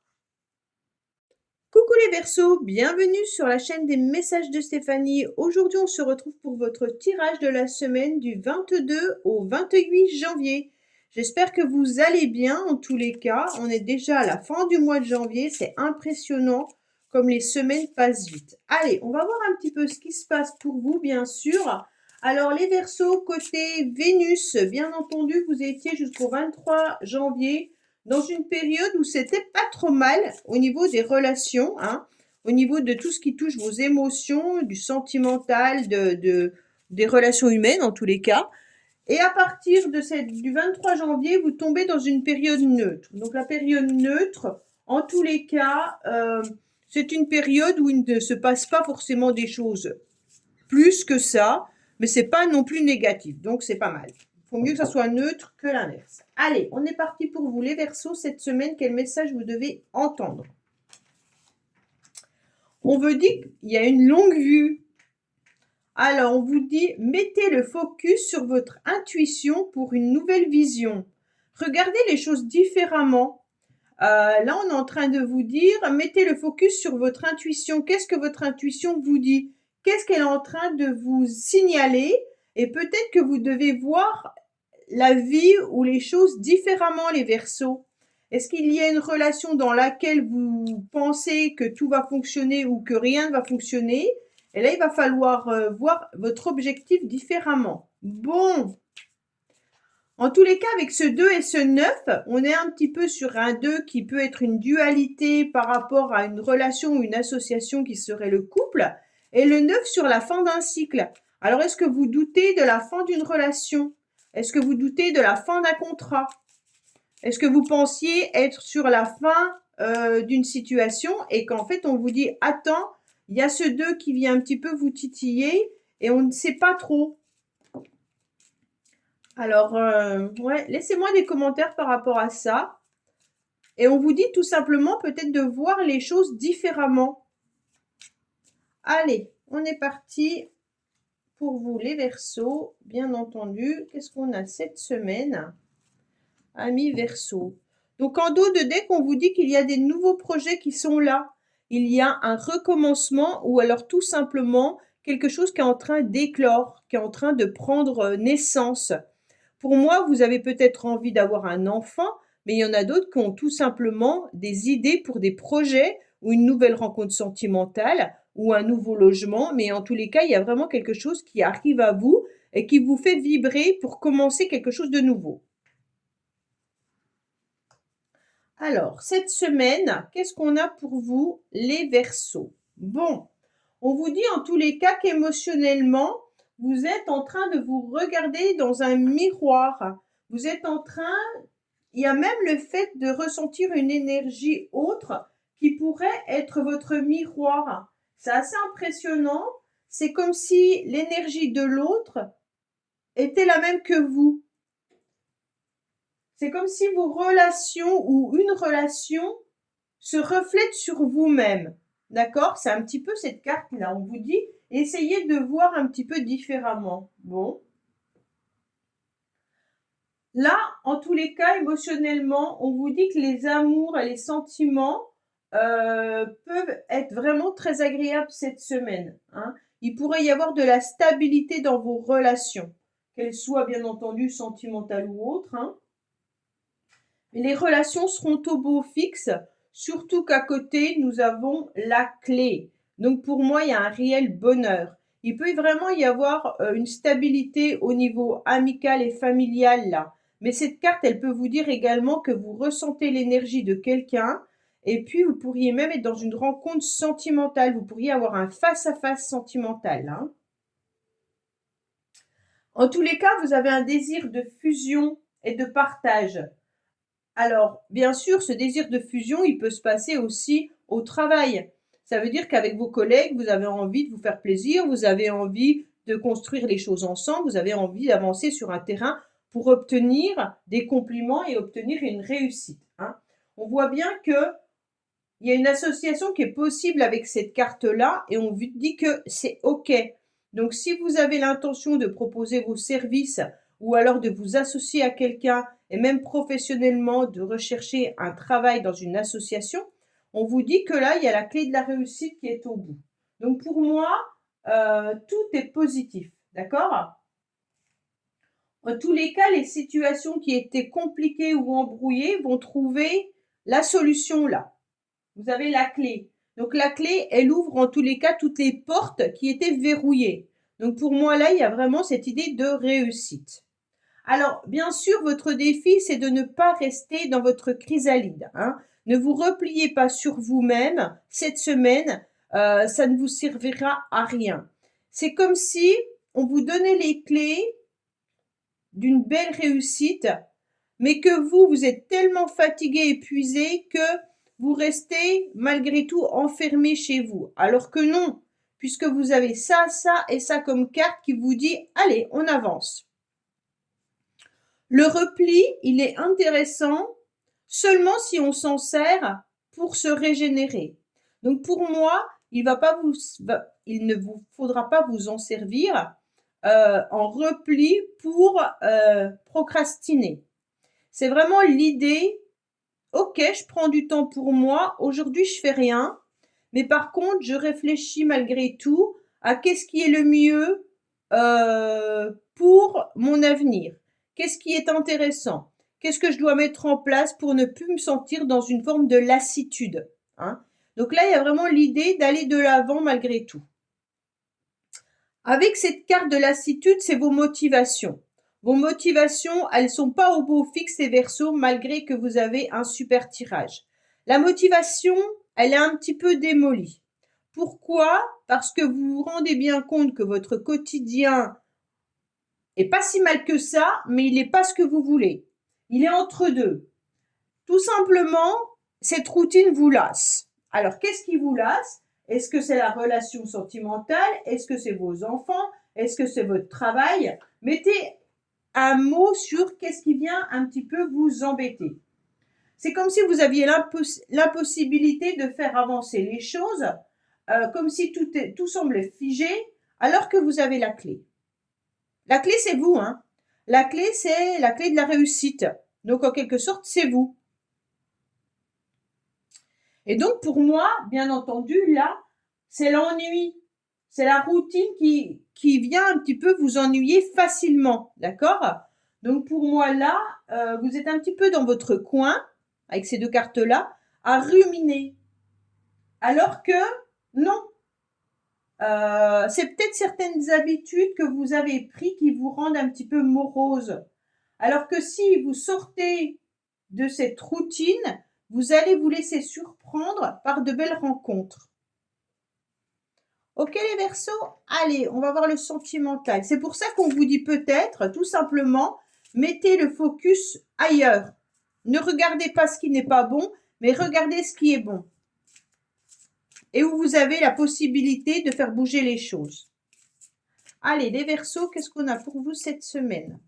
Coucou les Verseaux, bienvenue sur la chaîne des messages de Stéphanie. Aujourd'hui, on se retrouve pour votre tirage de la semaine du 22 au 28 janvier. J'espère que vous allez bien en tous les cas. On est déjà à la fin du mois de janvier, c'est impressionnant comme les semaines passent vite. Allez, on va voir un petit peu ce qui se passe pour vous, bien sûr. Alors les Verseaux, côté Vénus, bien entendu, vous étiez jusqu'au 23 janvier dans une période où c'était pas trop mal au niveau des relations, hein, au niveau de tout ce qui touche vos émotions, du sentimental, des relations humaines en tous les cas. Et à partir de du 23 janvier, vous tombez dans une période neutre. Donc la période neutre, en tous les cas, c'est une période où il ne se passe pas forcément des choses plus que ça, mais c'est pas non plus négatif, donc c'est pas mal. Il faut mieux que ça soit neutre que l'inverse. Allez, on est parti pour vous les Verseaux cette semaine. Quel message vous devez entendre? On vous dit qu'il y a une longue vue. Alors, on vous dit, mettez le focus sur votre intuition pour une nouvelle vision. Regardez les choses différemment. Là, on est en train de vous dire, mettez le focus sur votre intuition. Qu'est-ce que votre intuition vous dit? Qu'est-ce qu'elle est en train de vous signaler? Et peut-être que vous devez voir la vie ou les choses différemment, les Verseaux. Est-ce qu'il y a une relation dans laquelle vous pensez que tout va fonctionner ou que rien ne va fonctionner? Et là, il va falloir voir votre objectif différemment. Bon. En tous les cas, avec ce 2 et ce 9, on est un petit peu sur un 2 qui peut être une dualité par rapport à une relation ou une association qui serait le couple, et le 9 sur la fin d'un cycle. Alors, est-ce que vous doutez de la fin d'une relation? Est-ce que vous doutez de la fin d'un contrat? Est-ce que vous pensiez être sur la fin d'une situation et qu'en fait, on vous dit, attends, il y a ce 2 qui vient un petit peu vous titiller et on ne sait pas trop. Alors, ouais, laissez-moi des commentaires par rapport à ça. Et on vous dit tout simplement peut-être de voir les choses différemment. Allez, on est parti pour vous les Verseaux, bien entendu. Qu'est-ce qu'on a cette semaine? Amis Verseaux. Donc en dos de deck, on vous dit qu'il y a des nouveaux projets qui sont là. Il y a un recommencement ou alors tout simplement quelque chose qui est en train d'éclore, qui est en train de prendre naissance. Pour moi, vous avez peut-être envie d'avoir un enfant, mais il y en a d'autres qui ont tout simplement des idées pour des projets ou une nouvelle rencontre sentimentale ou un nouveau logement. Mais en tous les cas, il y a vraiment quelque chose qui arrive à vous et qui vous fait vibrer pour commencer quelque chose de nouveau. Alors, cette semaine, qu'est-ce qu'on a pour vous, les Verseaux? Bon, on vous dit en tous les cas qu'émotionnellement, vous êtes en train de vous regarder dans un miroir. Vous êtes en train, il y a même le fait de ressentir une énergie autre qui pourrait être votre miroir. C'est assez impressionnant. C'est comme si l'énergie de l'autre était la même que vous. C'est comme si vos relations ou une relation se reflète sur vous-même. D'accord? C'est un petit peu cette carte-là. On vous dit, essayez de voir un petit peu différemment. Bon. Là, en tous les cas, émotionnellement, on vous dit que les amours et les sentiments peuvent être vraiment très agréables cette semaine. Hein. Il pourrait y avoir de la stabilité dans vos relations, qu'elles soient bien entendu sentimentales ou autres. Hein. Mais les relations seront au beau fixe, surtout qu'à côté, nous avons la clé. Donc pour moi, il y a un réel bonheur. Il peut vraiment y avoir une stabilité au niveau amical et familial là. Mais cette carte, elle peut vous dire également que vous ressentez l'énergie de quelqu'un et puis vous pourriez même être dans une rencontre sentimentale. Vous pourriez avoir un face-à-face sentimental, hein. En tous les cas, vous avez un désir de fusion et de partage. Alors, bien sûr, ce désir de fusion, il peut se passer aussi au travail. Ça veut dire qu'avec vos collègues, vous avez envie de vous faire plaisir, vous avez envie de construire les choses ensemble, vous avez envie d'avancer sur un terrain pour obtenir des compliments et obtenir une réussite, hein. On voit bien que il y a une association qui est possible avec cette carte-là et on vous dit que c'est OK. Donc, si vous avez l'intention de proposer vos services ou alors de vous associer à quelqu'un et même professionnellement de rechercher un travail dans une association, on vous dit que là, il y a la clé de la réussite qui est au bout. Donc, pour moi, tout est positif. D'accord? En tous les cas, les situations qui étaient compliquées ou embrouillées vont trouver la solution là. Vous avez la clé. Donc la clé, elle ouvre en tous les cas toutes les portes qui étaient verrouillées. Donc pour moi là, il y a vraiment cette idée de réussite. Alors bien sûr, votre défi, c'est de ne pas rester dans votre chrysalide, hein. Ne vous repliez pas sur vous-même cette semaine, ça ne vous servira à rien. C'est comme si on vous donnait les clés d'une belle réussite, mais que vous êtes tellement fatigué, épuisé que vous restez malgré tout enfermé chez vous. Alors que non, puisque vous avez ça, ça et ça comme carte qui vous dit « Allez, on avance ». Le repli, il est intéressant seulement si on s'en sert pour se régénérer. Donc pour moi, il ne vous faudra pas vous en servir en repli pour procrastiner. C'est vraiment l'idée, ok, je prends du temps pour moi, aujourd'hui je fais rien, mais par contre je réfléchis malgré tout à qu'est-ce qui est le mieux pour mon avenir, qu'est-ce qui est intéressant, qu'est-ce que je dois mettre en place pour ne plus me sentir dans une forme de lassitude, hein. Donc là, il y a vraiment l'idée d'aller de l'avant malgré tout. Avec cette carte de lassitude, c'est vos motivations. Vos motivations, elles sont pas au beau fixe et verso malgré que vous avez un super tirage. La motivation, elle est un petit peu démolie. Pourquoi? Parce que vous vous rendez bien compte que votre quotidien est pas si mal que ça, mais il n'est pas ce que vous voulez. Il est entre deux. Tout simplement, cette routine vous lasse. Alors, qu'est-ce qui vous lasse? Est-ce que c'est la relation sentimentale? Est-ce que c'est vos enfants? Est-ce que c'est votre travail? Mettez un mot sur qu'est-ce qui vient un petit peu vous embêter. C'est comme si vous aviez l'impossibilité de faire avancer les choses, comme si tout semblait figé, alors que vous avez la clé. La clé, c'est vous, hein. La clé, c'est la clé de la réussite. Donc, en quelque sorte, c'est vous. Et donc, pour moi, bien entendu, là, c'est l'ennui. C'est la routine qui vient un petit peu vous ennuyer facilement, d'accord? Donc, pour moi, là, vous êtes un petit peu dans votre coin, avec ces deux cartes-là, à ruminer. Alors que, non. C'est peut-être certaines habitudes que vous avez prises qui vous rendent un petit peu morose. Alors que si vous sortez de cette routine, vous allez vous laisser surprendre par de belles rencontres. Ok les Verseaux? Allez, on va voir le sentimental. C'est pour ça qu'on vous dit peut-être, tout simplement, mettez le focus ailleurs. Ne regardez pas ce qui n'est pas bon, mais regardez ce qui est bon. Et où vous avez la possibilité de faire bouger les choses. Allez, les Verseaux, qu'est-ce qu'on a pour vous cette semaine?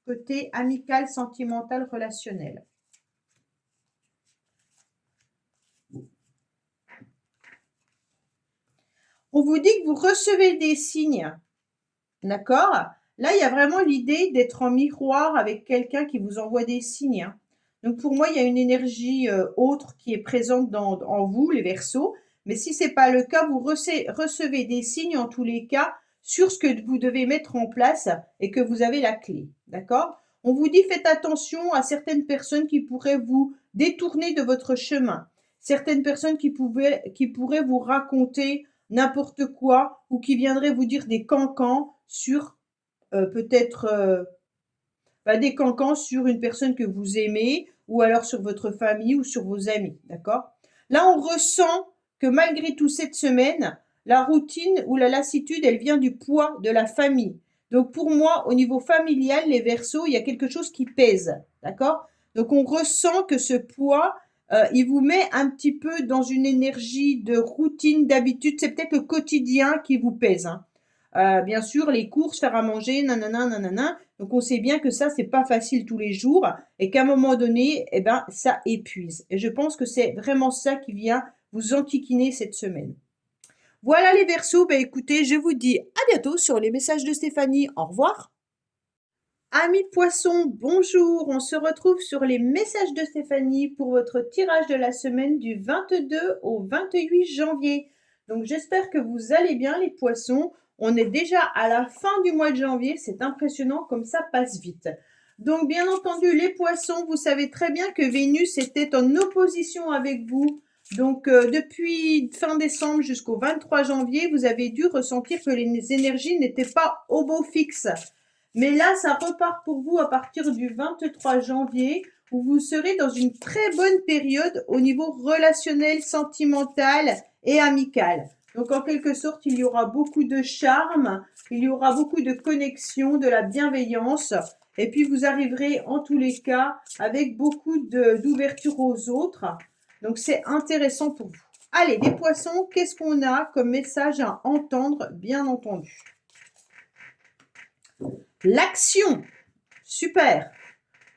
Côté amical, sentimental, relationnel. On vous dit que vous recevez des signes, d'accord? Là, il y a vraiment l'idée d'être en miroir avec quelqu'un qui vous envoie des signes, hein. Donc, pour moi, il y a une énergie autre qui est présente en vous, les Verseaux. Mais si ce n'est pas le cas, vous recevez des signes, en tous les cas, sur ce que vous devez mettre en place et que vous avez la clé, d'accord? On vous dit, faites attention à certaines personnes qui pourraient vous détourner de votre chemin. Certaines personnes qui pourraient vous raconter n'importe quoi ou qui viendraient vous dire des cancans sur peut-être des cancans sur une personne que vous aimez ou alors sur votre famille ou sur vos amis, d'accord? Là, on ressent que malgré tout cette semaine, la routine ou la lassitude, elle vient du poids de la famille. Donc pour moi, au niveau familial, les Verseaux, il y a quelque chose qui pèse, d'accord? Donc on ressent que ce poids, il vous met un petit peu dans une énergie de routine, d'habitude. C'est peut-être le quotidien qui vous pèse, hein. Bien sûr, les courses, faire à manger, nanana, nanana. Donc on sait bien que ça, c'est pas facile tous les jours et qu'à un moment donné, eh ben, ça épuise. Et je pense que c'est vraiment ça qui vient vous enquiquiner cette semaine. Voilà les Verseaux, ben écoutez, je vous dis à bientôt sur les messages de Stéphanie. Au revoir. Amis poissons, bonjour. On se retrouve sur les messages de Stéphanie pour votre tirage de la semaine du 22 au 28 janvier. Donc j'espère que vous allez bien les poissons. On est déjà à la fin du mois de janvier. C'est impressionnant comme ça passe vite. Donc bien entendu les poissons, vous savez très bien que Vénus était en opposition avec vous. Donc depuis fin décembre jusqu'au 23 janvier, vous avez dû ressentir que les énergies n'étaient pas au beau fixe. Mais là, ça repart pour vous à partir du 23 janvier où vous serez dans une très bonne période au niveau relationnel, sentimental et amical. Donc, en quelque sorte, il y aura beaucoup de charme, il y aura beaucoup de connexion, de la bienveillance. Et puis, vous arriverez en tous les cas avec beaucoup d'ouverture aux autres. Donc, c'est intéressant pour vous. Allez, les poissons, qu'est-ce qu'on a comme message à entendre, bien entendu? L'action, super.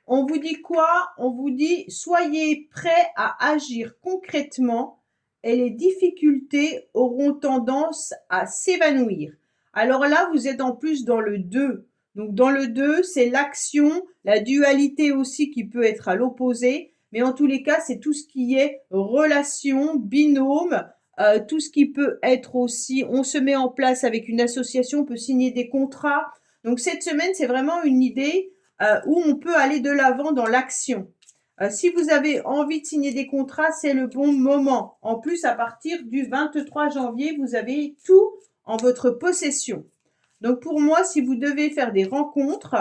On vous dit quoi? On vous dit soyez prêts à agir concrètement et les difficultés auront tendance à s'évanouir. Alors là, vous êtes en plus dans le 2. Donc dans le 2, c'est l'action, la dualité aussi qui peut être à l'opposé. Mais en tous les cas, c'est tout ce qui est relation, binôme, tout ce qui peut être aussi, on se met en place avec une association, on peut signer des contrats. Donc cette semaine, c'est vraiment une idée où on peut aller de l'avant dans l'action. Si vous avez envie de signer des contrats, c'est le bon moment. En plus, à partir du 23 janvier, vous avez tout en votre possession. Donc pour moi, si vous devez faire des rencontres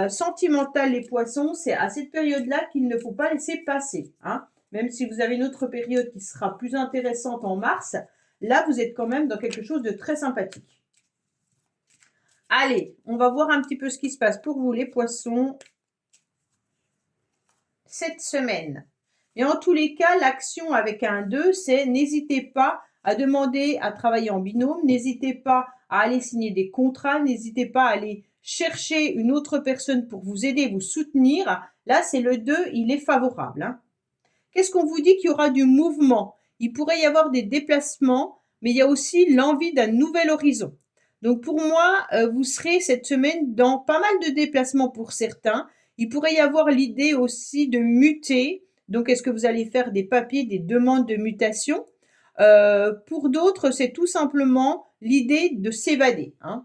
sentimentales, les poissons, c'est à cette période-là qu'il ne faut pas laisser passer, hein. Même si vous avez une autre période qui sera plus intéressante en mars, là, vous êtes quand même dans quelque chose de très sympathique. Allez, on va voir un petit peu ce qui se passe pour vous, les poissons, cette semaine. Et en tous les cas, l'action avec un 2, c'est n'hésitez pas à demander à travailler en binôme, n'hésitez pas à aller signer des contrats, n'hésitez pas à aller chercher une autre personne pour vous aider, vous soutenir. Là, c'est le 2, il est favorable, hein. Qu'est-ce qu'on vous dit? Qu'il y aura du mouvement. Il pourrait y avoir des déplacements, mais il y a aussi l'envie d'un nouvel horizon. Donc pour moi, vous serez cette semaine dans pas mal de déplacements pour certains. Il pourrait y avoir l'idée aussi de muter. Donc est-ce que vous allez faire des papiers, des demandes de mutation? Pour d'autres, c'est tout simplement l'idée de s'évader, hein.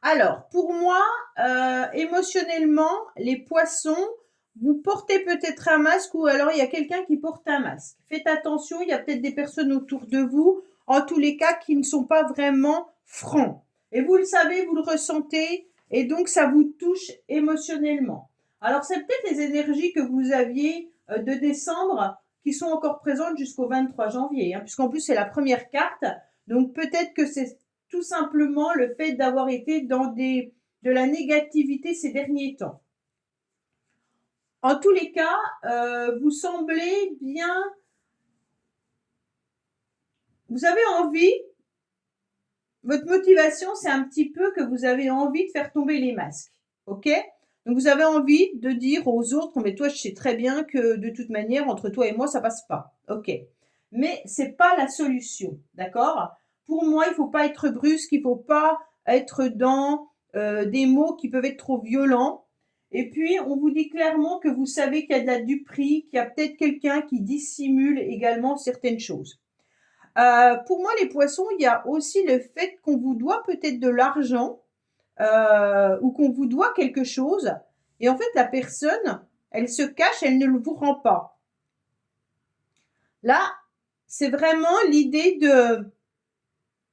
Alors, pour moi, émotionnellement, les poissons, vous portez peut-être un masque ou alors il y a quelqu'un qui porte un masque. Faites attention, il y a peut-être des personnes autour de vous, en tous les cas, qui ne sont pas vraiment francs. Et vous le savez, vous le ressentez, et donc ça vous touche émotionnellement. Alors, c'est peut-être les énergies que vous aviez de décembre qui sont encore présentes jusqu'au 23 janvier, hein, puisqu'en plus, c'est la première carte. Donc, peut-être que c'est tout simplement le fait d'avoir été dans de la négativité ces derniers temps. En tous les cas, vous semblez bien... Vous avez envie, votre motivation, c'est un petit peu que vous avez envie de faire tomber les masques, ok? Donc vous avez envie de dire aux autres, mais toi je sais très bien que de toute manière, entre toi et moi, ça passe pas, ok? Mais c'est pas la solution, d'accord? Pour moi, il faut pas être brusque, il faut pas être dans des mots qui peuvent être trop violents. Et puis, on vous dit clairement que vous savez qu'il y a de la duperie, qu'il y a peut-être quelqu'un qui dissimule également certaines choses. Pour moi, les poissons, il y a aussi le fait qu'on vous doit peut-être de l'argent ou qu'on vous doit quelque chose. Et en fait, la personne Elle se cache, elle ne le vous rend pas. Là, c'est vraiment l'idée de...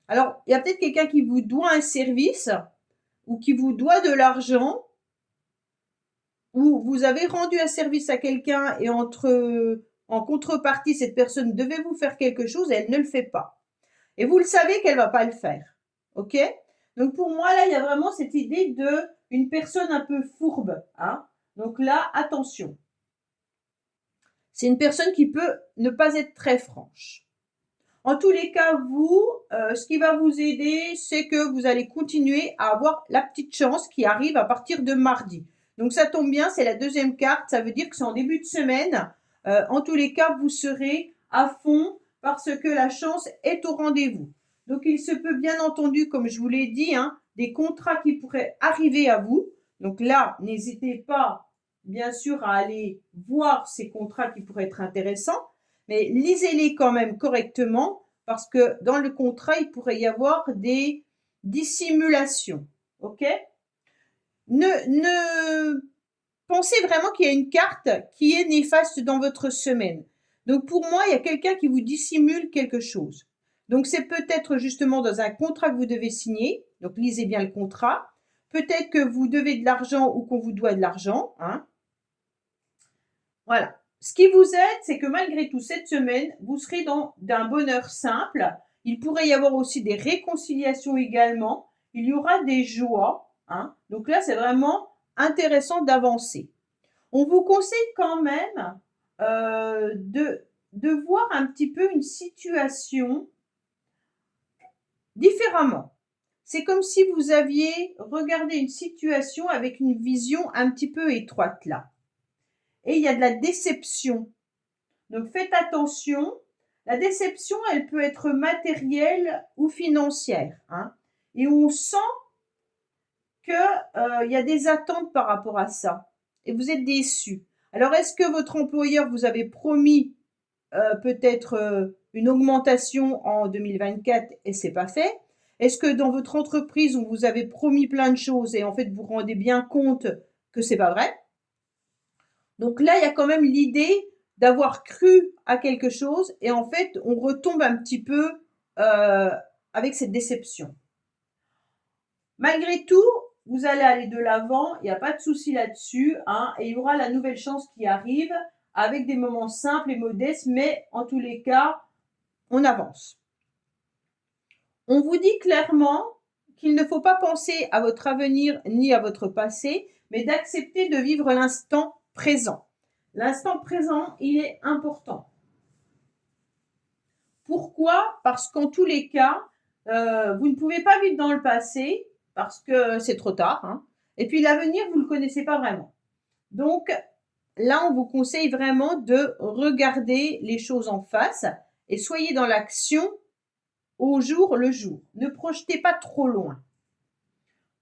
Alors, il y a peut-être quelqu'un qui vous doit un service ou qui vous doit de l'argent, ou vous avez rendu un service à quelqu'un et en contrepartie, cette personne devait vous faire quelque chose et elle ne le fait pas. Et vous le savez qu'elle va pas le faire. OK? Donc pour moi, là, il y a vraiment cette idée de une personne un peu fourbe. Hein? Donc là, attention. C'est une personne qui peut ne pas être très franche. En tous les cas, vous, ce qui va vous aider, c'est que vous allez continuer à avoir la petite chance qui arrive à partir de mardi. Donc ça tombe bien, c'est la deuxième carte, ça veut dire que c'est en début de semaine. En tous les cas, vous serez à fond parce que la chance est au rendez-vous. Donc il se peut bien entendu, comme je vous l'ai dit, hein, des contrats qui pourraient arriver à vous. Donc là, n'hésitez pas, bien sûr, à aller voir ces contrats qui pourraient être intéressants. Mais lisez-les quand même correctement parce que dans le contrat, il pourrait y avoir des dissimulations. OK? Ne pensez vraiment qu'il y a une carte qui est néfaste dans votre semaine. Donc pour moi, il y a quelqu'un qui vous dissimule quelque chose. Donc c'est peut-être justement dans un contrat que vous devez signer. Donc lisez bien le contrat. Peut-être que vous devez de l'argent ou qu'on vous doit de l'argent. Hein. Voilà. Ce qui vous aide, c'est que malgré tout, cette semaine, vous serez d'un bonheur simple. Il pourrait y avoir aussi des réconciliations également. Il y aura des joies. Hein. Donc là, c'est vraiment intéressant d'avancer. On vous conseille quand même de voir un petit peu une situation différemment. C'est comme si vous aviez regardé une situation avec une vision un petit peu étroite là. Et il y a de la déception. Donc faites attention. La déception, elle peut être matérielle ou financière. Hein, et on sent qu'il y a des attentes par rapport à ça. Et vous êtes déçus. Alors est-ce que votre employeur vous avait promis peut-être une augmentation en 2024 et c'est pas fait? Est-ce que dans votre entreprise, on vous avait promis plein de choses et en fait vous rendez bien compte que c'est pas vrai? Donc là, il y a quand même l'idée d'avoir cru à quelque chose et en fait, on retombe un petit peu avec cette déception. Malgré tout, vous allez aller de l'avant, il n'y a pas de souci là-dessus, hein, et il y aura la nouvelle chance qui arrive avec des moments simples et modestes, mais en tous les cas, on avance. On vous dit clairement qu'il ne faut pas penser à votre avenir ni à votre passé, mais d'accepter de vivre l'instant présent. L'instant présent, il est important. Pourquoi? Parce qu'en tous les cas, vous ne pouvez pas vivre dans le passé parce que c'est trop tard. Hein. Et puis l'avenir, vous ne le connaissez pas vraiment. Donc là, on vous conseille vraiment de regarder les choses en face et soyez dans l'action au jour le jour. Ne projetez pas trop loin.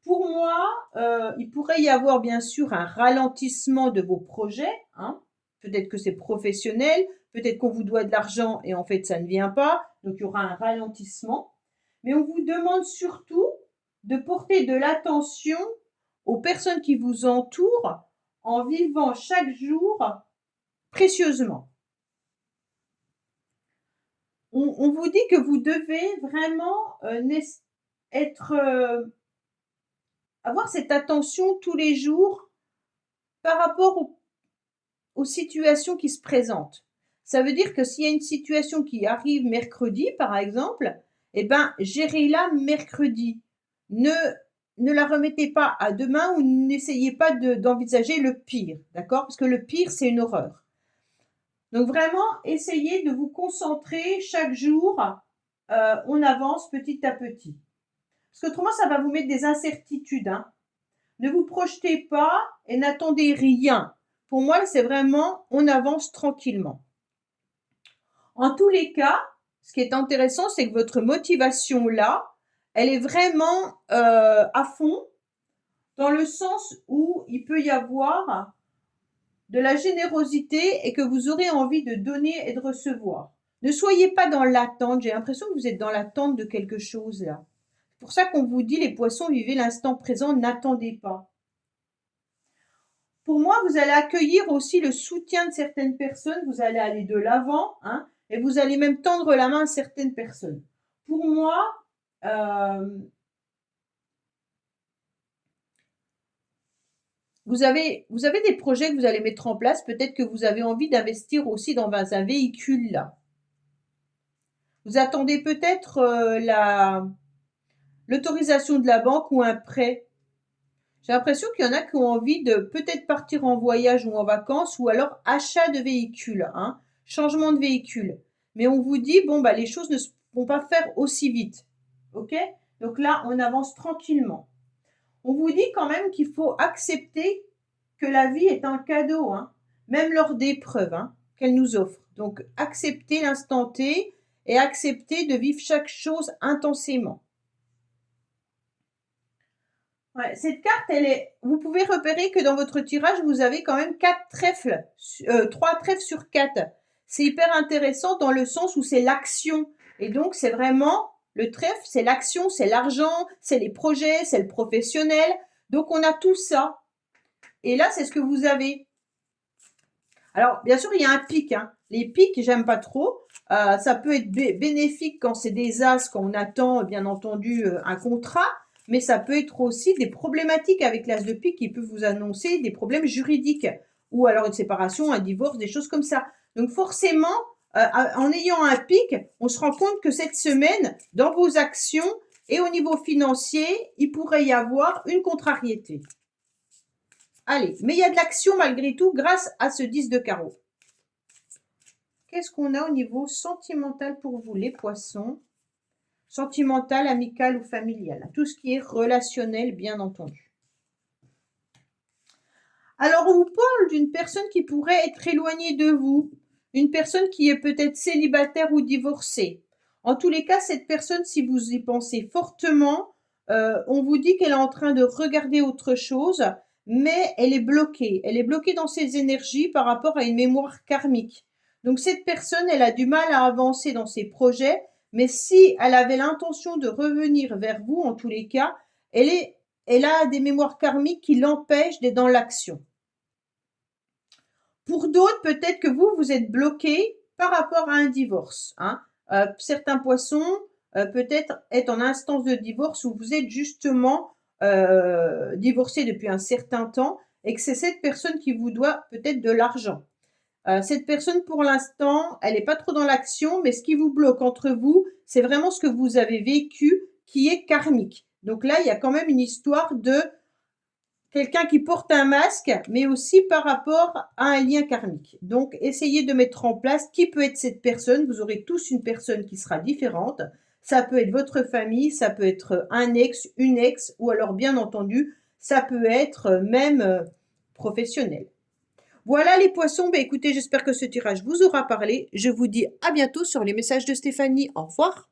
Pour moi, il pourrait y avoir bien sûr un ralentissement de vos projets. Hein. Peut-être que c'est professionnel, peut-être qu'on vous doit de l'argent et en fait ça ne vient pas, donc il y aura un ralentissement. Mais on vous demande surtout de porter de l'attention aux personnes qui vous entourent en vivant chaque jour précieusement. On vous dit que vous devez vraiment avoir cette attention tous les jours par rapport aux situations qui se présentent. Ça veut dire que s'il y a une situation qui arrive mercredi, par exemple, eh ben, gérez-la mercredi. Ne la remettez pas à demain ou n'essayez pas d'envisager le pire, d'accord? Parce que le pire, c'est une horreur. Donc vraiment, essayez de vous concentrer chaque jour. On avance petit à petit. Parce qu'autrement, ça va vous mettre des incertitudes. Hein. Ne vous projetez pas et n'attendez rien. Pour moi, c'est vraiment, on avance tranquillement. En tous les cas, ce qui est intéressant, c'est que votre motivation là, elle est vraiment à fond, dans le sens où il peut y avoir de la générosité et que vous aurez envie de donner et de recevoir. Ne soyez pas dans l'attente. J'ai l'impression que vous êtes dans l'attente de quelque chose là. C'est pour ça qu'on vous dit, les poissons, vivez l'instant présent, n'attendez pas. Pour moi, vous allez accueillir aussi le soutien de certaines personnes, vous allez aller de l'avant, hein, et vous allez même tendre la main à certaines personnes. Pour moi, vous avez des projets que vous allez mettre en place. Peut-être que vous avez envie d'investir aussi dans un véhicule là. Vous attendez peut-être l'autorisation de la banque ou un prêt. J'ai l'impression qu'il y en a qui ont envie de peut-être partir en voyage ou en vacances ou alors achat de véhicule, hein, changement de véhicule. Mais on vous dit, bon, bah, les choses ne se vont pas faire aussi vite. OK? Donc là, on avance tranquillement. On vous dit quand même qu'il faut accepter que la vie est un cadeau, hein, même lors d'épreuves, hein, qu'elle nous offre. Donc, accepter l'instant T et accepter de vivre chaque chose intensément. Ouais, cette carte, vous pouvez repérer que dans votre tirage, vous avez quand même 4 trèfles, 3 trèfles sur 4. C'est hyper intéressant dans le sens où c'est l'action. Et donc, c'est vraiment, le trèfle, c'est l'action, c'est l'argent, c'est les projets, c'est le professionnel. Donc, on a tout ça. Et là, c'est ce que vous avez. Alors, bien sûr, il y a un pic, hein. Les pics, j'aime pas trop. Ça peut être bénéfique quand c'est des as, quand on attend, bien entendu, un contrat. Mais ça peut être aussi des problématiques avec l'as de pique qui peut vous annoncer des problèmes juridiques ou alors une séparation, un divorce, des choses comme ça. Donc forcément, en ayant un pic, on se rend compte que cette semaine, dans vos actions et au niveau financier, il pourrait y avoir une contrariété. Allez, mais il y a de l'action malgré tout grâce à ce 10 de carreau. Qu'est-ce qu'on a au niveau sentimental pour vous, les poissons? Sentimental, amical ou familial. Tout ce qui est relationnel, bien entendu. Alors, on vous parle d'une personne qui pourrait être éloignée de vous. Une personne qui est peut-être célibataire ou divorcée. En tous les cas, cette personne, si vous y pensez fortement, on vous dit qu'elle est en train de regarder autre chose, mais elle est bloquée. Elle est bloquée dans ses énergies par rapport à une mémoire karmique. Donc, cette personne, elle a du mal à avancer dans ses projets. Mais si elle avait l'intention de revenir vers vous, en tous les cas, elle a des mémoires karmiques qui l'empêchent d'être dans l'action. Pour d'autres, peut-être que vous êtes bloqué par rapport à un divorce, hein. Certains poissons, peut-être être en instance de divorce où vous êtes justement divorcé depuis un certain temps et que c'est cette personne qui vous doit peut-être de l'argent. Cette personne, pour l'instant, elle n'est pas trop dans l'action, mais ce qui vous bloque entre vous, c'est vraiment ce que vous avez vécu qui est karmique. Donc là, il y a quand même une histoire de quelqu'un qui porte un masque, mais aussi par rapport à un lien karmique. Donc, essayez de mettre en place qui peut être cette personne. Vous aurez tous une personne qui sera différente. Ça peut être votre famille, ça peut être un ex, une ex, ou alors, bien entendu, ça peut être même professionnel. Voilà les poissons, écoutez, j'espère que ce tirage vous aura parlé. Je vous dis à bientôt sur les messages de Stéphanie. Au revoir.